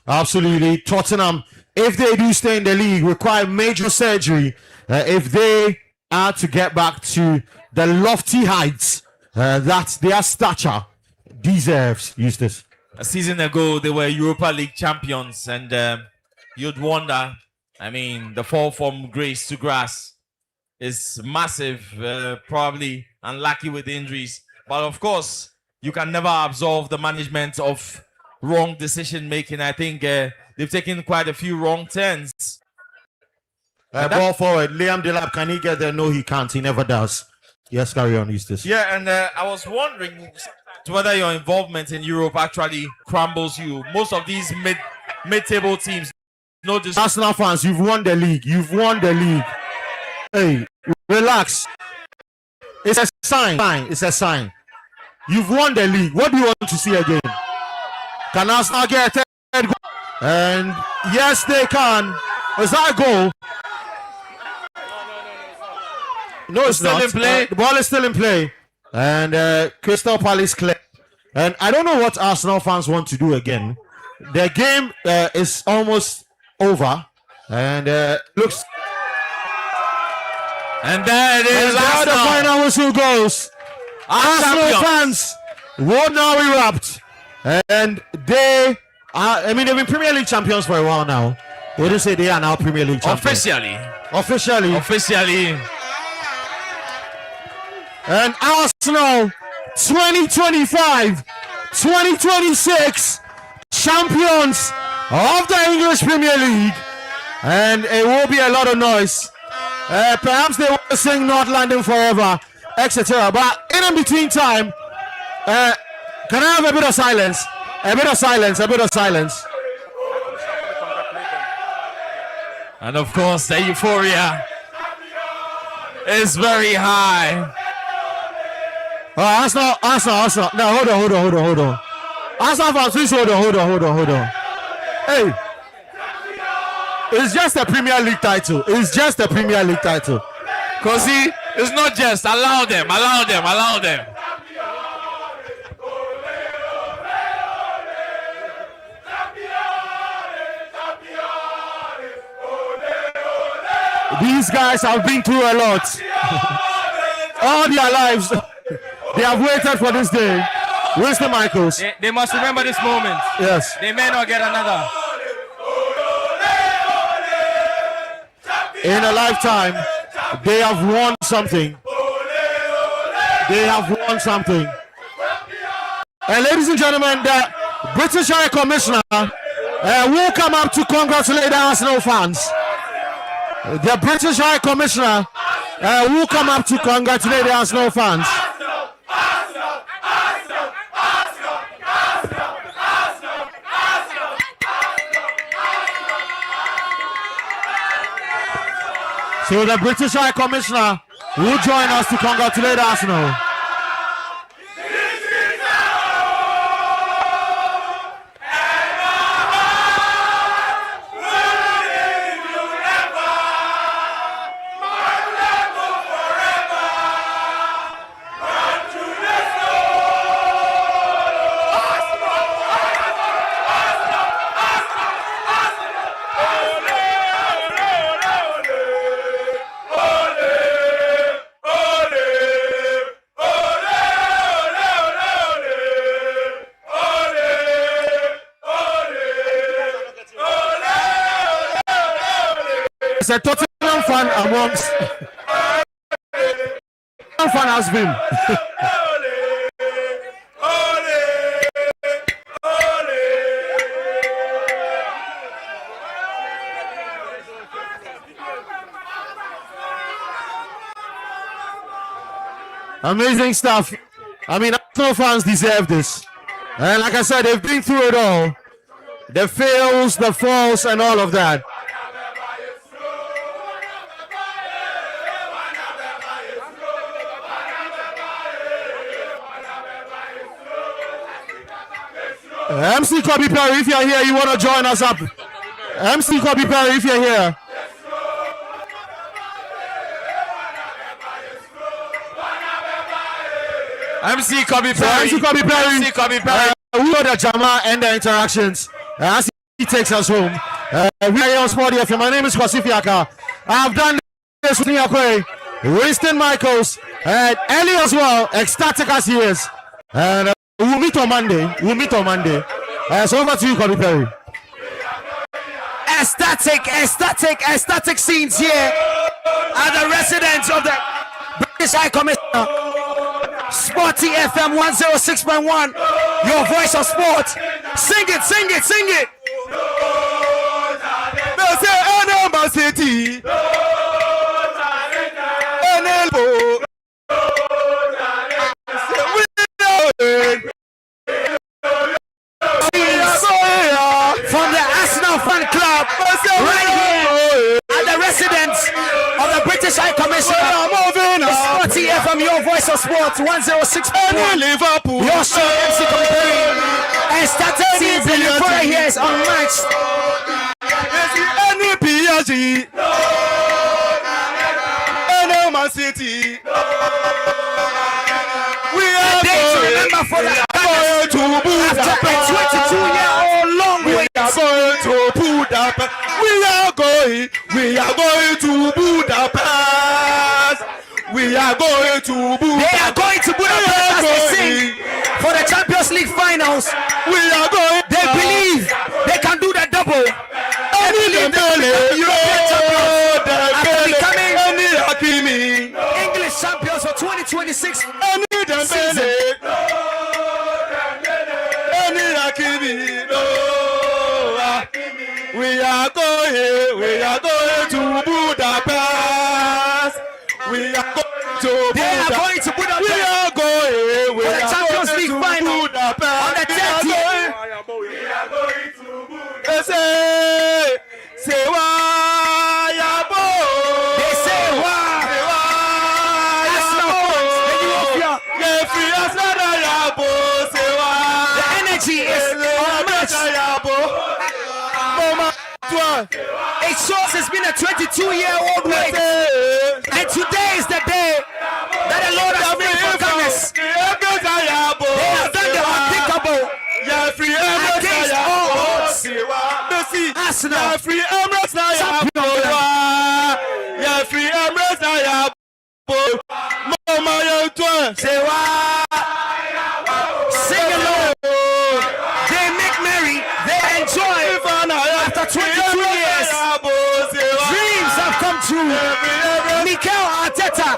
Absolutely. Tottenham, if they do stay in the league, require major surgery if they are to get back to the lofty heights that their stature deserves. Eustace. A season ago, they were Europa League champions, and you'd wonder, I mean, the fall from grace to grass is massive, probably unlucky with injuries. But of course, you can never absolve the management of wrong decision making. I think they've taken quite a few wrong turns. Ball forward. Liam Delap, can he get there? No, he can't. He never does. Yes, carry on, Eustace. Yeah, and I was wondering whether your involvement in Europe actually crumbles you. Most of these mid-table teams, no disrespect. Arsenal fans, you've won the league. You've won the league. Hey, relax. It's a sign. It's a sign. You've won the league. What do you want to see again? Can Arsenal get a third goal? And yes, they can. Is that a goal? No, it's still not. in play. The ball is still in play. And Crystal Palace clear. And I don't know what Arsenal fans want to do again. Their game is almost over. And looks. And there it is. And there the final whistle goes. Arsenal fans will now erupt. And they are, I mean, they've been Premier League champions for a while now. What do you say they are now Premier League champions? Officially. And Arsenal 2025-2026 champions of the English Premier League. And it will be a lot of noise. Perhaps they will sing North London forever, etc. But in between time, can I have a bit of silence? A bit of silence. And of course, the euphoria is very high. Arsenal. No, hold on. Arsenal fans, please hold on. Hey, it's just a Premier League title. Cozy, it's not just. Allow them. These guys have been through a lot. All their lives, they have waited for this day. Winston Michaels. They must remember this moment. Yes. They may not get another. In a lifetime, they have won something. And ladies and gentlemen, the British High Commissioner will come up to congratulate the Arsenal fans. The British High Commissioner will come up to congratulate the Arsenal fans. So the British High Commissioner will join us to congratulate Arsenal. It's a Tottenham fan amongst fan has been. Amazing stuff. I mean, Arsenal fans deserve this. And like I said, they've been through it all. The fails, the falls, and all of that. MC Kobe Perry, if you're here, you want to join us up. MC Kobe Perry, if you're here. MC Kobe Perry. MC Kobe Perry. MC Kobe Perry. We know the Jama and the interactions as he takes us home. We are here on Sport FM. My name is Kwasi Fiaka. I've done this with Nyakwe, Winston Michaels, and Ellie as well, ecstatic as he is. And we'll meet on Monday. So over to you, Kobe Perry. Ecstatic scenes here are the residents of the British High Commissioner. Sporty FM 106.1, your voice of sport. Sing it. City. From the Arsenal fan club, right here, and the residents of the British High Commissioner. Sporty FM, your voice of sport, 106.1. Liverpool. Your show, MC Company. And started season, the four here is unmatched. PSG. Man City. We are going to remember for the to Budapest. After a 22-year-old long wait. We are going to Budapest. We are going to Budapest. We are going to Budapest. They are going to Budapest as they sing for the Champions League finals. We are going. They believe they can do the double. English champions for 2026 season. We are going to Budapest. We are going to They are going to Budapest. We are going. For the Champions League final on the 30th. We are going to Budapest. Say why, Yabo. They say why. The energy is unmatched. It shows it's been a 22-year-old wait. And today is the day that the Lord has made for Ghana's. They have done the unthinkable. Against all odds. Arsenal. Sing along. They make merry. They enjoy. After 22 years, dreams have come true. Mikel Arteta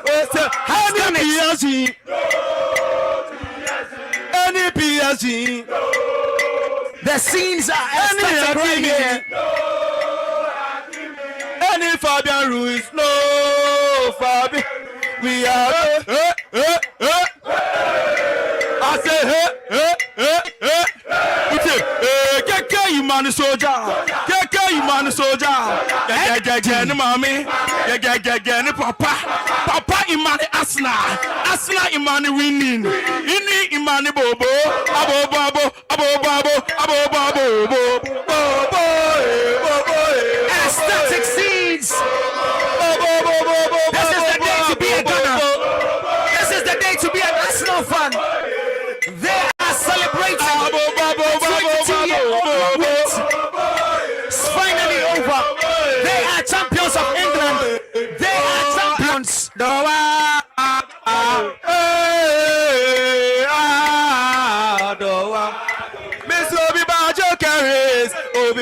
has done it. The scenes are ecstatic right here. Any Fabian Ruiz, no Fabian. We are. I say, Keke, you man soldier. Keke, you man soldier. Get mommy. Get papa. Papa, imani Arsenal. Arsenal, imani winning. Inni, imani bobo. Ecstatic scenes. This is the day to be a Ghana. This is the day to be an Arsenal fan. They are celebrating. 22-year-old wait. It's finally over. They are champions of England. They are champions. Miss Obi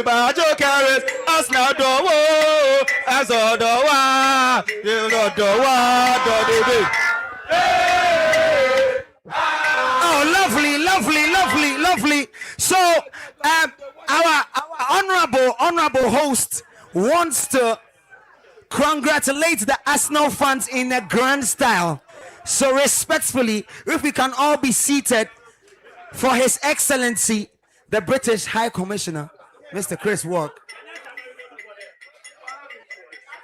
Bajo carries. Arsenal do Oh, lovely. So, our honorable host wants to congratulate the Arsenal fans in a grand style. So, respectfully, if we can all be seated for His Excellency, the British High Commissioner, Mr. Chris Walk.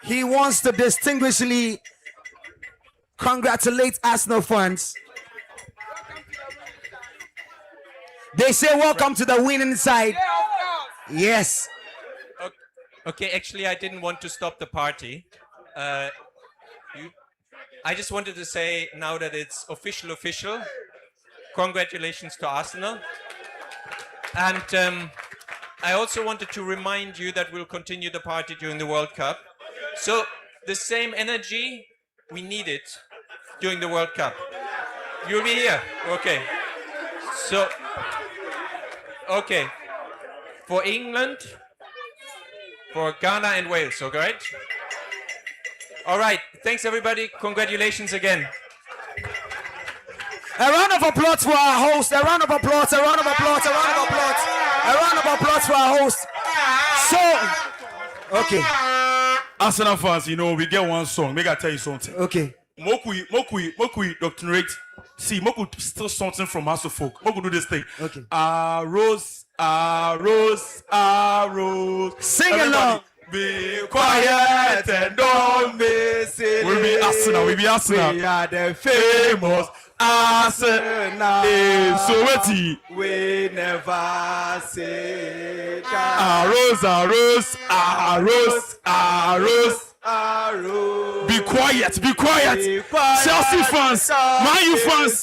He wants to distinguishedly congratulate Arsenal fans. They say welcome to the winning side. Yes. Okay, actually, I didn't want to stop the party. I just wanted to say now that it's official, congratulations to Arsenal. And I also wanted to remind you that we'll continue the party during the World Cup. So the same energy, we need it during the World Cup. You'll be here, okay. So, okay, for England, for Ghana and Wales, all right? All right, thanks everybody, congratulations again. A round of applause for our host, a round of applause for our host. So, okay. Arsenal fans, you know, we get one song. Make I tell you something. Okay. Mokui doctrinate. See, Moku still something from House of Folk. Moku do this thing. Okay. Rose. Sing Everybody, along. Be quiet and don't be silly. We be Arsenal. We are the famous Arsenal. So wait. We never say that. Arose. Be quiet. Chelsea fans, Man U fans,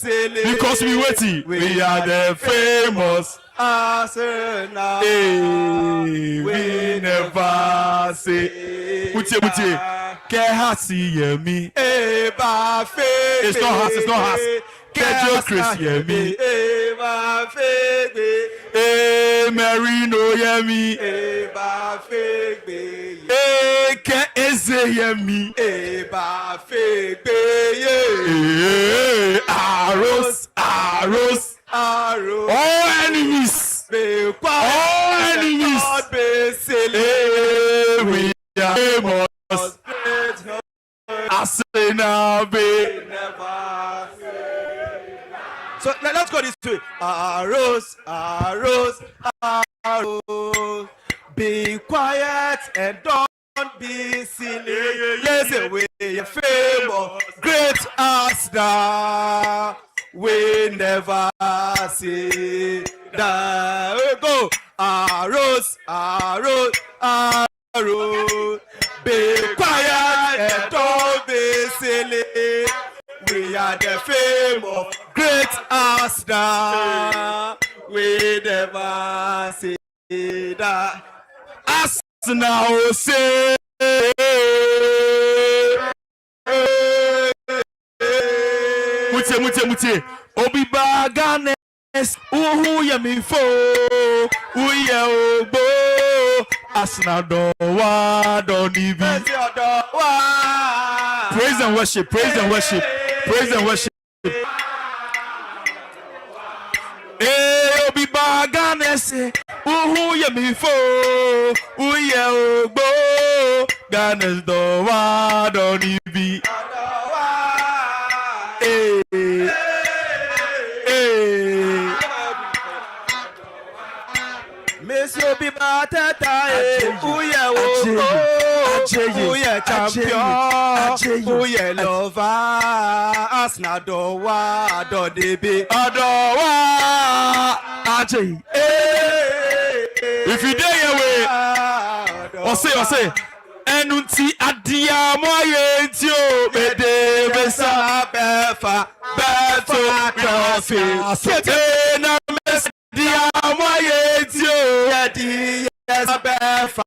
because we waiting. We are the famous Arsenal. We never say. Mutie. Kehasi yemi. It's not us. Kejo Chris yemi. Merino yemi. Ke eze yemi. Arose. All enemies. We are famous. Arsenal be. So let's go this way. Arose. Be quiet and don't be silly. Listen, we are famous. Great Arsenal. We never see that. We go. Arose. Be quiet and don't be silly. We are the fame of great Arsenal. We never see that. Arsenal say. Mutie. Obi Baganes. Uhu yemi fo. Uye obo. Arsenal don't even. Praise and worship. Obi Baganes. Uhu yemi fo. Uye obo. Ganes don't even. Monsieur Bibatata, Uye champion, Uye lover, Arsenal Dowa, Dodibi, Adowa, Aje. If you dare your way, or say, Enunti adia moye tio, Bede Besa Befa, Beto Grafi, Sete dia moye tio, Yadi Befa.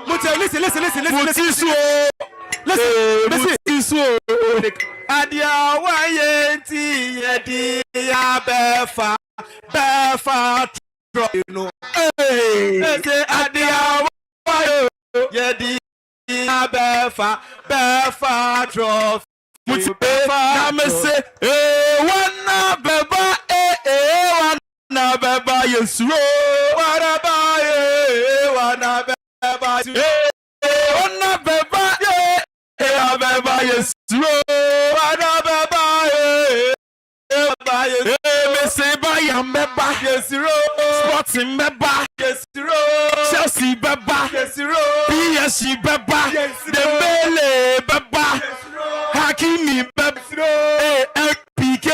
Listen. Listen. Adia wayenti yedi ya befa you know. Hey, adia wayo yedi Befa trophy. Now me say, wanna beba, wanna beba, yes, wanna beba, wanna beba, yes, wanna beba, me say buy a member, yes, Sporting member, yes, Chelsea member, yes, PSG member, yes, Dembele member, Hakimi member, PK,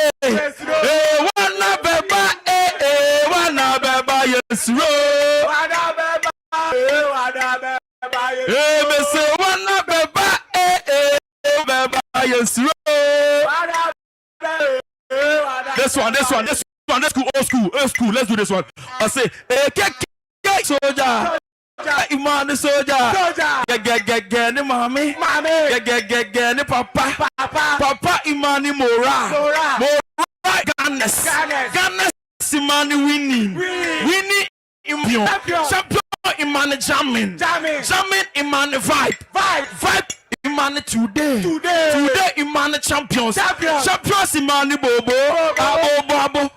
wanna member, wanna member, yes, me say wanna member, yes, this one, let's go old school, let's do this one. I say, soldier, Imani soldier, get the mommy, get the papa, Imani Mora, Ganes, Imani winning, champion, Imani jamming, Imani vibe. Imani today, Imani champions, Imani bobo, abo,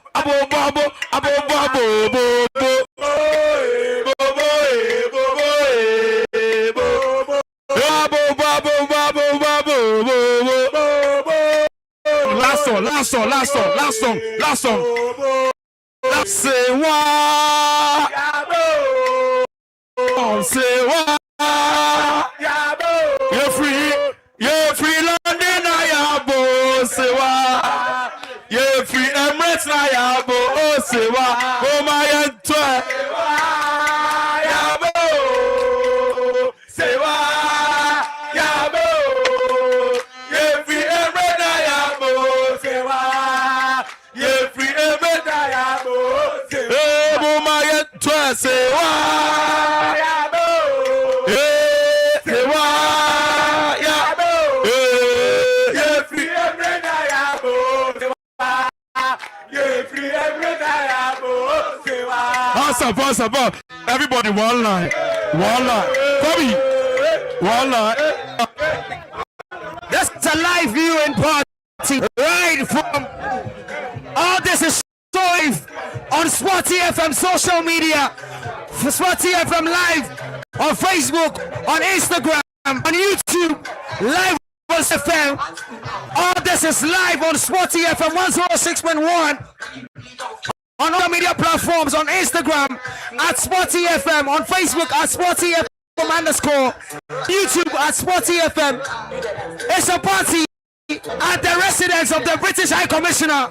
last song. Say what? Say what? You're free London, I am say what? You're free Emirates, I am say what? Oh my God, say what? You're free Emirates, I am say what? You're free Emirates, I am say what? Oh my God, say what? Pass up. Everybody one line. Bobby, one line. That's a live viewing party right from. All this is live on Swati FM social media, for Swati FM live on Facebook, on Instagram, on YouTube, live on FM. All this is live on Swati FM 106.1. On all media platforms, on Instagram at Sporty FM, on Facebook at Sporty FM_, YouTube at Sporty FM. It's a party at the residence of the British High Commissioner